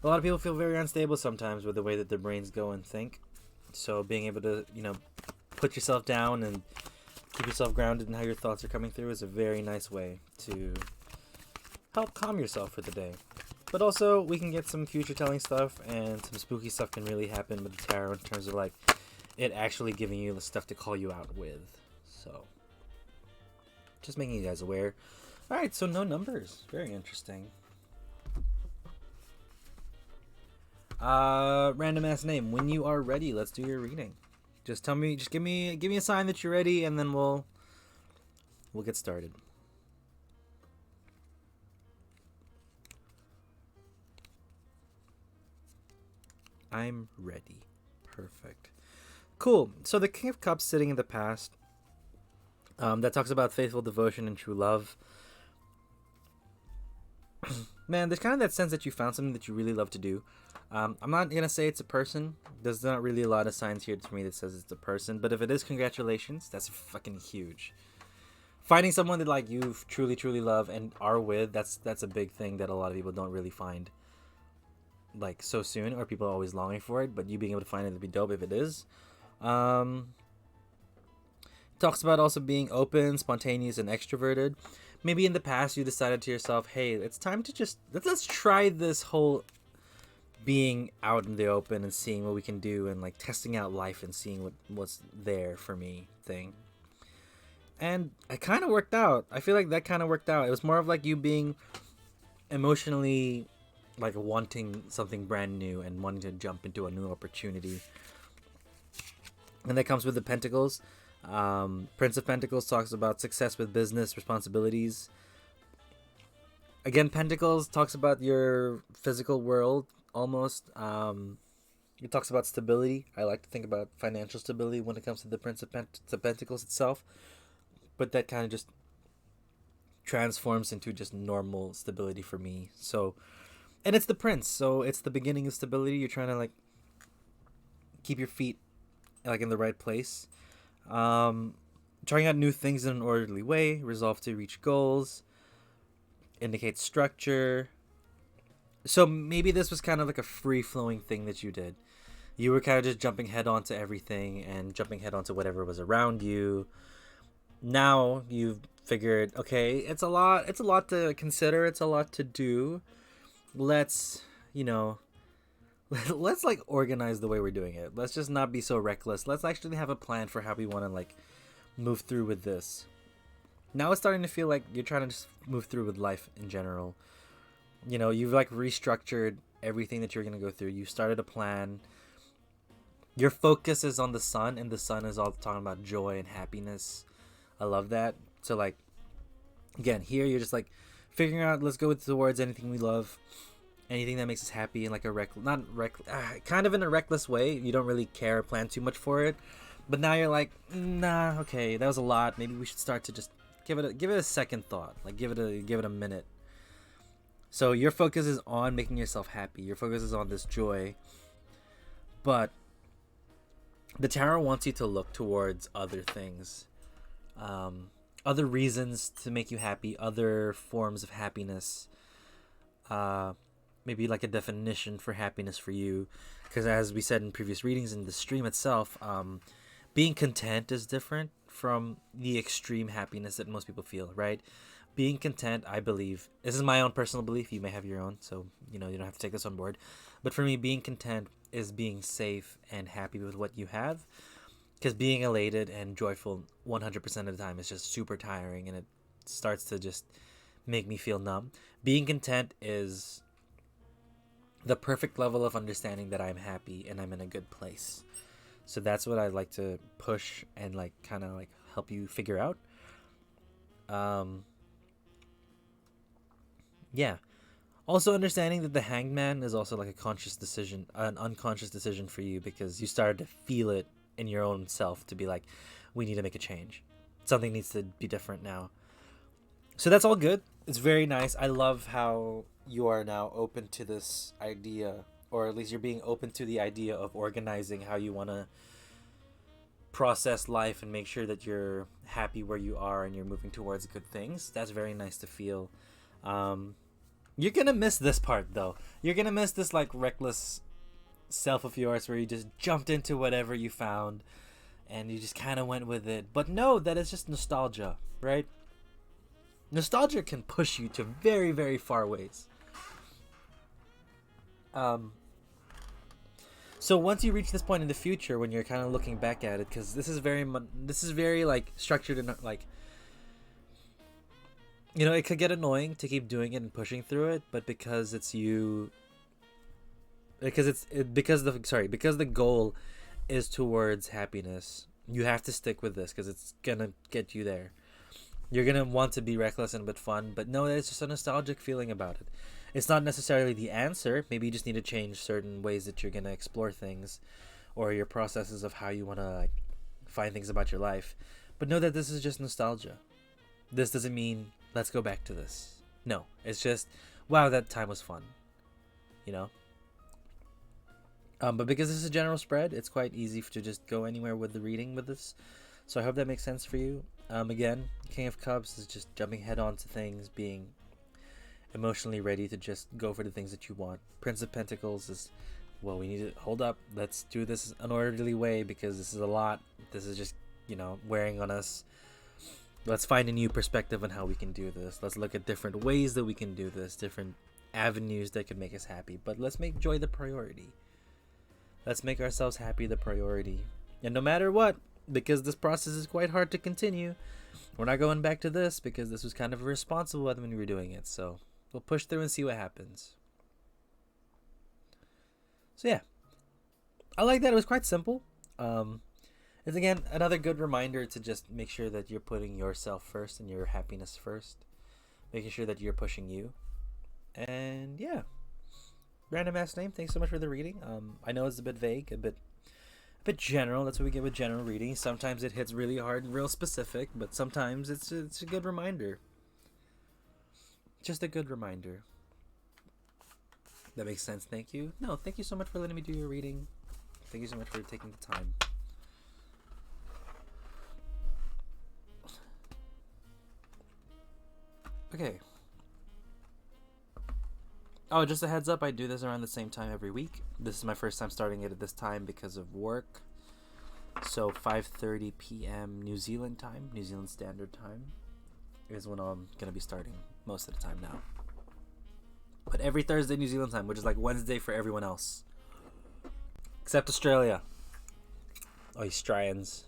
a lot of people feel very unstable sometimes with the way that their brains go and think. So being able to, put yourself down and keep yourself grounded in how your thoughts are coming through is a very nice way to help calm yourself for the day. But also, we can get some future-telling stuff, and some spooky stuff can really happen with the tarot in terms of, it actually giving you the stuff to call you out with. So, just making you guys aware. Alright, so no numbers. Very interesting. Random ass name. When you are ready, let's do your reading. Just give me a sign that you're ready, and then we'll get started. I'm ready. Perfect. Cool. So the King of Cups sitting in the past. That talks about faithful devotion and true love. Man, there's kind of that sense that you found something that you really love to do. I'm not going to say it's a person. There's not really a lot of signs here for me that says it's a person. But if it is, congratulations. That's fucking huge. Finding someone that you truly, truly love and are with, that's a big thing that a lot of people don't really find so soon, or people are always longing for it, but you being able to find it would be dope if it is. Talks about also being open, spontaneous, and extroverted. Maybe in the past you decided to yourself, hey, it's time to let's try this whole being out in the open and seeing what we can do, and testing out life and seeing what's there for me thing. And it kind of worked out. I feel like that kind of worked out. It was more of you being emotionally wanting something brand new and wanting to jump into a new opportunity. And that comes with the Pentacles. Prince of Pentacles talks about success with business, responsibilities. Again, Pentacles talks about your physical world, almost. It talks about stability. I like to think about financial stability when it comes to the Prince of Pentacles itself. But that kind of just transforms into just normal stability for me. So... And it's the Prince, so it's the beginning of stability. You're trying to keep your feet in the right place. Trying out new things in an orderly way. Resolve to reach goals. Indicates structure. So maybe this was kind of a free-flowing thing that you did. You were kind of just jumping head onto everything and jumping head onto whatever was around you. Now you've figured, okay, it's a lot to consider. It's a lot to do. Let's organize the way we're doing it. Let's just not be so reckless. Let's actually have a plan for how we want to move through with this. Now it's starting to feel like you're trying to just move through with life in general. You've restructured everything that you're going to go through. You started a plan. Your focus is on the sun, and the sun is all talking about joy and happiness. I love that. So again, here you're just figuring out, let's go towards anything we love, anything that makes us happy in like a kind of in a reckless way. You don't really care or plan too much for it, but now you're like, nah, okay, that was a lot. Maybe we should start to just give it a second thought. Like give it a minute. So your focus is on making yourself happy. Your focus is on this joy, but the tarot wants you to look towards other things, other reasons to make you happy, other forms of happiness. Maybe like a definition for happiness for you, because as we said in previous readings in the stream itself, being content is different from the extreme happiness that most people feel, right? Being content, I believe, this is my own personal belief, you may have your own, so you don't have to take this on board, but for me, being content is being safe and happy with what you have, because being elated and joyful 100% of the time is just super tiring, and it starts to just make me feel numb. Being content is the perfect level of understanding that I'm happy and I'm in a good place. So that's what I like to push and like kind of like help you figure out. Yeah. Also understanding that the Hanged Man is also like a conscious decision, an unconscious decision for you, because you started to feel it in your own self to be like, we need to make a change. Something needs to be different now. So that's all good. It's very nice. I love how you are now open to this idea, or at least you're being open to the idea of organizing how you want to process life and make sure that you're happy where you are and you're moving towards good things. That's very nice to feel. You're gonna miss this part though. You're gonna miss this like reckless self of yours where you just jumped into whatever you found and you just kind of went with it. But know that it's just nostalgia, right? Nostalgia can push you to very, very far ways. So once you reach this point in the future, when you're kind of looking back at it, because this is very like structured and like, it could get annoying to keep doing it and pushing through it, but because the goal is towards happiness, you have to stick with this because it's gonna get you there. You're gonna want to be reckless and a bit fun, but no, it's just a nostalgic feeling about it. It's not necessarily the answer. Maybe you just need to change certain ways that you're gonna explore things, or your processes of how you wanna like find things about your life. But know that this is just nostalgia. This doesn't mean let's go back to this. No, it's just wow, that time was fun. You know. But because this is a general spread, it's quite easy to just go anywhere with the reading with this. So I hope that makes sense for you. Again, King of Cups is just jumping head on to things, being emotionally ready to just go for the things that you want. Prince of Pentacles is, well, we need to hold up. Let's do this an orderly way because this is a lot. This is just, wearing on us. Let's find a new perspective on how we can do this. Let's look at different ways that we can do this, different avenues that could make us happy. But let's make joy the priority. Let's make ourselves happy the priority. And no matter what, because this process is quite hard to continue, we're not going back to this because this was kind of irresponsible when we were doing it. So we'll push through and see what happens. So yeah, I like that. It was quite simple. It's again another good reminder to just make sure that you're putting yourself first and your happiness first, making sure that you're pushing you. And yeah, random ass name. Thanks so much for the reading. I know it's a bit vague, a bit general. That's what we get with general reading. Sometimes it hits really hard and real specific, but sometimes it's a good reminder. Just a good reminder. That makes sense. Thank you. No, thank you so much for letting me do your reading. Thank you so much for taking the time. Okay. Oh, just a heads up, I do this around the same time every week. This is my first time starting it at this time because of work. So 5:30 p.m. New Zealand time, New Zealand Standard Time, is when I'm going to be starting most of the time now. But every Thursday New Zealand time, which is like Wednesday for everyone else. Except Australia. Australians.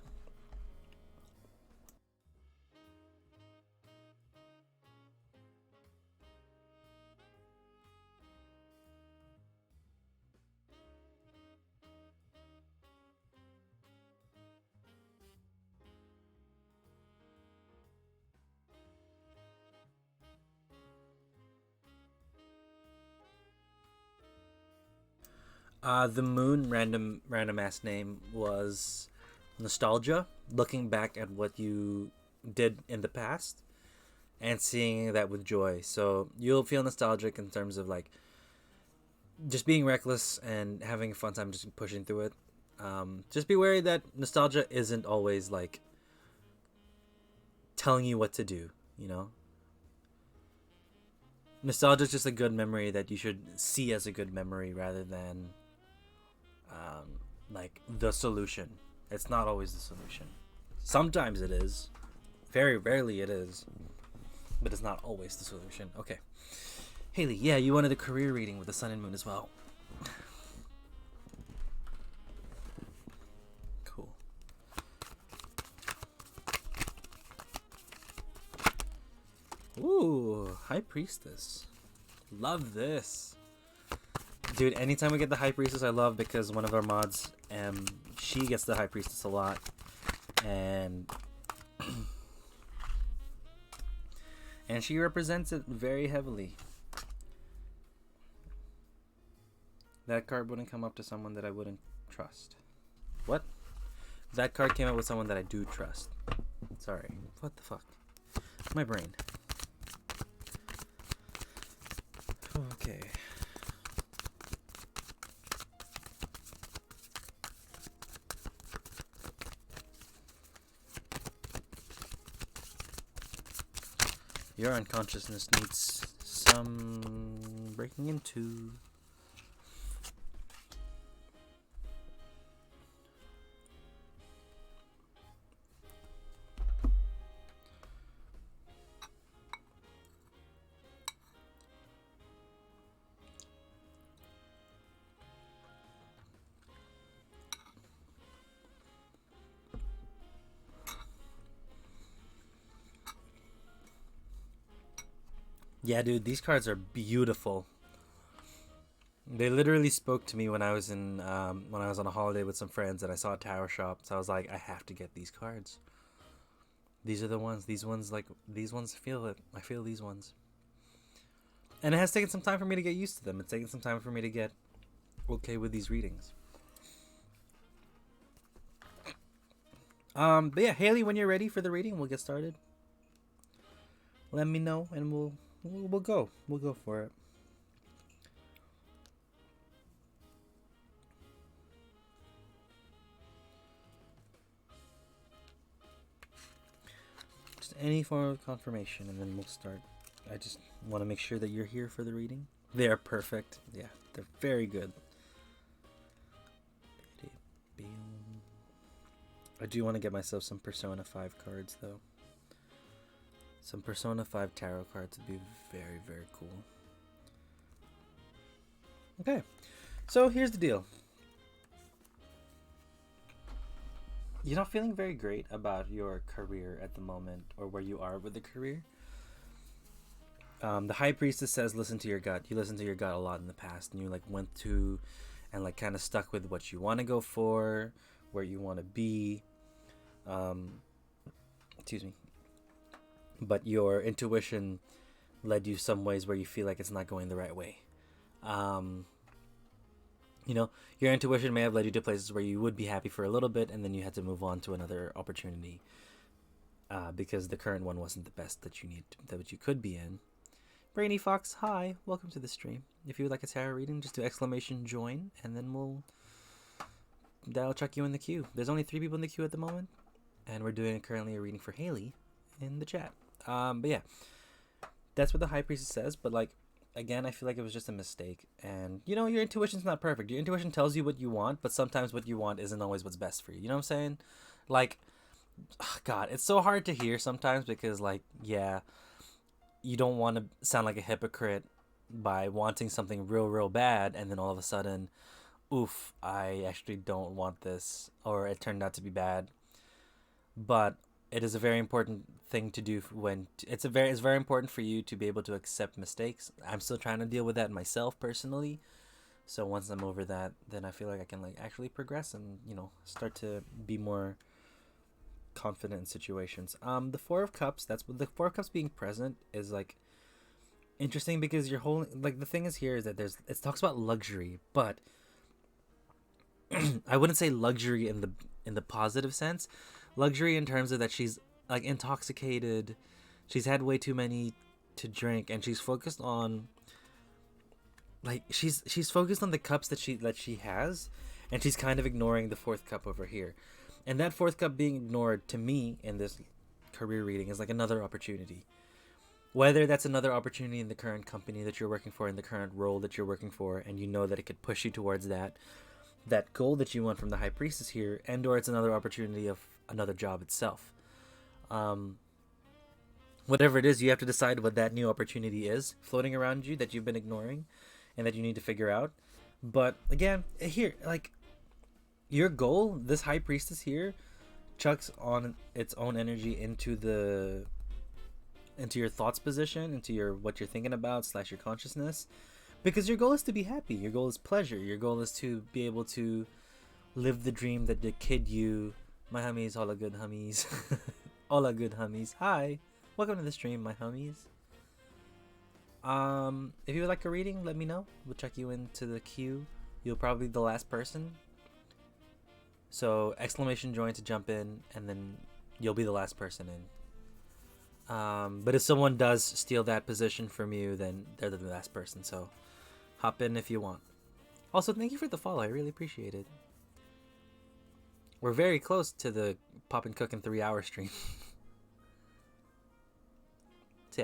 The moon random ass name was nostalgia, looking back at what you did in the past and seeing that with joy. So you'll feel nostalgic in terms of like just being reckless and having a fun time, just pushing through it. Just be wary that nostalgia isn't always like telling you what to do. You know, nostalgia is just a good memory that you should see as a good memory rather than like the solution. It's not always the solution. Sometimes it is. Very rarely it is. But it's not always the solution. Okay. Haley, yeah, you wanted a career reading with the sun and moon as well. Cool. Ooh, High Priestess. Love this. Dude, anytime we get the High Priestess, I love because one of our mods, she gets the High Priestess a lot. And and she represents it very heavily. That card wouldn't come up to someone that I wouldn't trust. What? That card came up with someone that I do trust. Sorry. What the fuck? My brain. Okay. Your unconsciousness needs some breaking into. Yeah, dude, these cards are beautiful. They literally spoke to me when I was in when I was on a holiday with some friends and I saw a tower shop. So I was like, I have to get these cards. These are the ones. These ones feel it. I feel these ones. And it has taken some time for me to get used to them. It's taken some time for me to get okay with these readings. But yeah, Haley, when you're ready for the reading, we'll get started. Let me know and we'll go. We'll go for it. Just any form of confirmation and then we'll start. I just want to make sure that you're here for the reading. They are perfect. Yeah, they're very good. I do want to get myself some Persona 5 cards though. Some Persona 5 tarot cards would be very, very cool. Okay, so here's the deal. You're not feeling very great about your career at the moment or where you are with the career. The High Priestess says listen to your gut. You listened to your gut a lot in the past and you like went to and like kind of stuck with what you want to go for, where you want to be. Excuse me. But your intuition led you some ways where you feel like it's not going the right way. You know, your intuition may have led you to places where you would be happy for a little bit and then you had to move on to another opportunity because the current one wasn't the best that you could be in. Brainy Fox, hi, welcome to the stream. If you would like a tarot reading, just do exclamation join and then that'll chuck you in the queue. There's only 3 people in the queue at the moment and we're doing currently a reading for Haley in the chat. But yeah, that's what the High Priestess says. But like, again, I feel like it was just a mistake. And you know, your intuition's not perfect. Your intuition tells you what you want, but sometimes what you want isn't always what's best for you. You know what I'm saying? Like, God, it's so hard to hear sometimes because like, yeah, you don't want to sound like a hypocrite by wanting something real bad and then all of a sudden, oof, I actually don't want this, or it turned out to be bad. But it is a very important thing to do it's very important for you to be able to accept mistakes. I'm still trying to deal with that myself personally. So once I'm over that, then I feel like I can like actually progress and, you know, start to be more confident in situations. The 4 of Cups, that's what the 4 of Cups being present is like interesting because you're holding, like, the thing is here is that it talks about luxury, but I wouldn't say luxury in the positive sense. Luxury in terms of that she's like intoxicated. She's had way too many to drink, and she's focused on like she's focused on the cups that she has, and she's kind of ignoring the fourth cup over here. And that fourth cup being ignored to me in this career reading is like another opportunity. Whether that's another opportunity in the current company that you're working for, in the current role that you're working for, and you know that it could push you towards that goal that you want from the high priestess here, and or it's another opportunity of another job itself. Um, Whatever it is, you have to decide what that new opportunity is floating around you that you've been ignoring, and that you need to figure out. But again, here, like your goal, this high priestess here, chucks on its own energy into your thoughts position, into your what you're thinking about slash your consciousness, because your goal is to be happy. Your goal is pleasure. Your goal is to be able to live the dream that the kid you, my homies, all the good homies, all the good homies. Hi, welcome to the stream, my homies. If you would like a reading, let me know. We'll check you into the queue. You'll probably be the last person. So exclamation join to jump in, and then you'll be the last person in. But if someone does steal that position from you, then they're the last person. So hop in if you want. Also, thank you for the follow. I really appreciate it. We're very close to the Pop and Cook in 3-hour stream. So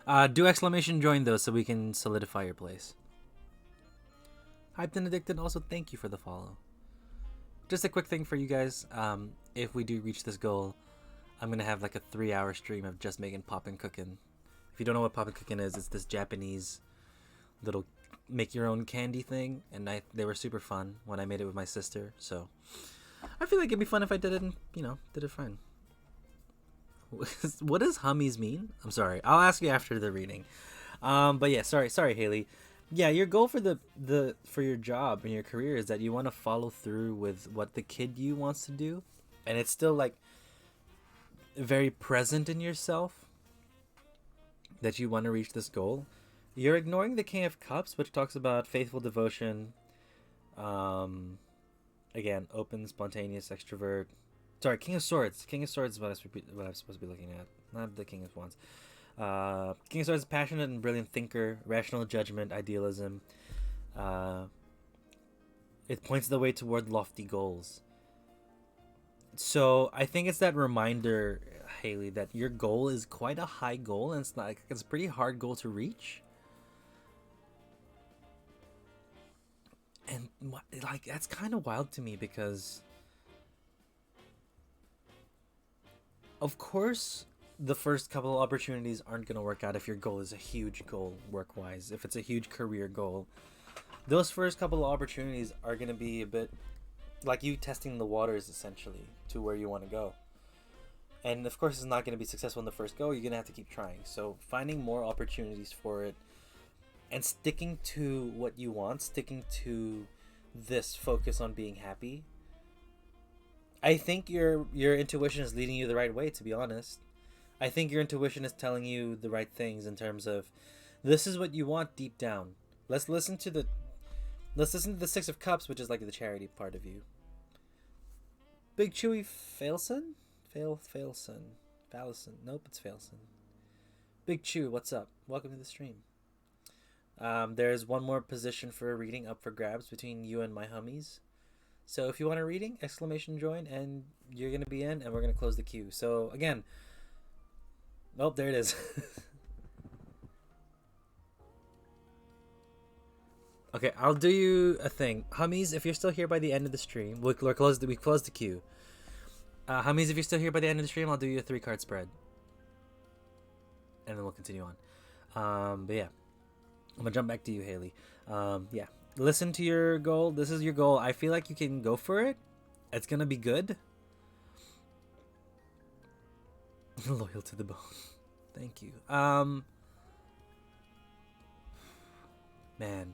yeah. Do exclamation join though so we can solidify your place. Hyped and Addicted, also thank you for the follow. Just a quick thing for you guys. If we do reach this goal, I'm going to have like a 3-hour stream of just making Poppin' Cookin'. If you don't know what Poppin' Cookin' is, it's this Japanese little make your own candy thing. And they were super fun when I made it with my sister. So I feel like it'd be fun if I did it and, did it fine. What does hummies mean? I'm sorry. I'll ask you after the reading. But yeah, sorry, Haley. Yeah, your goal for your job and your career is that you want to follow through with what the kid you wants to do, and it's still like very present in yourself that you want to reach this goal. You're ignoring the King of Cups, which talks about faithful devotion. Again, open, spontaneous, extrovert. Sorry, King of Swords. King of Swords is what I'm supposed to be looking at, not the King of Wands. King of Swords is passionate and brilliant thinker, rational judgment, idealism. It points the way toward lofty goals. So I think it's that reminder, Haley, that your goal is quite a high goal, and it's a pretty hard goal to reach. And like that's kind of wild to me because, of course, the first couple of opportunities aren't going to work out if your goal is a huge goal work-wise. If it's a huge career goal, those first couple of opportunities are going to be a bit like you testing the waters essentially to where you want to go. And of course, it's not going to be successful in the first go. You're going to have to keep trying. So finding more opportunities for it and sticking to what you want, sticking to this focus on being happy. I think your intuition is leading you the right way, to be honest. I think your intuition is telling you the right things in terms of this is what you want deep down. Let's listen to the Six of Cups, which is like the charity part of you. Big Chewy Failson? Failson. Nope, it's Failson. Big Chew, what's up? Welcome to the stream. There's one more position for a reading up for grabs between you and my homies. So if you want a reading, exclamation join, and you're going to be in, and we're going to close the queue. So again, oh, there it is. Okay, I'll do you a thing. Homies, if you're still here by the end of the stream, we close the queue. Homies, if you're still here by the end of the stream, I'll do you a 3-card spread. And then we'll continue on. But yeah, I'm going to jump back to you, Haley. Yeah. Listen to your goal. This is your goal. I feel like you can go for it. It's gonna be good. Loyal to the bone. Thank you. Man.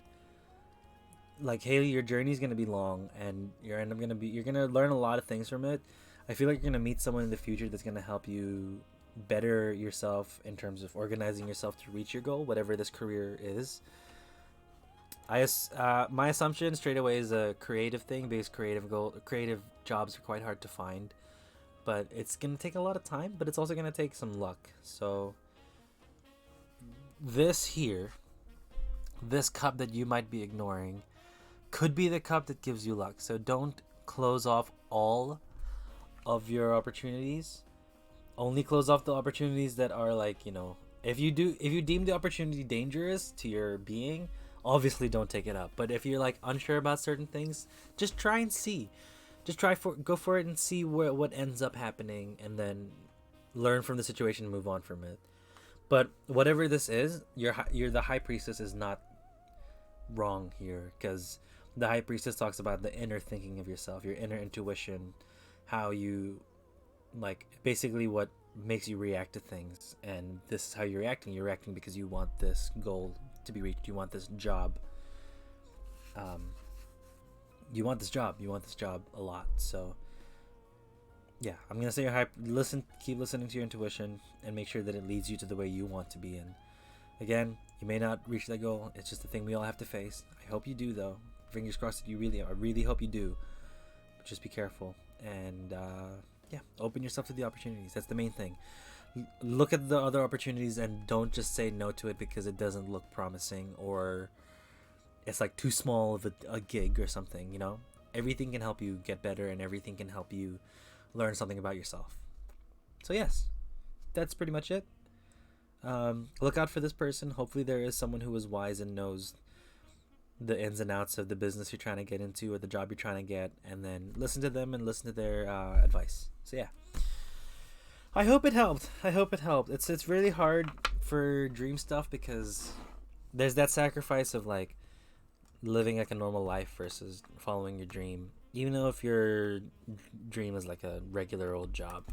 Like Haley, your journey is gonna be long, and you're gonna learn a lot of things from it. I feel like you're gonna meet someone in the future that's gonna help you better yourself in terms of organizing yourself to reach your goal, whatever this career is. My assumption straight away is a creative thing because creative jobs are quite hard to find, but it's gonna take a lot of time, but it's also gonna take some luck. So this here, this cup that you might be ignoring, could be the cup that gives you luck. So don't close off all of your opportunities. Only close off the opportunities that are like, if you deem the opportunity dangerous to your being, obviously don't take it up. But if you're like unsure about certain things, just try and see. Just go for it and see what ends up happening, and then learn from the situation and move on from it. But whatever this is, you're the high priestess is not wrong here, because the high priestess talks about the inner thinking of yourself, your inner intuition, how you like basically what makes you react to things. And this is how you're reacting because you want this goal to be reached. You want this job. You want this job a lot. So yeah, I'm gonna say keep listening to your intuition and make sure that it leads you to the way you want to be in. Again, you may not reach that goal. It's just a thing we all have to face. I hope you do, though. Fingers crossed that I really hope you do. But just be careful and open yourself to the opportunities. That's the main thing. Look at the other opportunities and don't just say no to it because it doesn't look promising or it's like too small of a gig or something. Everything can help you get better and everything can help you learn something about yourself. So yes, that's pretty much it. Look out for this person. Hopefully there is someone who is wise and knows the ins and outs of the business you're trying to get into or the job you're trying to get, and then listen to them and listen to their advice. So yeah, I hope it helped. It's really hard for dream stuff because there's that sacrifice of like living like a normal life versus following your dream, even though if your dream is like a regular old job.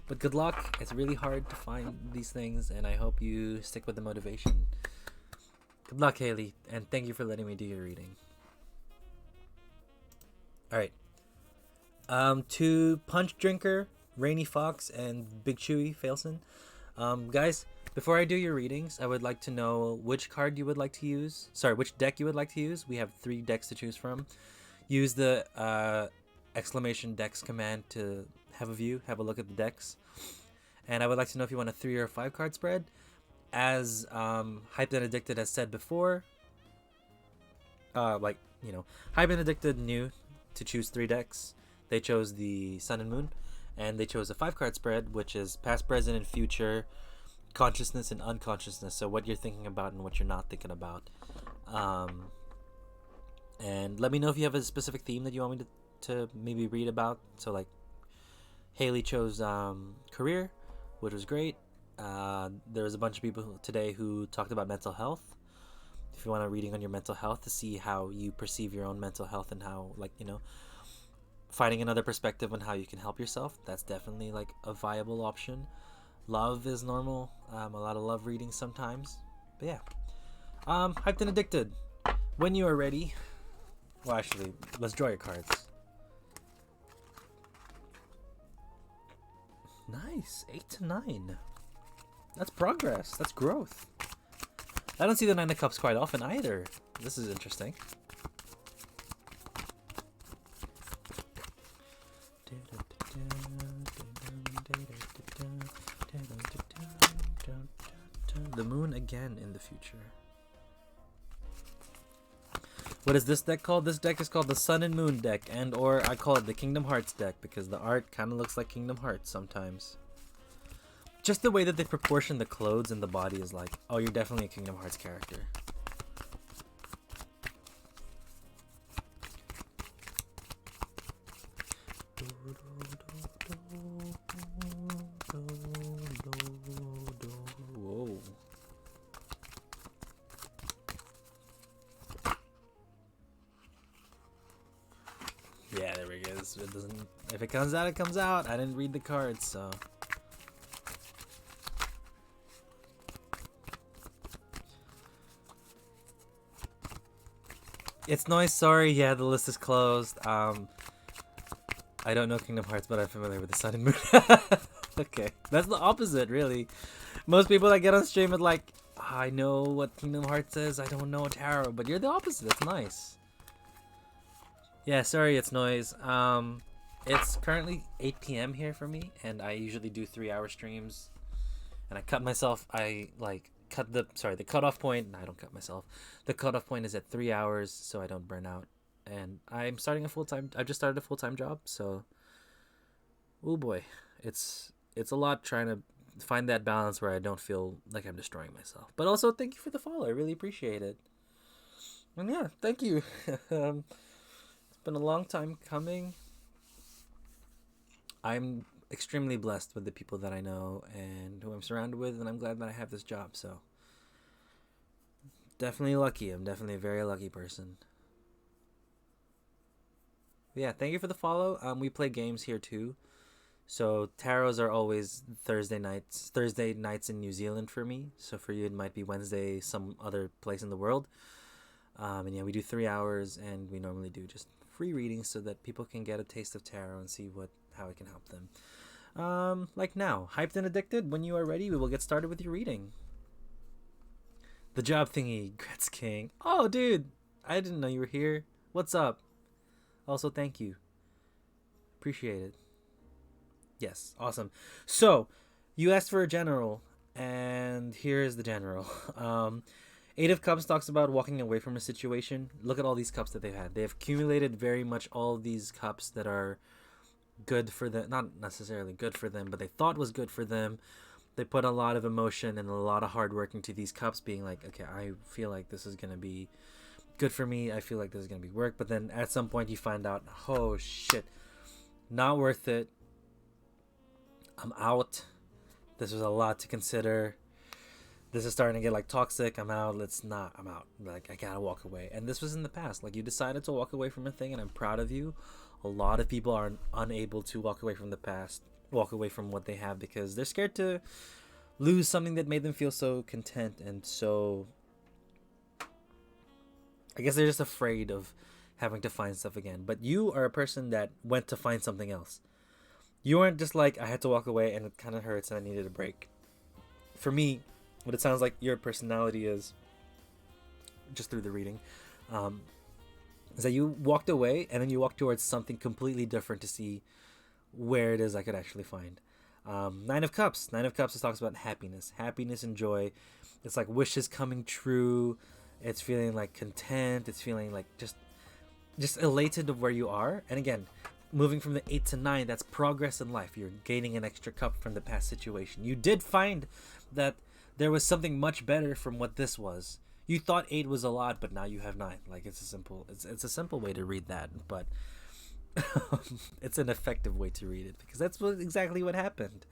But good luck. It's really hard to find these things, and I hope you stick with the motivation. Good luck, Haley, and thank you for letting me do your reading. Alright. To Punch Drinker, Rainy Fox, and Big Chewy Failson. Guys, before I do your readings, I would like to know which card you would like to use. Sorry, which deck you would like to use. We have 3 decks to choose from. Use the exclamation decks command to have a look at the decks. And I would like to know if you want a 3 or a 5 card spread. As Hyped and Addicted has said before, Hyped and Addicted knew to choose 3 decks. They chose the Sun and Moon, and they chose a 5 card spread, which is past, present, and future, consciousness and unconsciousness. So what you're thinking about and what you're not thinking about. And let me know if you have a specific theme that you want me to maybe read about. So like Haley chose career, which was great. There was a bunch of people today who talked about mental health. If you want a reading on your mental health to see how you perceive your own mental health and how finding another perspective on how you can help yourself, that's definitely like a viable option. Love is normal. A lot of love readings sometimes. But yeah. Hyped and Addicted. When you are ready. Well, actually, let's draw your cards. Nice. 8 to 9. That's progress. That's growth. I don't see the 9 of Cups quite often either. This is interesting. The moon again in the future. What is this deck called? This deck is called the Sun and Moon deck, or I call it the Kingdom Hearts deck because the art kind of looks like Kingdom Hearts sometimes. Just the way that they proportion the clothes and the body is like, oh, you're definitely a Kingdom Hearts character. Whoa. Yeah, there we go. It doesn't. If it comes out, it comes out. I didn't read the cards, so. It's Noise, sorry, yeah, the list is closed. I don't know Kingdom Hearts, but I'm familiar with the Sun and Moon. Okay, that's the opposite, really. Most people that get on stream are like, I know what Kingdom Hearts says. I don't know tarot, but you're the opposite. That's nice. Yeah, sorry, it's noise. It's currently 8 p.m. here for me, and I usually do 3-hour streams. And I cut myself. I like cut the cutoff point. No, I don't cut myself. The cutoff point is at 3 hours, so I don't burn out. And I'm starting a full time. I just started a full time job, so oh boy, it's a lot trying to find that balance where I don't feel like I'm destroying myself. But also, thank you for the follow. I really appreciate it. And yeah, thank you. It's been a long time coming. I'm extremely blessed with the people that I know and who I'm surrounded with, and I'm glad that I have this job. So definitely lucky. I'm definitely a very lucky person. Yeah, thank you for the follow. We play games here too. So tarots are always Thursday nights. Thursday nights in New Zealand for me. So for you, it might be Wednesday, some other place in the world. And yeah, we do 3 hours, and we normally do just free readings so that people can get a taste of tarot and see how it can help them. Like now, hyped and addicted. When you are ready, we will get started with your reading. The job thingy, Gretz King. Oh, dude, I didn't know you were here. What's up? Also, thank you. Appreciate it. Yes, awesome. So, you asked for a general, and here is the general. Eight of Cups talks about walking away from a situation. Look at all these cups that they've had. They've accumulated very much all these cups that are good for them. Not necessarily good for them, but they thought was good for them. They put a lot of emotion and a lot of hard work into these cups, being like, okay, I feel like this is going to be good for me. I feel like this is going to be work. But then at some point you find out, oh shit, not worth it. I'm out. This was a lot to consider. This is starting to get like toxic. I'm out. I'm out. Like, I gotta walk away. And this was in the past. Like, you decided to walk away from a thing, and I'm proud of you. A lot of people are unable to walk away from the past, walk away from what they have, because they're scared to lose something that made them feel so content and so, I guess they're just afraid of having to find stuff again. But you are a person that went to find something else. You weren't just like, I had to walk away and it kind of hurts and I needed a break. For me, what it sounds like your personality is, just through the reading, is that you walked away and then you walked towards something completely different to see where it is I could actually find. Nine of Cups. Nine of Cups talks about happiness and joy. It's like wishes coming true. It's feeling like content. It's feeling like just elated of where you are. And again, moving from the 8 to 9, that's progress in life. You're gaining an extra cup from the past situation. You did find that there was something much better from what this was. You thought 8 was a lot, but now you have 9. Like, it's a simple way to read that, but it's an effective way to read it, because that's exactly what happened.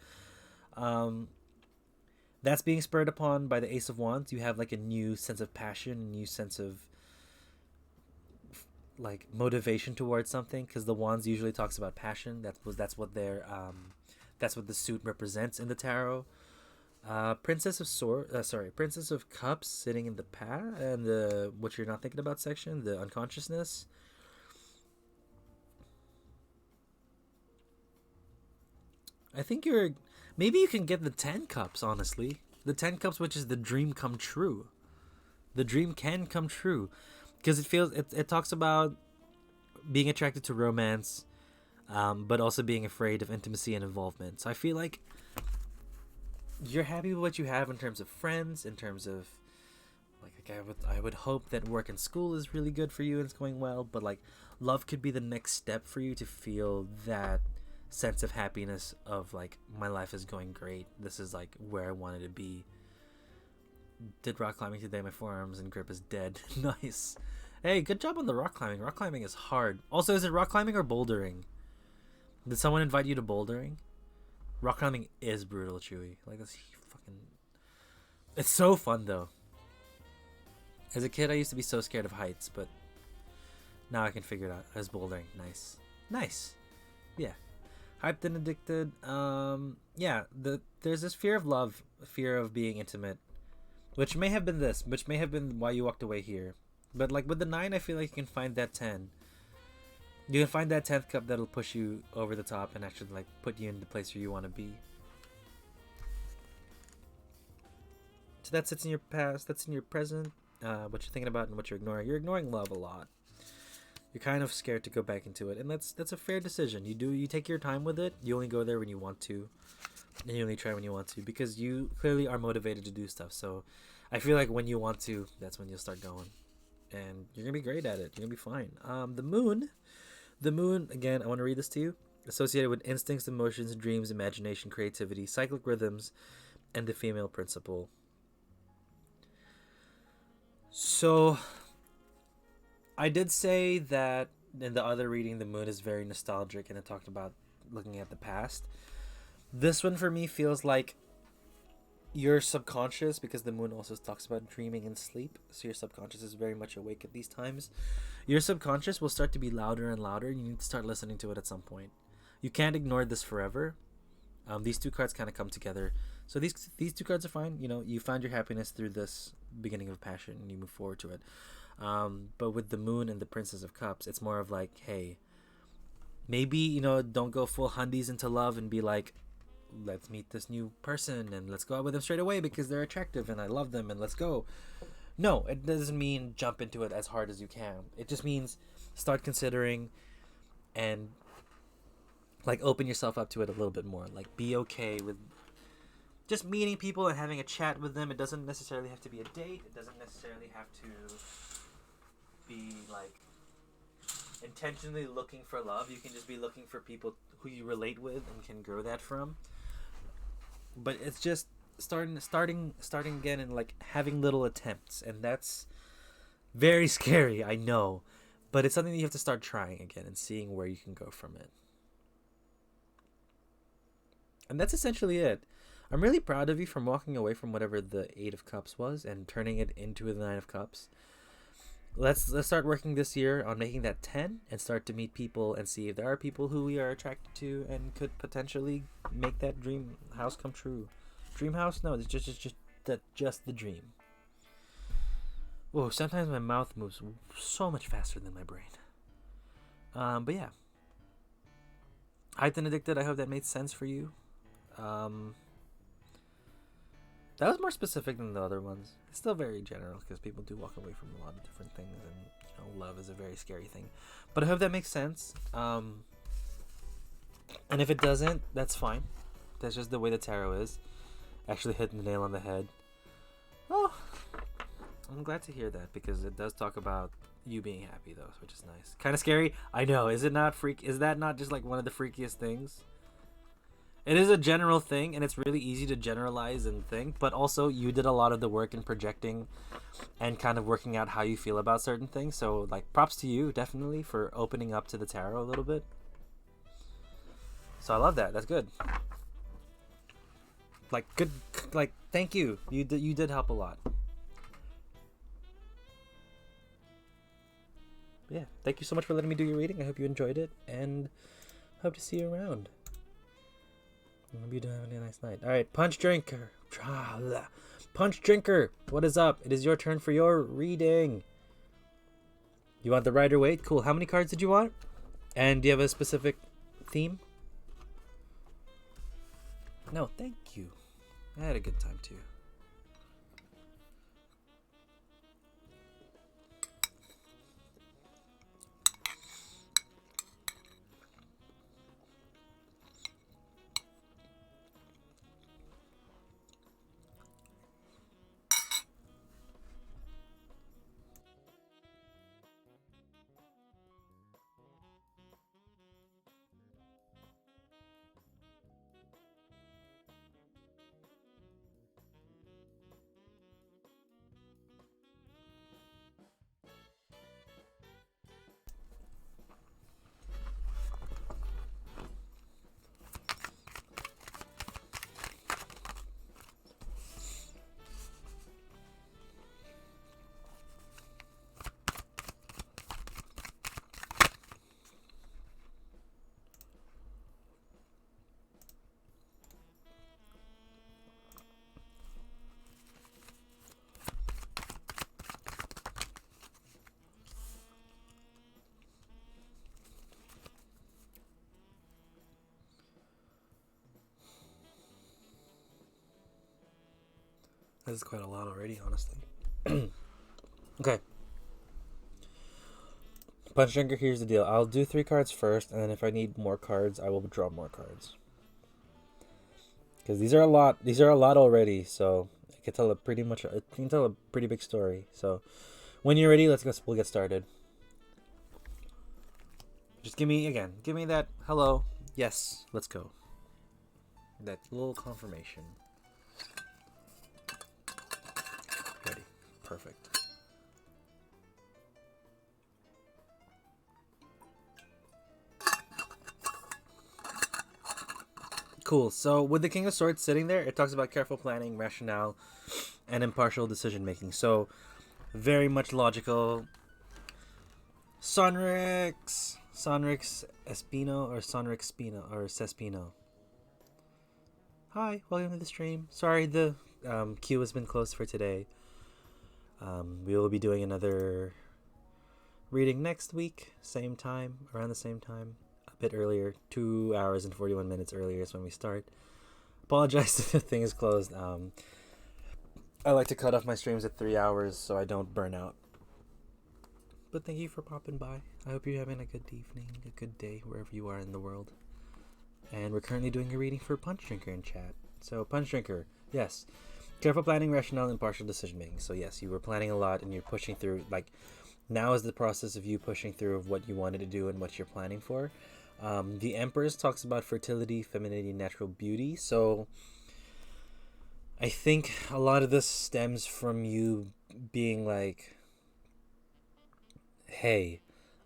That's being spurred upon by the Ace of Wands. You have like a new sense of passion, a new sense of like motivation towards something, because the Wands usually talks about passion. That's what the suit represents in the tarot. Princess of Cups sitting in the past, and the what you're not thinking about section, the unconsciousness. I think maybe you can get the 10 cups, honestly. The 10 cups, which is the dream come true. The dream can come true, because it talks about being attracted to romance, but also being afraid of intimacy and involvement. So I feel like you're happy with what you have in terms of friends, in terms of like I would hope that work and school is really good for you and it's going well, but like love could be the next step for you to feel that sense of happiness of like, my life is going great. This is like where I wanted to be. Did rock climbing today. My forearms and grip is dead. Nice. Hey, good job on the rock climbing. Rock climbing is hard. Also, is it rock climbing or bouldering? Did someone invite you to bouldering? Rock climbing is brutal, Chewy. Like, that's fucking... It's so fun, though. As a kid, I used to be so scared of heights, but now I can figure it out. As bouldering. Nice. Nice. Yeah. Hyped and addicted. Yeah, there's this fear of love, fear of being intimate, which may have been why you walked away here. But like with the 9, I feel like you can find that 10. You can find that 10th cup that'll push you over the top and actually like put you in the place where you want to be. that sits in your past, that's in your present, what you're thinking about and what you're ignoring. You're ignoring love a lot. You're kind of scared to go back into it, and that's a fair decision. You take your time with it. You only go there when you want to, and you only try when you want to, because you clearly are motivated to do stuff. So I feel like when you want to, that's when you'll start going, and you're gonna be great at it. You're gonna be fine. The moon again. I want to read this to you. Associated with instincts, emotions, dreams, imagination, creativity, cyclic rhythms, and the female principle. So I did say that in the other reading, the moon is very nostalgic, and it talked about looking at the past. This one for me feels like your subconscious, because the moon also talks about dreaming and sleep, so your subconscious is very much awake at these times. Your subconscious will start to be louder and louder, and you need to start listening to it at some point. You can't ignore this forever. These two cards kind of come together. So these two cards are fine. You know, you find your happiness through this beginning of passion, and you move forward to it. But with the moon and the Princess of Cups, it's more of like, hey, maybe, you know, don't go full hundies into love and be like, let's meet this new person and let's go out with them straight away because they're attractive and I love them and let's go. No, it doesn't mean jump into it as hard as you can. It just means start considering and like open yourself up to it a little bit more. Like be okay with just meeting people and having a chat with them. It doesn't necessarily have to be a date. It doesn't necessarily have to be like intentionally looking for love. You can just be looking for people who you relate with and can grow that from. But it's just starting again and like having little attempts, and that's very scary, I know, but it's something that you have to start trying again and seeing where you can go from it. And that's essentially it. I'm really proud of you from walking away from whatever the 8 of Cups was and turning it into the 9 of Cups. Let's start working this year on making that 10 and start to meet people and see if there are people who we are attracted to and could potentially make that dream house come true. Dream house? No, it's just the dream. Whoa, sometimes my mouth moves so much faster than my brain. But yeah. Hyped and Addicted, I hope that made sense for you. That was more specific than the other ones. It's still very general because people do walk away from a lot of different things, and you know, love is a very scary thing. But I hope that makes sense. And if it doesn't, that's fine. That's just the way the tarot is. Actually hitting the nail on the head. Oh, I'm glad to hear that because it does talk about you being happy though, which is nice. Kind of scary, I know. Is it not freak? Is that not just like one of the freakiest things? It is a general thing, and it's really easy to generalize and think, but also you did a lot of the work in projecting and kind of working out how you feel about certain things. So, like, props to you, definitely, for opening up to the tarot a little bit. So I love that. That's good. Like, good, like, thank you. You did help a lot. But yeah, thank you so much for letting me do your reading. I hope you enjoyed it, and hope to see you around. Hope you have a nice night. Alright, Punch Drinker. Punch Drinker, what is up? It is your turn for your reading. You want the Rider-Waite? Cool. How many cards did you want? And do you have a specific theme? No, thank you. I had a good time too. This is quite a lot already, honestly. Okay. Punch Drinker, here's the deal. I'll do 3 cards first, and then if I need more cards, I will draw more cards. Because these are a lot. These are a lot already, so I can tell a pretty big story. So when you're ready, we'll get started. Just give me that hello. Yes, let's go. That little confirmation. Ready. Perfect. Cool. So with the King of Swords sitting there, it talks about careful planning, rationale, and impartial decision making. So very much logical. Sonrix Espino or Sonrix Spino or Cespino. Hi, welcome to the stream. Sorry the queue has been closed for today. We will be doing another reading next week, same time, around the same time, a bit earlier, 2 hours and 41 minutes earlier is when we start. Apologize if the thing is closed. I like to cut off my streams at 3 hours so I don't burn out. But thank you for popping by. I hope you're having a good evening, a good day, wherever you are in the world. And we're currently doing a reading for Punch Drinker in chat. So, Punch Drinker, yes. Careful planning, rationale, impartial decision making. So, yes, you were planning a lot and you're pushing through. Like, now is the process of you pushing through of what you wanted to do and what you're planning for. The Empress talks about fertility, femininity, natural beauty. So, I think a lot of this stems from you being like, hey,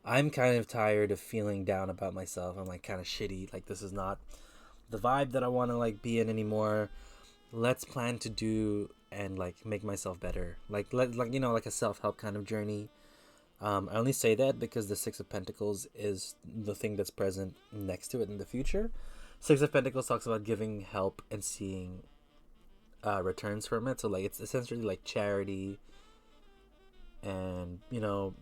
I'm kind of tired of feeling down about myself. I'm like kind of shitty. Like this is not the vibe that I want to like be in anymore. Let's plan to do and like make myself better. Like like a self-help kind of journey. I only say that because the Six of Pentacles is the thing that's present next to it in the future. Six of Pentacles talks about giving help and seeing returns from it. So like it's essentially like charity. And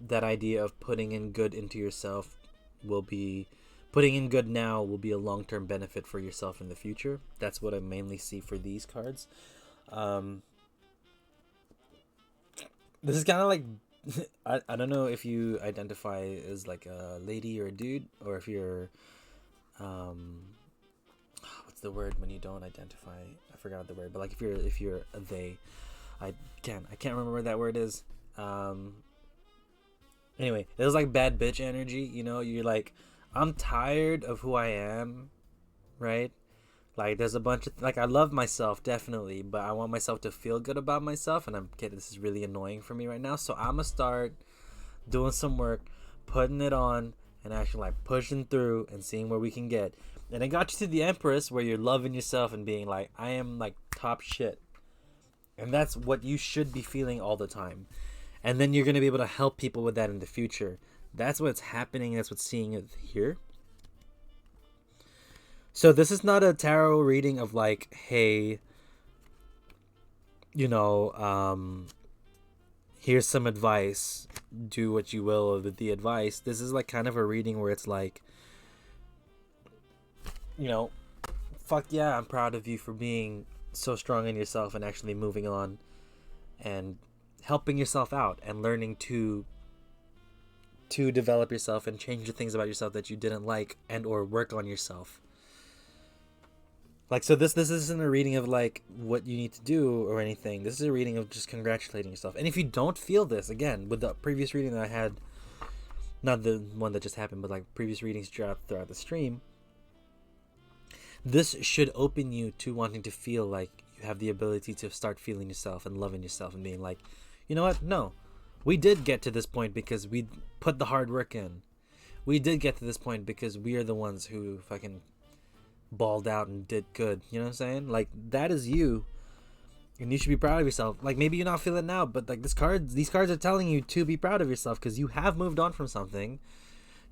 that idea of putting in good into yourself putting in good now will be a long-term benefit for yourself in the future. That's what I mainly see for these cards. This is kind of like I don't know if you identify as like a lady or a dude, or if you're what's the word when you don't identify? I forgot the word, but like if you're a they. I can't remember what that word is. Anyway, it was like bad bitch energy, you're like, I'm tired of who I am, right? Like there's a bunch of like I love myself definitely, but I want myself to feel good about myself, and this is really annoying for me right now. So I'm gonna start doing some work, putting it on, and actually like pushing through and seeing where we can get. And it got you to the Empress where you're loving yourself and being like, I am like top shit. And that's what you should be feeling all the time. And then you're going to be able to help people with that in the future. That's what's happening. That's what's seeing it here. So this is not a tarot reading of like, hey, here's some advice. Do what you will with the advice. This is like kind of a reading where it's like, fuck yeah, I'm proud of you for being so strong in yourself and actually moving on and helping yourself out and learning to develop yourself and change the things about yourself that you didn't like and or work on yourself. Like, so this isn't a reading of like what you need to do or anything. This is a reading of just congratulating yourself. And if you don't feel this, again, with the previous reading that I had, not the one that just happened, but like previous readings throughout the stream, this should open you to wanting to feel like you have the ability to start feeling yourself and loving yourself and being like, you know what? No, we did get to this point because we put the hard work in. We did get to this point because we are the ones who fucking balled out and did good. You know what I'm saying? Like, that is you. And you should be proud of yourself. Like, maybe you're not feeling it now, but like these cards are telling you to be proud of yourself because you have moved on from something.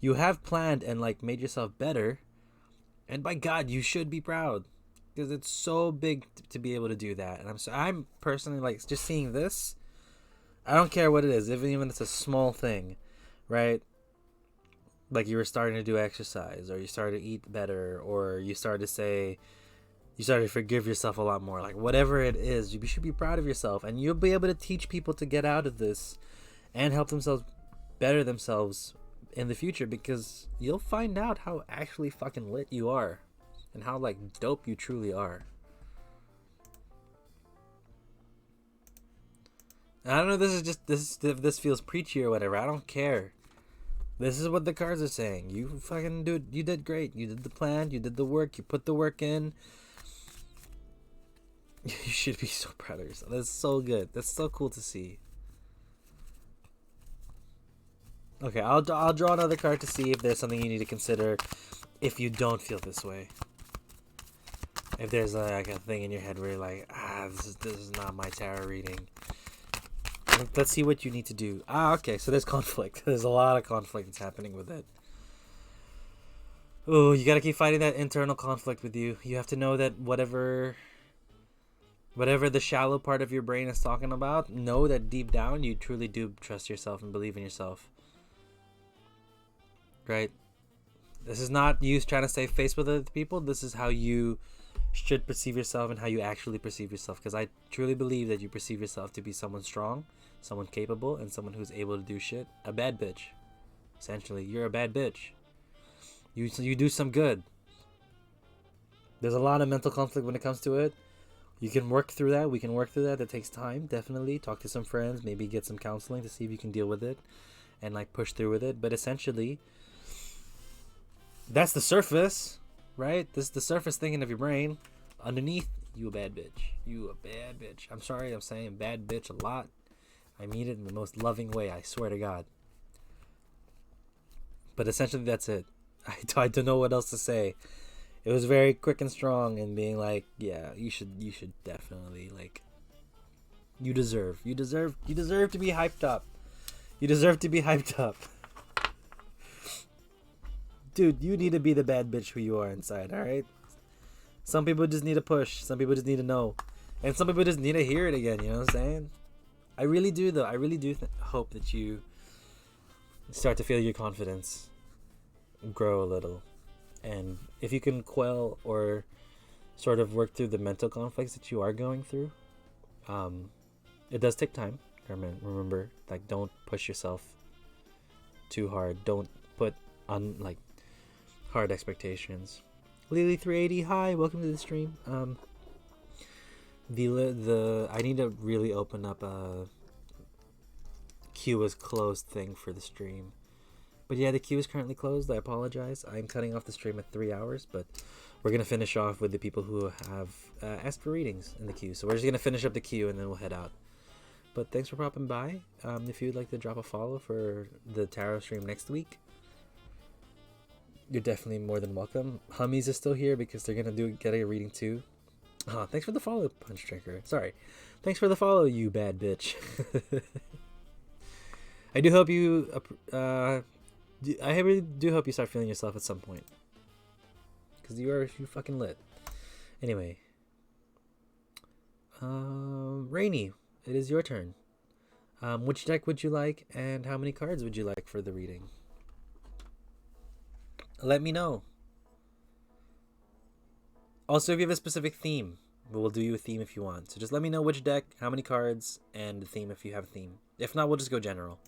You have planned and like made yourself better. And by God, you should be proud because it's so big to be able to do that. And I'm personally like just seeing this. I don't care what it is, even it's a small thing, right? Like you were starting to do exercise, or you started to eat better, or you started to say, You start to forgive yourself a lot more. Like, whatever it is, you should be proud of yourself. And you'll be able to teach people to get out of this and help themselves better themselves in the future, because you'll find out how actually fucking lit you are and how, like, dope you truly are. I don't know, this is just, if this feels preachy or whatever, I don't care. This is what the cards are saying. You fucking you did great. You did the plan, you did the work, you put the work in. You should be so proud of yourself. That's so good. That's so cool to see. Okay, I'll draw another card to see if there's something you need to consider if you don't feel this way. If there's like a thing in your head where you're like, this is not my tarot reading. Let's see what you need to do. Okay, so there's conflict. There's a lot of conflict that's happening with it. Oh, you gotta keep fighting that internal conflict with you. You have to know that whatever the shallow part of your brain is talking about, know that deep down you truly do trust yourself and believe in yourself. Right? This is not you trying to save face with other people. This is how you should perceive yourself and how you actually perceive yourself. Because I truly believe that you perceive yourself to be someone strong, someone capable, and someone who's able to do shit. A bad bitch. Essentially, you're a bad bitch. You do some good. There's a lot of mental conflict when it comes to it. You can work through that. We can work through that. That takes time, definitely. Talk to some friends. Maybe get some counseling to see if you can deal with it and like push through with it. But essentially, that's the surface, right? This is the surface thinking of your brain. Underneath, you a bad bitch. You a bad bitch. I'm sorry, I'm saying bad bitch a lot. I mean it in the most loving way, I swear to God. But essentially, that's it. I don't know what else to say. It was very quick and strong and being like, yeah, you should definitely, like, you deserve to be hyped up. You deserve to be hyped up. Dude, you need to be the bad bitch who you are inside, alright? Some people just need to push. Some people just need to know. And some people just need to hear it again, you know what I'm saying? I really do, though. I really do hope that you start to feel your confidence grow a little. And if you can quell or sort of work through the mental conflicts that you are going through, it does take time. Remember, like, don't push yourself too hard. Don't put on, like, hard expectations. Lily380, hi, welcome to the stream. I need to really open up a queue is closed thing for the stream. But yeah, the queue is currently closed. I apologize. I'm cutting off the stream at 3 hours, but we're going to finish off with the people who have asked for readings in the queue. So we're just going to finish up the queue and then we'll head out. But thanks for popping by. If you'd like to drop a follow for the tarot stream next week, you're definitely more than welcome. Hummies is still here because they're going to get a reading too. Thanks for the follow, Punch Drinker. Sorry. Thanks for the follow, you bad bitch. I do hope you... I really do hope you start feeling yourself at some point. Because you fucking lit. Anyway. Rainy, it is your turn. Which deck would you like, and how many cards would you like for the reading? Let me know. Also, if you have a specific theme, we'll do you a theme if you want. So just let me know which deck, how many cards, and the theme if you have a theme. If not, we'll just go general.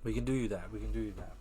We can do that. We can do that.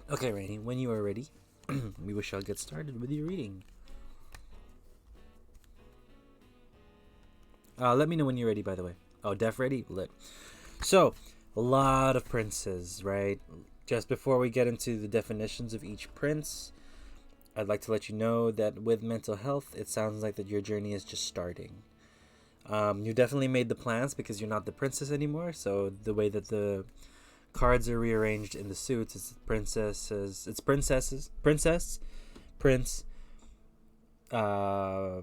Okay, Rainy, when you are ready, we shall get started with your reading. Let me know when you're ready, by the way. Oh, Def ready? Lit. So, a lot of princes, right? Just before we get into the definitions of each prince, I'd like to let you know that with mental health, it sounds like that your journey is just starting. You definitely made the plans because you're not the princess anymore. So the way that the cards are rearranged in the suits, princess, prince, uh,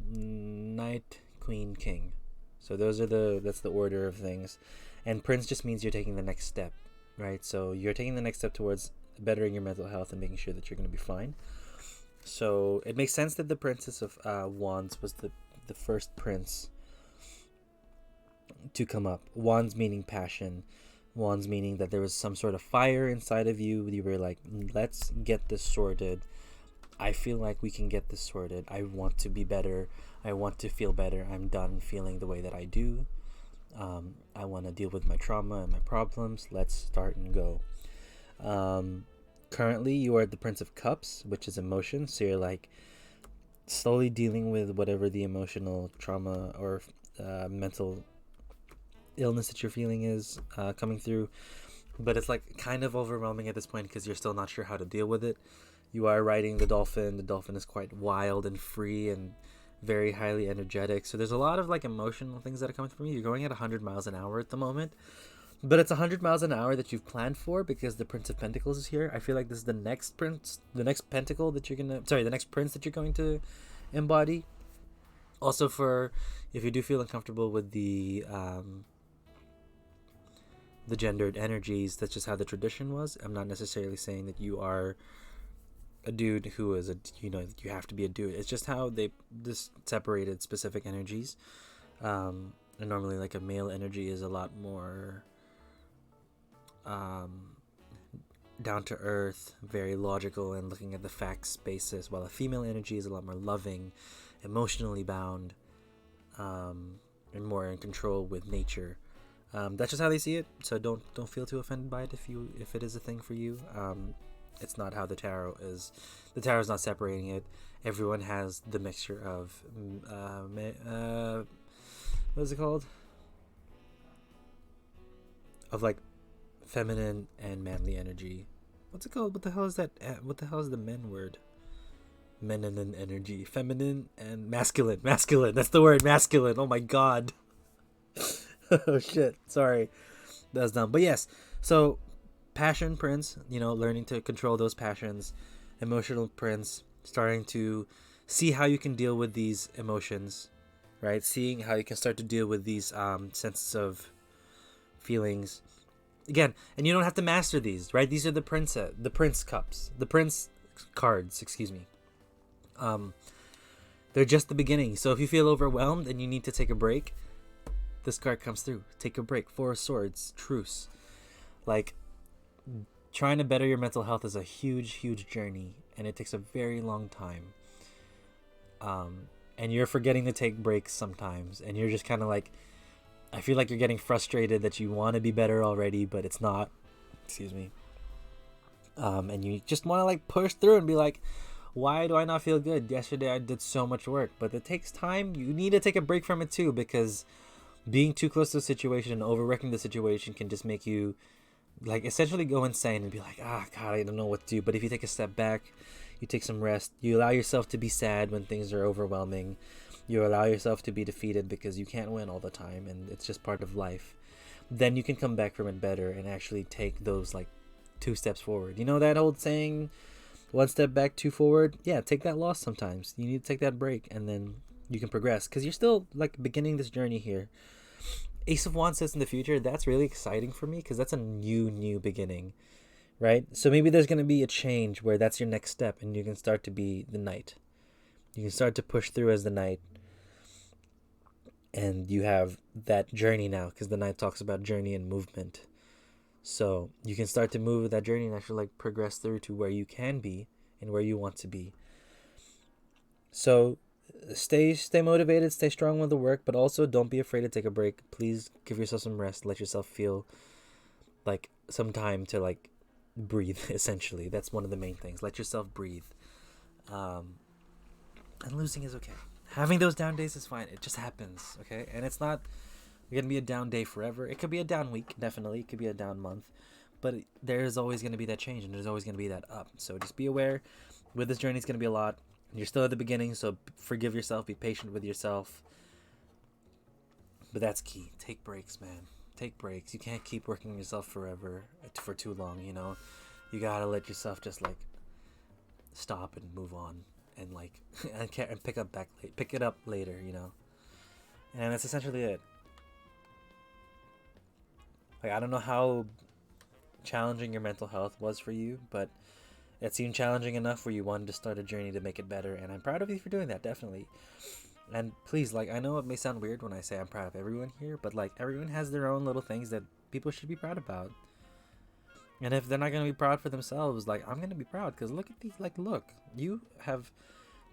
knight, queen, king. So that's the order of things, and prince just means you're taking the next step, right? So you're taking the next step towards bettering your mental health and making sure that you're going to be fine. So it makes sense that the Princess of Wands was the first prince to come up. Wands meaning passion. Wands meaning that there was some sort of fire inside of you. You were like, let's get this sorted. I feel like we can get this sorted. I want to be better. I want to feel better. I'm done feeling the way that I do. I want to deal with my trauma and my problems. Let's start and go. Currently, you are the Prince of Cups, which is emotion. So you're like slowly dealing with whatever the emotional trauma or mental illness that you're feeling is coming through. But it's like kind of overwhelming at this point because you're still not sure how to deal with it. You are riding the dolphin. The dolphin is quite wild and free and very highly energetic. So there's a lot of like emotional things that are coming from you. You're going at 100 miles an hour at the moment. But it's 100 miles an hour that you've planned for because the Prince of Pentacles is here. I feel like this is the next prince, the next pentacle that you're going to, sorry, the next prince that you're going to embody. Also for, if you do feel uncomfortable with the gendered energies, that's just how the tradition was. I'm not necessarily saying that you are a dude who is you have to be a dude. It's just how they just separated specific energies. And normally like a male energy is a lot more down to earth, very logical and looking at the facts basis, while a female energy is a lot more loving, emotionally bound, and more in control with nature. That's just how they see it. So don't feel too offended by it if it is a thing for you. It's not how the tarot is. The tarot is not separating it. Everyone has the mixture of what is it called? Of like feminine and manly energy. What's it called? What the hell is that? What the hell is the men word? Feminine energy. Feminine and masculine. Masculine. That's the word. Masculine. Oh my god. Oh shit. Sorry. That was dumb. But yes. So passion prince, learning to control those passions. Emotional prince, starting to see how you can deal with these emotions, right? Seeing how you can start to deal with these senses of feelings. Again, and you don't have to master these, right? These are the prince cups, the prince cards, excuse me. They're just the beginning. So if you feel overwhelmed and you need to take a break, this card comes through. Take a break. Four of Swords, truce. Like, trying to better your mental health is a huge journey, and it takes a very long time. And you're forgetting to take breaks sometimes, and you're just kind of like, I feel like you're getting frustrated that you want to be better already, but it's not. Excuse me. And you just want to like push through and be like, why do I not feel good? Yesterday I did so much work, but it takes time. You need to take a break from it too, because being too close to a situation and overworking the situation can just make you like essentially go insane and be like, God, I don't know what to do. But if you take a step back, you take some rest, you allow yourself to be sad when things are overwhelming, you allow yourself to be defeated because you can't win all the time and it's just part of life, then you can come back from it better and actually take those like 2 steps forward. You know that old saying, 1 step back, 2 forward? Yeah, take that loss sometimes. You need to take that break and then you can progress because you're still like beginning this journey here. Ace of Wands says in the future, that's really exciting for me because that's a new beginning, right? So maybe there's going to be a change where that's your next step and you can start to be the knight. You can start to push through as the knight. And you have that journey now because the knight talks about journey and movement. So you can start to move with that journey and actually like progress through to where you can be and where you want to be. So stay motivated, stay strong with the work, but also don't be afraid to take a break. Please give yourself some rest. Let yourself feel like some time to like breathe. Essentially, that's one of the main things. Let yourself breathe. Um, and losing is okay. Having those down days is fine. It just happens, okay? And it's not gonna be a down day forever. It could be a down week, definitely. It could be a down month, but there's always gonna be that change, and there's always gonna be that up. So just be aware. With this journey, it's gonna be a lot. You're still at the beginning, so forgive yourself. Be patient with yourself. But that's key. Take breaks, man. Take breaks. You can't keep working on yourself forever for too long. You know, you gotta let yourself just like stop and move on, and like and pick it up later. You know, and that's essentially it. Like, I don't know how challenging your mental health was for you, but it seemed challenging enough where you wanted to start a journey to make it better, and I'm proud of you for doing that, definitely. And please, like, I know it may sound weird when I say I'm proud of everyone here, but like, everyone has their own little things that people should be proud about. And if they're not gonna be proud for themselves, like, I'm gonna be proud because look at these. Like, look, you have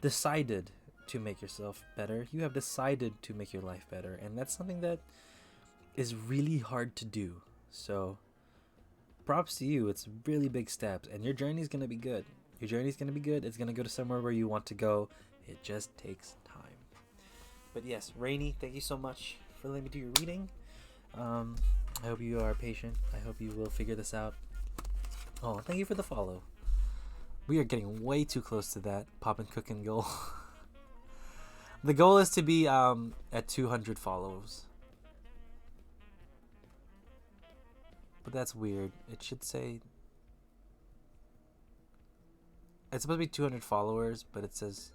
decided to make yourself better. You have decided to make your life better, and that's something that is really hard to do. So, props to you. It's really big steps, and your journey's gonna be good. Your journey's gonna be good. It's gonna go to somewhere where you want to go. It just takes time. But yes, Rainy, thank you so much for letting me do your reading. I hope you are patient. I hope you will figure this out. Oh, thank you for the follow. We are getting way too close to that pop and cooking goal. The goal is to be at 200 follows. But that's weird. It should say it's supposed to be 200 followers, but it says,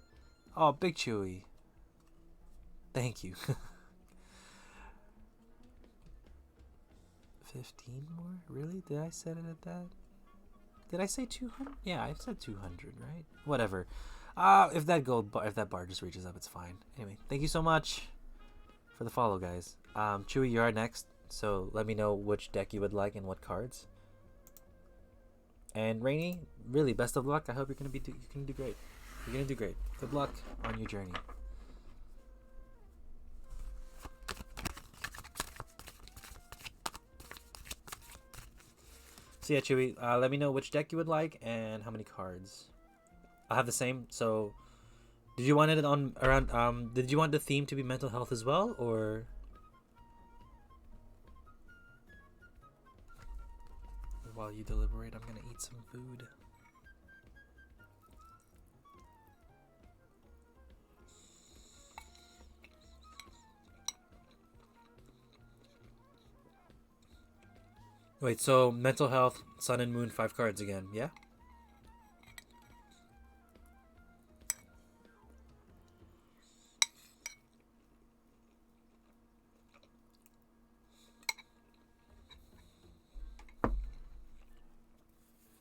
"Oh, Big Chewy. Thank you." 15 more? Really? Did I set it at that? Did I say 200? Yeah, I said 200, right? Whatever. If that if that bar just reaches up, it's fine. Anyway, thank you so much for the follow, guys. Chewy, you're next. So let me know which deck you would like and what cards. And Rainy, really, best of luck. I hope you're gonna do great. You're gonna do great. Good luck on your journey. So yeah, Chewy, let me know which deck you would like and how many cards. I'll have the same. So, did you want it on around? Did you want the theme to be mental health as well, or? While you deliberate, I'm gonna eat some food. Wait, so mental health, sun and moon, 5 cards again, yeah?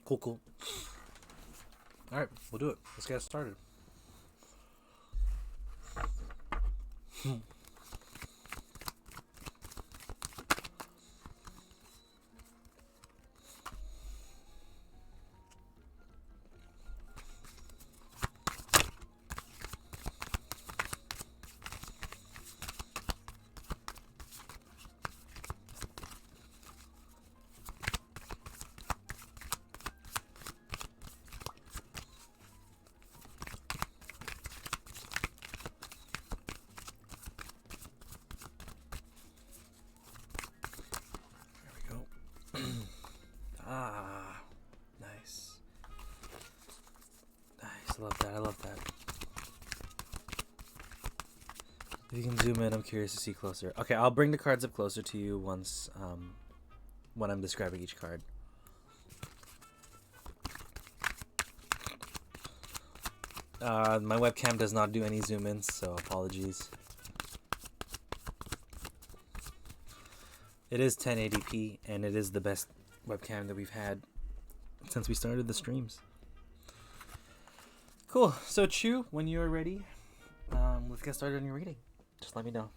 Cool. Alright, we'll do it. Let's get started. Nice. I love that. If you can zoom in, I'm curious to see closer. Okay, I'll bring the cards up closer to you once, when I'm describing each card. My webcam does not do any zoom ins, so apologies. It is 1080p, and it is the best webcam that we've had since we started the streams. Cool. So, Chu, when you're ready, let's get started on your reading. Just let me know.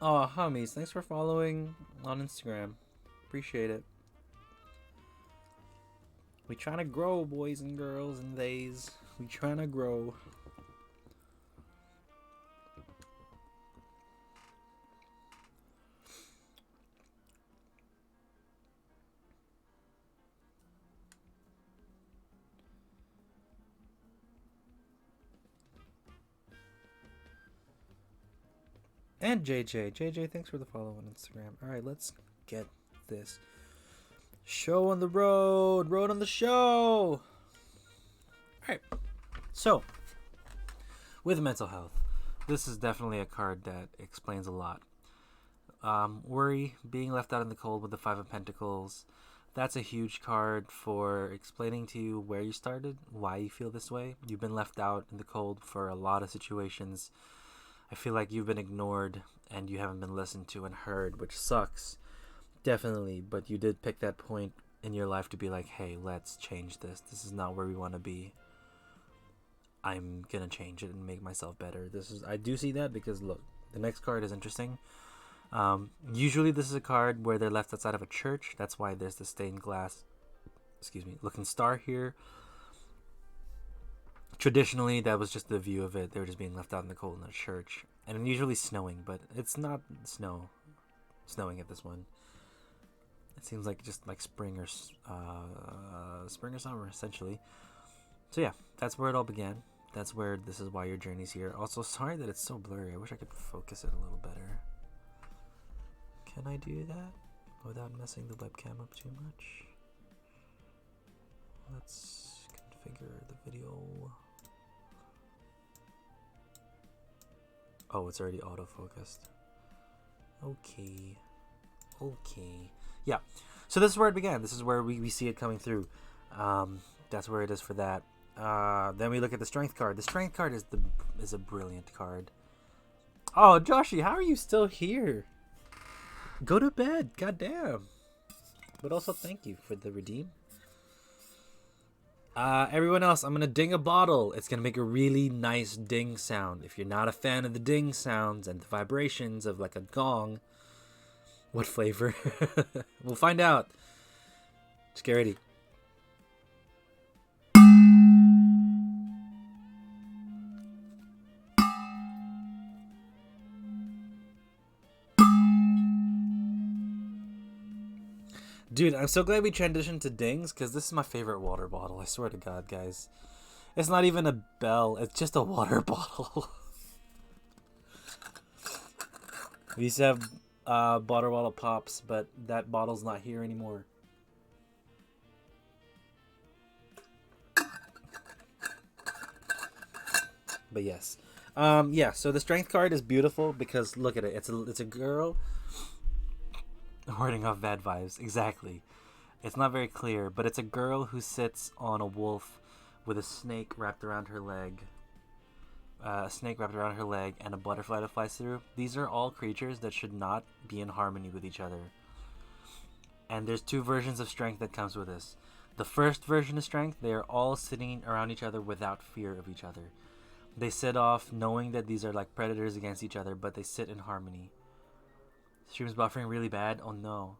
Oh, homies, thanks for following on Instagram. Appreciate it. We trying to grow, boys and girls and theys. We trying to grow. And JJ, thanks for the follow on Instagram. All right, let's get this show on the road. Road on the show. All right. So, with mental health, this is definitely a card that explains a lot. Worry, being left out in the cold with the Five of Pentacles. That's a huge card for explaining to you where you started, why you feel this way. You've been left out in the cold for a lot of situations. I feel like you've been ignored and you haven't been listened to and heard, which sucks. Definitely, but you did pick that point in your life to be like, hey, let's change this. This is not where we want to be. I'm gonna change it and make myself better. I do see that because look, the next card is interesting. Usually this is a card where they're left outside of a church. That's why there's the stained glass, looking star here. Traditionally, that was just the view of it. They were just being left out in the cold in a church. And usually snowing, but it's not snowing at this one. It seems like just like spring or summer, essentially. So yeah, that's where it all began. This is why your journey's here. Also, sorry that it's so blurry. I wish I could focus it a little better. Can I do that without messing the webcam up too much? Let's configure the video. Oh, it's already auto-focused. Okay. Yeah. So this is where it began. This is where we see it coming through. That's where it is for that. Then we look at the Strength card. The Strength card is a brilliant card. Oh, Joshi, how are you still here? Go to bed. Goddamn. But also thank you for the redeem. Everyone else, I'm gonna ding a bottle. It's gonna make a really nice ding sound. If you're not a fan of the ding sounds and the vibrations of like a gong, what flavor? We'll find out. Just get ready. Dude, I'm so glad we transitioned to dings because this is my favorite water bottle. I swear to God, guys. It's not even a bell. It's just a water bottle. We used to have water bottle pops, but that bottle's not here anymore. But yes. Yeah, so the Strength card is beautiful because look at it. It's a girl. Warding off bad vibes. Exactly. It's not very clear, but it's a girl who sits on a wolf with a snake wrapped around her leg. And a butterfly that flies through. These are all creatures that should not be in harmony with each other. And there's two versions of Strength that comes with this. The first version of Strength, they are all sitting around each other without fear of each other. They sit off knowing that these are like predators against each other, but they sit in harmony. Stream's buffering really bad. Oh no.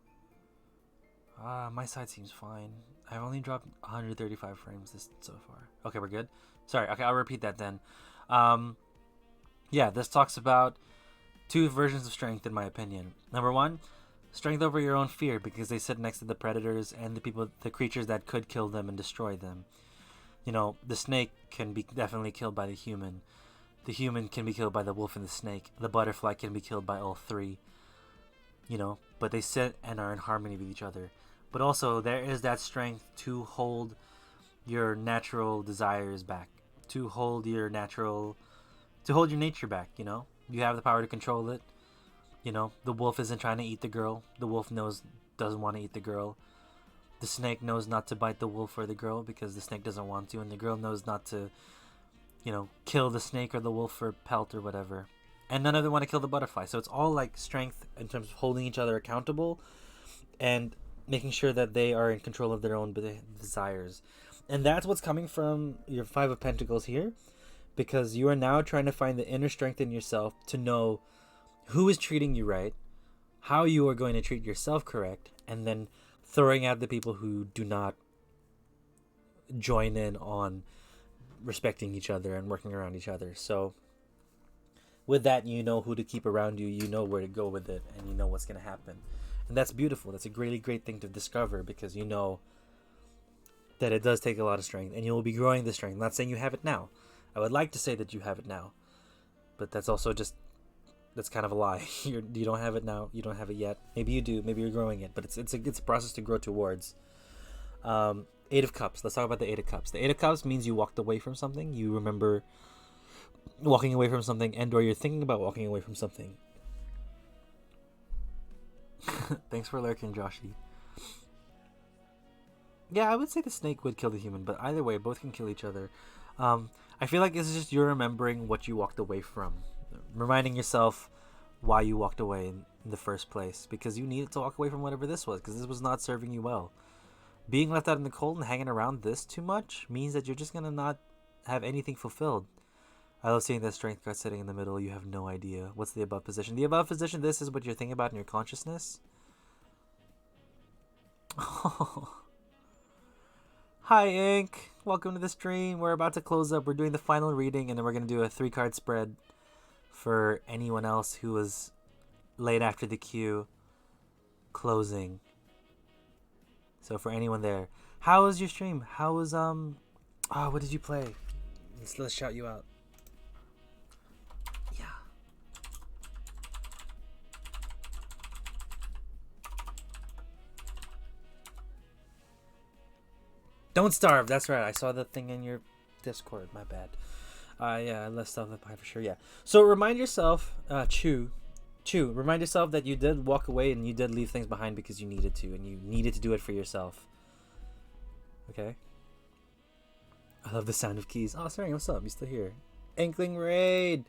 My side seems fine. I've only dropped 135 frames so far. Okay, we're good. Sorry. Okay, I'll repeat that then. Yeah, this talks about two versions of Strength in my opinion. Number one, Strength over your own fear because they sit next to the predators and the creatures that could kill them and destroy them. You know, the snake can be definitely killed by the human. The human can be killed by the wolf and the snake. The butterfly can be killed by all three. You know, but they sit and are in harmony with each other. But also, there is that strength to hold your natural desires back, to hold your nature back. You know, you have the power to control it. You know, the wolf isn't trying to eat the girl. The wolf doesn't want to eat the girl. The snake knows not to bite the wolf or the girl because the snake doesn't want to, and the girl knows not to, you know, kill the snake or the wolf for pelt or whatever. And none of them want to kill the butterfly. So it's all like strength in terms of holding each other accountable and making sure that they are in control of their own desires. And that's what's coming from your Five of Pentacles here, because you are now trying to find the inner strength in yourself to know who is treating you right, how you are going to treat yourself correct, and then throwing out the people who do not join in on respecting each other and working around each other. So with that, you know who to keep around you, you know where to go with it, and you know what's going to happen. And that's beautiful. That's a really great thing to discover, because you know that it does take a lot of strength, and you will be growing the strength. I'm not saying you have it now. I would like to say that you have it now, but that's also just, that's kind of a lie. You don't have it now. You don't have it yet. Maybe you do. Maybe you're growing it, but it's a process to grow towards. Eight of Cups. Let's talk about the Eight of Cups. The Eight of Cups means you walked away from something. You remember walking away from something, and or you're thinking about walking away from something. Thanks for lurking, Joshy. Yeah, I would say the snake would kill the human, but either way, both can kill each other. I feel like it's just you're remembering what you walked away from, reminding yourself why you walked away in the first place, because you needed to walk away from whatever this was, because this was not serving you well. Being left out in the cold and hanging around this too much means that you're just gonna not have anything fulfilled. I love seeing that strength card sitting in the middle. You have no idea. What's the above position? The above position, this is what you're thinking about in your consciousness. Hi, Ink. Welcome to the stream. We're about to close up. We're doing the final reading, and then we're going to do a 3-card spread for anyone else who was late after the queue closing. So for anyone there, how was your stream? How was, what did you play? Let's shout you out. Yeah. Don't Starve. That's right. I saw the thing in your Discord. My bad. Yeah, I left stuff behind for sure. Yeah. So remind yourself, Chew, remind yourself that you did walk away and you did leave things behind because you needed to, and you needed to do it for yourself. Okay. I love the sound of keys. Oh, sorry. What's up? You still here? Inkling Raid.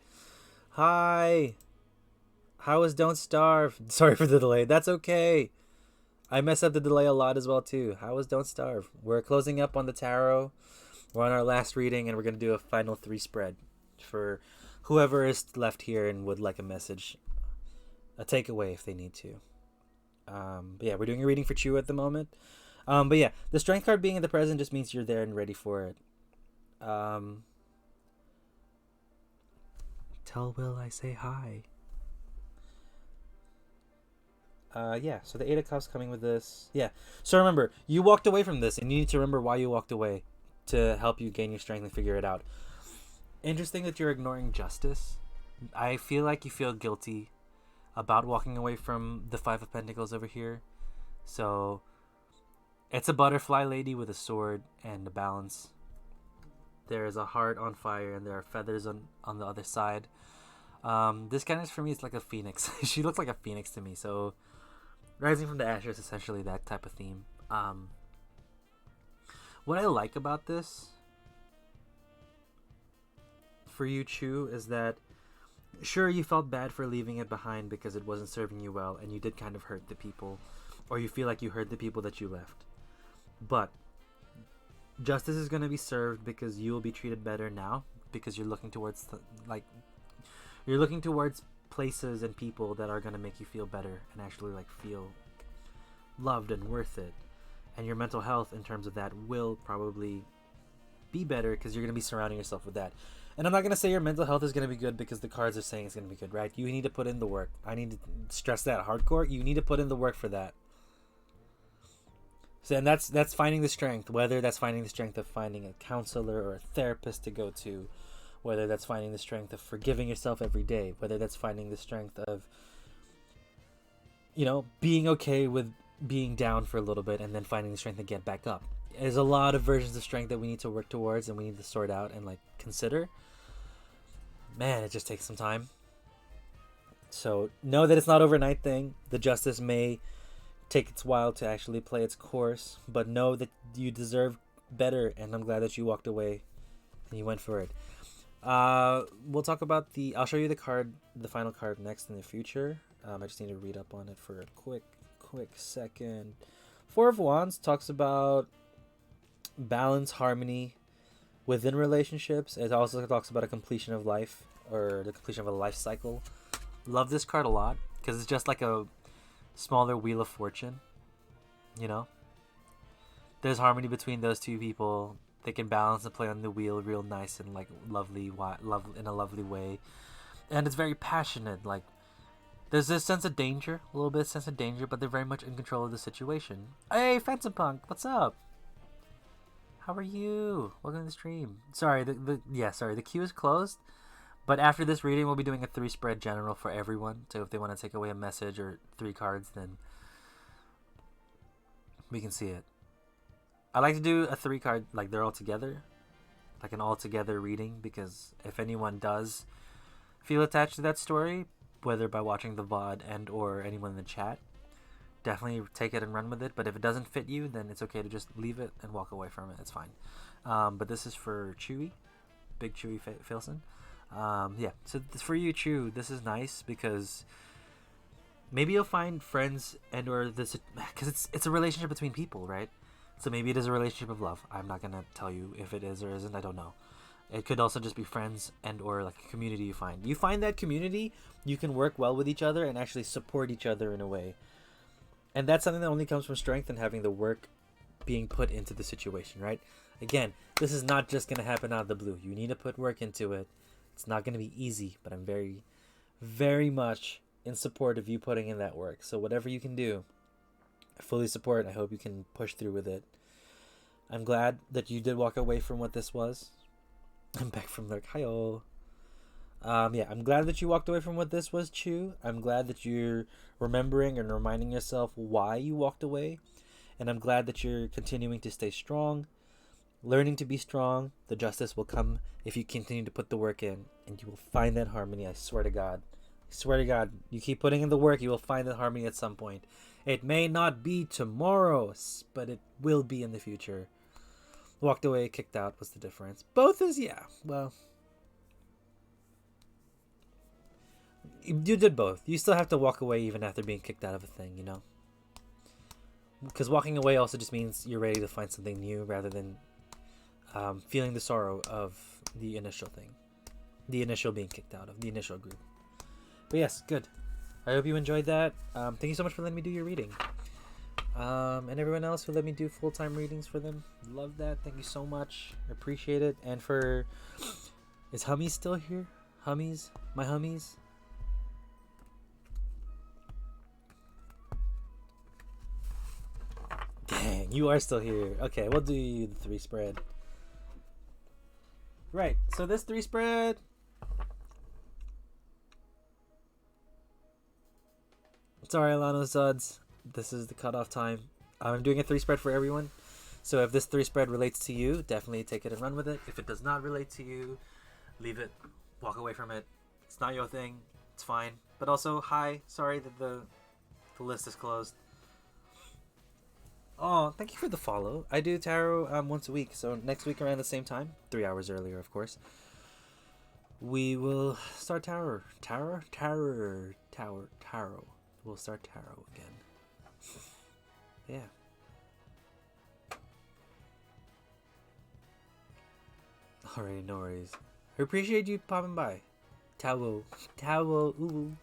Hi. How was Don't Starve? Sorry for the delay. That's okay. I mess up the delay a lot as well too. How was Don't Starve? We're closing up on the tarot. We're on our last reading, and we're going to do a final 3 spread for whoever is left here and would like a message, a takeaway if they need to. But yeah, we're doing a reading for Chew at the moment. But yeah, the strength card being in the present just means you're there and ready for it. Tell Will I say hi. Yeah, so the 8 of Cups coming with this. Yeah, so remember, you walked away from this, and you need to remember why you walked away to help you gain your strength and figure it out. Interesting that you're ignoring justice. I feel like you feel guilty about walking away from the 5 of Pentacles over here. So it's a butterfly lady with a sword and a balance. There is a heart on fire, and there are feathers on the other side. This kind of, for me, it's like a phoenix. She looks like a phoenix to me. So rising from the ashes, essentially that type of theme. What I like about this for you, Chew, is that sure, you felt bad for leaving it behind because it wasn't serving you well, and you did kind of hurt the people, or you feel like you hurt the people that you left. But justice is going to be served because you will be treated better now, because you're looking towards you're looking towards places and people that are going to make you feel better and actually feel loved and worth it. And your mental health in terms of that will probably be better because you're going to be surrounding yourself with that. And I'm not going to say your mental health is going to be good because the cards are saying it's going to be good, right? You need to put in the work. I need to stress that hardcore. You need to put in the work for that. So, and that's finding the strength, whether that's finding the strength of finding a counselor or a therapist to go to, whether that's finding the strength of forgiving yourself every day, whether that's finding the strength of, being okay with being down for a little bit and then finding the strength to get back up. There's a lot of versions of strength that we need to work towards and we need to sort out and consider. Man, it just takes some time. So know that it's not overnight thing. The justice may take its while to actually play its course, but know that you deserve better, and I'm glad that you walked away and you went for it. We'll talk about I'll show you the final card next in the future. I just need to read up on it for a quick second. 4 of Wands talks about balance, harmony within relationships. It also talks about a completion of life, or the completion of a life cycle. Love this card a lot because it's just like a smaller Wheel of Fortune. There's harmony between those two people. they can balance and play on the wheel real nice and like love in a lovely way, and it's very passionate. Like there's this sense of danger, a little bit sense of danger, but they're very much in control of the situation. Hey, Phantom Punk, what's up? How are you? Welcome to the stream. Sorry, the queue is closed. But after this reading, we'll be doing a 3-spread general for everyone. So if they want to take away a message or 3 cards, then we can see it. I like to do a 3 card, like they're all together, like an all together reading, because if anyone does feel attached to that story, whether by watching the VOD and or anyone in the chat, definitely take it and run with it. But if it doesn't fit you, then it's okay to just leave it and walk away from it. It's fine. But this is for Chewy, Big Chewy Filson. Yeah, so for you, Chew, this is nice because maybe you'll find friends and or this, because it's a relationship between people, right? So maybe it is a relationship of love. I'm not gonna tell you if it is or isn't. I don't know. It could also just be friends and or like a community you find. You find that community, you can work well with each other and actually support each other in a way. And that's something that only comes from strength and having the work being put into the situation, right? Again, this is not just going to happen out of the blue. You need to put work into it. It's not going to be easy, but I'm very, very much in support of you putting in that work. So whatever you can do, I fully support. I hope you can push through with it. I'm glad that you did walk away from what this was. I'm back from like, hi-oh. Yeah, I'm glad that you walked away from what this was, Chew. I'm glad that you're remembering and reminding yourself why you walked away. And I'm glad that you're continuing to stay strong, learning to be strong. The justice will come if you continue to put the work in, and you will find that harmony. I swear to God. I swear to God. You keep putting in the work, you will find that harmony at some point. It may not be tomorrow, but it will be in the future. Walked away, kicked out. What's the difference? Both is, yeah, well, you did both. You still have to walk away even after being kicked out of a thing, you know? Because walking away also just means you're ready to find something new rather than feeling the sorrow of the initial thing. The initial being kicked out of, the initial group. But yes, good. I hope you enjoyed that. Thank you so much for letting me do your reading. And everyone else who let me do full-time readings for them. Love that. Thank you so much. Appreciate it. And for... Is Hummies still here? Hummies? My Hummies? Dang, you are still here. Okay, we'll do the 3-spread. Right, so this 3-spread... Sorry, Alano Suds. This is the cutoff time. I'm doing a 3-spread for everyone. So if this 3-spread relates to you, definitely take it and run with it. If it does not relate to you, leave it. Walk away from it. It's not your thing. It's fine. But also, hi. Sorry that the list is closed. Oh, thank you for the follow. I do tarot once a week. So next week around the same time, 3 hours earlier, of course, we will start tarot. We'll start tarot again. Yeah. Alright, no worries. I appreciate you popping by. Tarot. Ooh.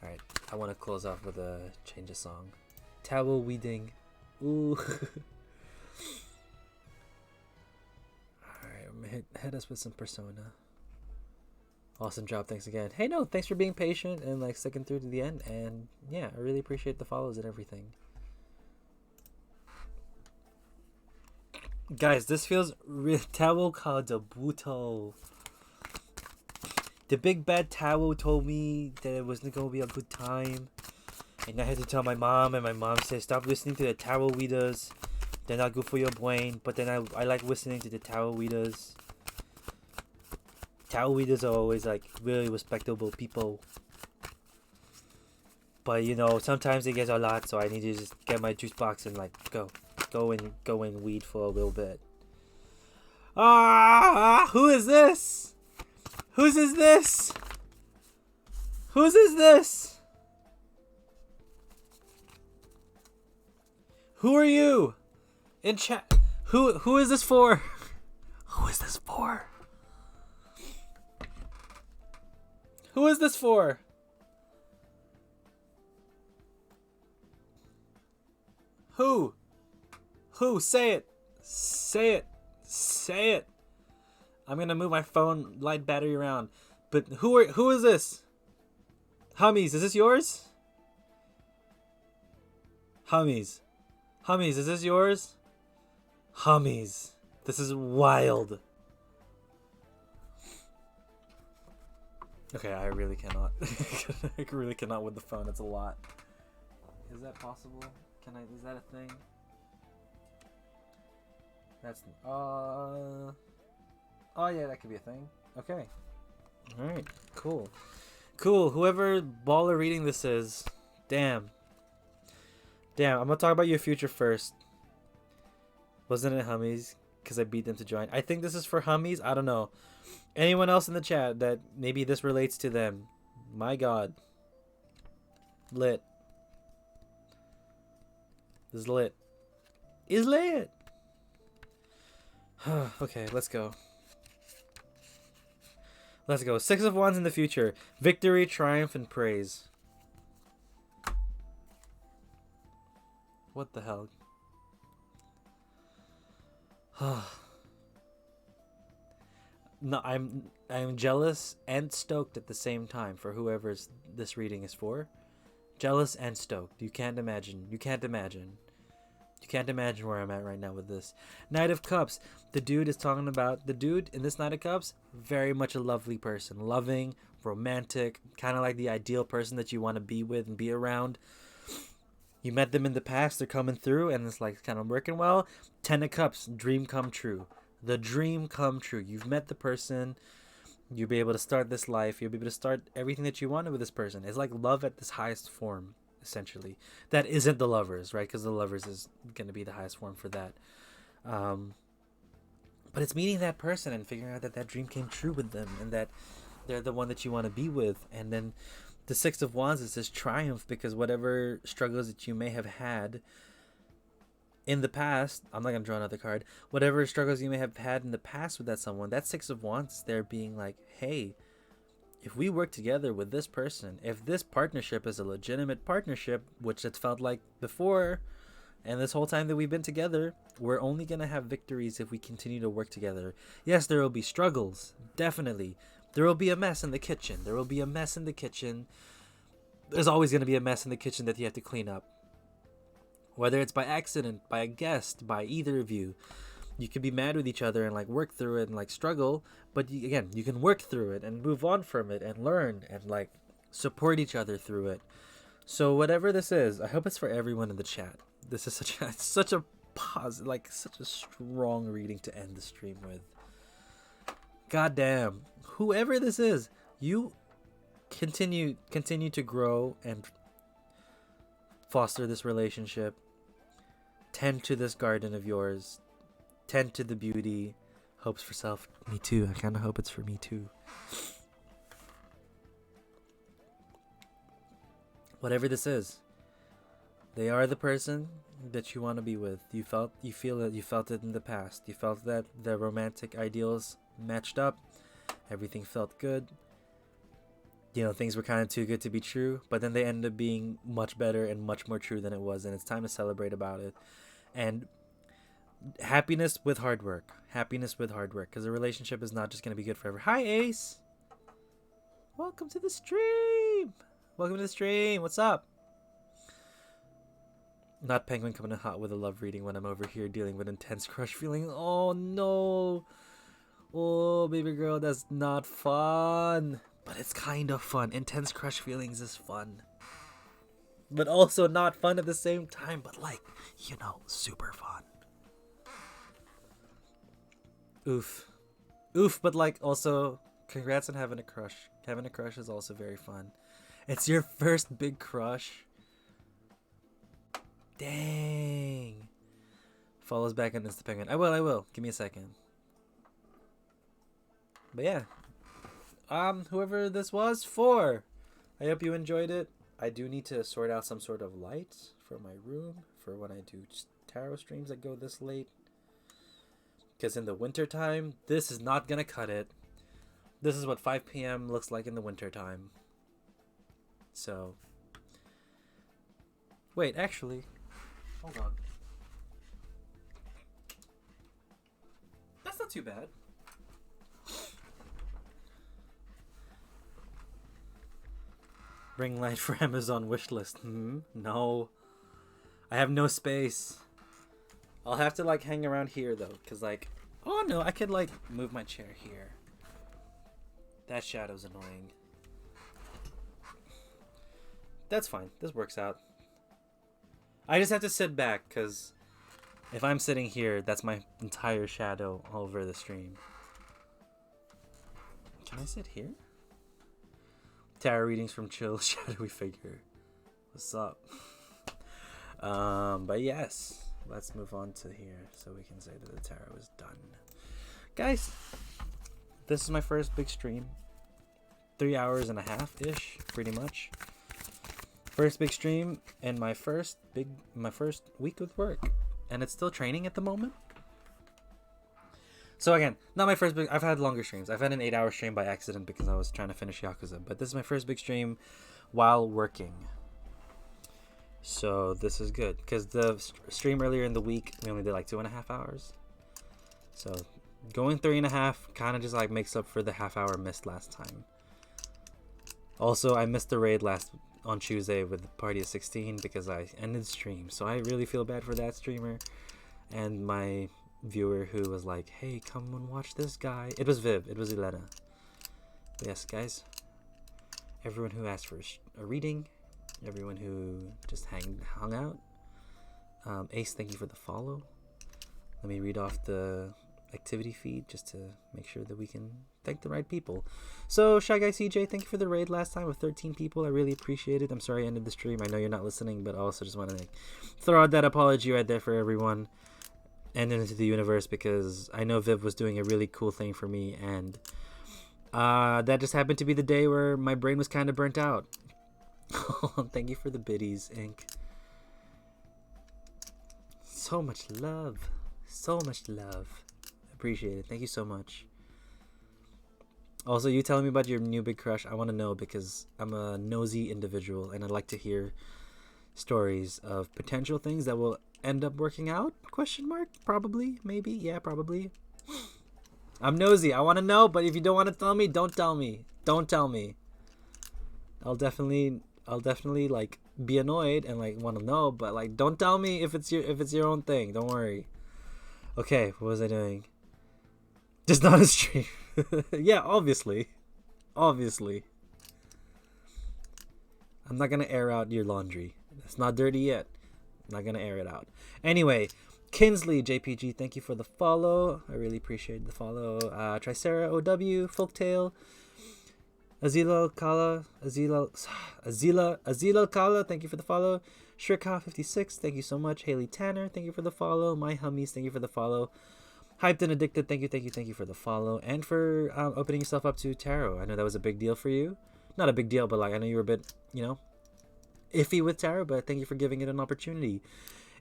Alright, I want to close off with a change of song. Tarot weeding. Ooh. Alright, I'm gonna hit us with some Persona. Awesome job, thanks again. Hey, no, thanks for being patient and like sticking through to the end. And yeah, I really appreciate the follows and everything. Guys, this feels Tao Kadabuto. The big bad Tao told me that it wasn't gonna be a good time, and I had to tell my mom, and my mom said stop listening to the Tao Weedas. They're not good for your brain. But then I like listening to the Tao Weedas. Tao Weedas are always like really respectable people. But you know, sometimes it gets a lot, so I need to just get my juice box and like go and weed for a little bit. Ah, who is this? Whose is this? Whose is this? Who are you? In chat. Who is this for? Who is this for? Who is this for? Who? Who? Say it. Say it. Say it. I'm gonna move my phone light battery around. But who is this? Hummies, is this yours? Hummies. Hummies, is this yours? Hummies. This is wild. Okay, I really cannot. I really cannot with the phone. It's a lot. Is that possible? Is that a thing? That's, oh yeah, that could be a thing. Okay. Alright, cool. Cool, whoever baller reading this is, damn. I'm gonna talk about your future first. Wasn't it Hummies? Because I beat them to join. I think this is for Hummies. I don't know. Anyone else in the chat that maybe this relates to them? My God. Lit. This is lit. Is lit. Okay, let's go. Let's go. 6 of Wands in the future. Victory, triumph, and praise. What the hell? No, I'm jealous and stoked at the same time for whoever this reading is for. Jealous and stoked. You can't imagine. You can't imagine where I'm at right now with this. Knight of Cups. The dude is talking about, the dude in this Knight of Cups, very much a lovely person. Loving, romantic, kind of like the ideal person that you want to be with and be around. You met them in the past, they're coming through, and it's like kind of working well. 10 of Cups, dream come true. The dream come true. You've met the person. You'll be able to start this life. You'll be able to start everything that you wanted with this person. It's like love at this highest form, essentially. That isn't the Lovers, right? Because the Lovers is going to be the highest form for that. But it's meeting that person and figuring out that that dream came true with them and that they're the one that you want to be with. And then the 6 of Wands is this triumph, because whatever struggles that you may have had in the past, I'm not going to draw another card, whatever struggles you may have had in the past with that someone, that 6 of Wands, they're being like, hey, if we work together with this person, if this partnership is a legitimate partnership, which it's felt like before, and this whole time that we've been together, we're only going to have victories if we continue to work together. Yes, there will be struggles, definitely. There will be a mess in the kitchen. There will be a mess in the kitchen. There's always going to be a mess in the kitchen that you have to clean up. Whether it's by accident, by a guest, by either of you. You can be mad with each other and like work through it and like struggle. But again, you can work through it and move on from it and learn and like support each other through it. So whatever this is, I hope it's for everyone in the chat. This is such a positive, like such a strong reading to end the stream with. God damn. Whoever this is, you continue to grow and foster this relationship. Tend to this garden of yours. Tend to the beauty. Hopes for self. Me too. I kind of hope it's for me too. Whatever this is, they are the person that you want to be with. You feel it in the past. You felt that the romantic ideals matched up. Everything felt good. You know, things were kind of too good to be true, but then they ended up being much better and much more true than it was, and it's time to celebrate about it. And happiness with hard work. Happiness with hard work, because a relationship is not just going to be good forever. Hi, Ace! Welcome to the stream! Welcome to the stream! What's up? Not Penguin coming in hot with a love reading when I'm over here dealing with intense crush feeling. Oh, no! Oh, baby girl, that's not fun. But it's kind of fun. Intense crush feelings is fun. But also not fun at the same time. But like, you know, super fun. Oof. Oof, but like also, congrats on having a crush. Having a crush is also very fun. It's your first big crush. Dang. Follows back on Insta Penguin. I will. Give me a second. But yeah. Whoever this was for, I hope you enjoyed it. I do need to sort out some sort of light for my room for when I do tarot streams that go this late. Because in the winter time, this is not gonna cut it. This is what 5 p.m. looks like in the winter time. So, wait, actually, hold on. not too bad. Ring light for Amazon wishlist. No. I have no space. I'll have to like hang around here though, cause like, oh no, I could like move my chair here. That shadow's annoying. That's fine. This works out. I just have to sit back, cause if I'm sitting here, that's my entire shadow all over the stream. Can I sit here? Tarot readings from Chill Shadowy Figure. What's up? But yes, let's move on to here so we can say that the tarot is done. Guys, this is my first big stream. 3 hours and a half ish, pretty much. First big stream and my first week with work. And it's still training at the moment. So again, not my first big... I've had longer streams. I've had an 8-hour stream by accident because I was trying to finish Yakuza. But this is my first big stream while working. So this is good. Because the stream earlier in the week, we only did like 2.5 hours. So going 3.5 kind of just like makes up for the half-hour missed last time. Also, I missed the raid on Tuesday with the party of 16 because I ended stream. So I really feel bad for that streamer. And my viewer who was like, hey, come and watch this guy. It was Viv. It was Elena. But yes, guys. Everyone who asked for a reading. Everyone who just hung out. Ace, thank you for the follow. Let me read off the activity feed just to make sure that we can thank the right people. So, Shy Guy CJ, thank you for the raid last time with 13 people. I really appreciate it. I'm sorry I ended the stream. I know you're not listening, but I also just want to throw out that apology right there for everyone. And into the universe, because I know Viv was doing a really cool thing for me, and that just happened to be the day where my brain was kind of burnt out. Thank you for the biddies, Inc. So much love. So much love. Appreciate it. Thank you so much. Also, you telling me about your new big crush, I want to know, because I'm a nosy individual and I like to hear stories of potential things that will end up working out? Question mark? Probably. Maybe. Yeah, probably. I'm nosy. I want to know, but if you don't want to tell me, don't tell me. Don't tell me. I'll definitely like be annoyed and like want to know, but like don't tell me if it's your own thing. Don't worry. Okay, what was I doing? Just not a stream. Yeah, obviously. Obviously. I'm not gonna air out your laundry. It's not dirty yet. I'm not gonna air it out. Anyway, Kinsley JPG, thank you for the follow. I really appreciate the follow. Tricera OW, Folktale, Azila Kala, Azila Kala, thank you for the follow. Shrika56, thank you so much. Haley Tanner, thank you for the follow. My Hummies, thank you for the follow. Hyped and Addicted, thank you for the follow. And for opening yourself up to tarot. I know that was a big deal for you. Not a big deal, but like I know you were a bit, iffy with tarot, but thank you for giving it an opportunity.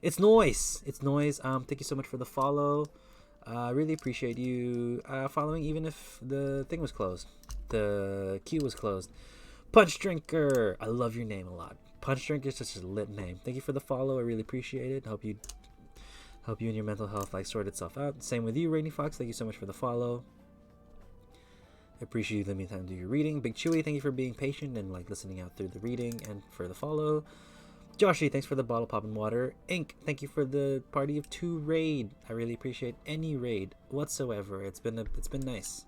It's noise. Thank you so much for the follow. I really appreciate you following, even if the thing was closed. The queue was closed. Punch Drinker, I love your name a lot. Punch Drinker is such a lit name. Thank you for the follow. I really appreciate it. Hope you and your mental health like sort itself out. Same with you, Rainy Fox. Thank you so much for the follow. I appreciate you letting me time to do your reading. Big Chewy, thank you for being patient and like listening out through the reading and for the follow. Joshy, thanks for the bottle popping water. Ink, thank you for the party of 2 raid. I really appreciate any raid whatsoever. It's been nice.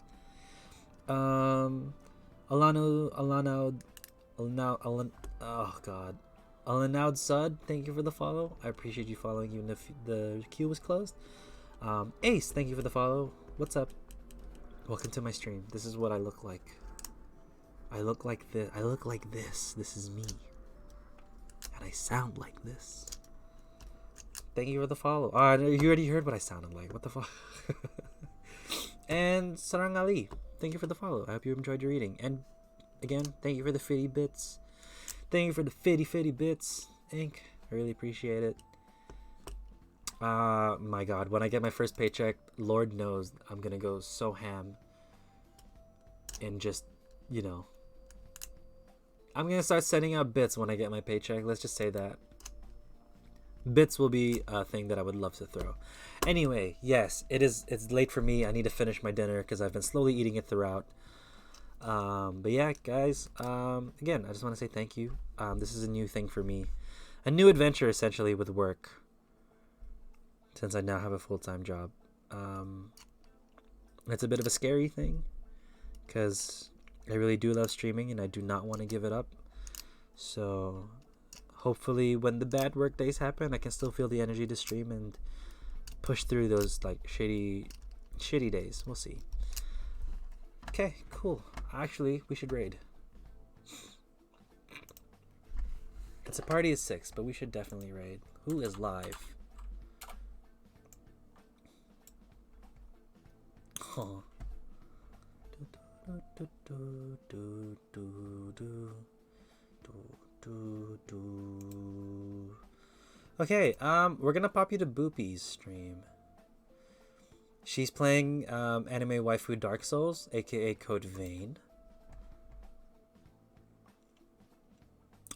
Alanaud Sud, thank you for the follow. I appreciate you following even if the queue was closed. Ace, thank you for the follow. What's up? Welcome to my stream. This is what I look like. I look like this. This is me. And I sound like this. Thank you for the follow. You already heard what I sounded like. What the fuck? And Sarang Ali, thank you for the follow. I hope you enjoyed your reading. And again, thank you for the fitty bits. Thank you for the fitty bits, Ink. I really appreciate it. My God, when I get my first paycheck, Lord knows I'm gonna go so ham. And just, I'm gonna start sending out bits when I get my paycheck. Let's just say that. Bits will be a thing that I would love to throw. Anyway, yes, it's late for me. I need to finish my dinner because I've been slowly eating it throughout. But yeah, guys, again, I just want to say thank you. This is a new thing for me, a new adventure essentially with work, since I now have a full-time job. It's a bit of a scary thing because I really do love streaming and I do not want to give it up. So hopefully when the bad work days happen, I can still feel the energy to stream and push through those like shitty days. We'll see. Okay, cool. Actually, we should raid. It's a party of 6, but we should definitely raid. Who is live? Oh. Okay, we're gonna pop you to Boopy's stream. She's playing anime waifu Dark Souls, aka Code Vein.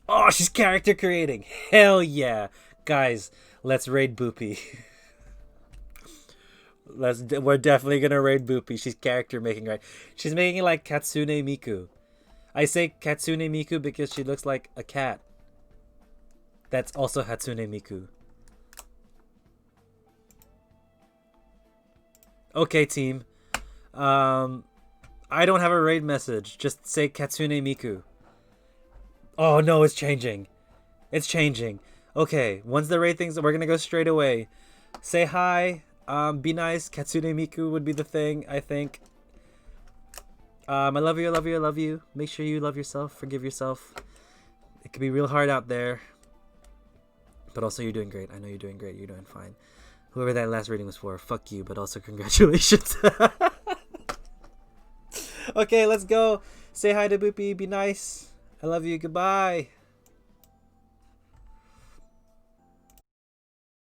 Oh, she's character creating. Hell yeah. Guys, let's raid Boopy. We're definitely gonna raid Boopy. She's character making, right? She's making like Katsune Miku. I say Katsune Miku because she looks like a cat. That's also Hatsune Miku. Okay, team. I don't have a raid message. Just say Katsune Miku. Oh no, it's changing. It's changing. Okay, once the raid things, we're gonna go straight away. Say hi. Be nice. Katsune Miku would be the thing, I think. I love you, I love you, I love you. Make sure you love yourself. Forgive yourself. It could be real hard out there. But also, you're doing great. I know you're doing great. You're doing fine. Whoever that last rating was for, fuck you, but also congratulations. Okay, let's go. Say hi to Boopy. Be nice. I love you. Goodbye.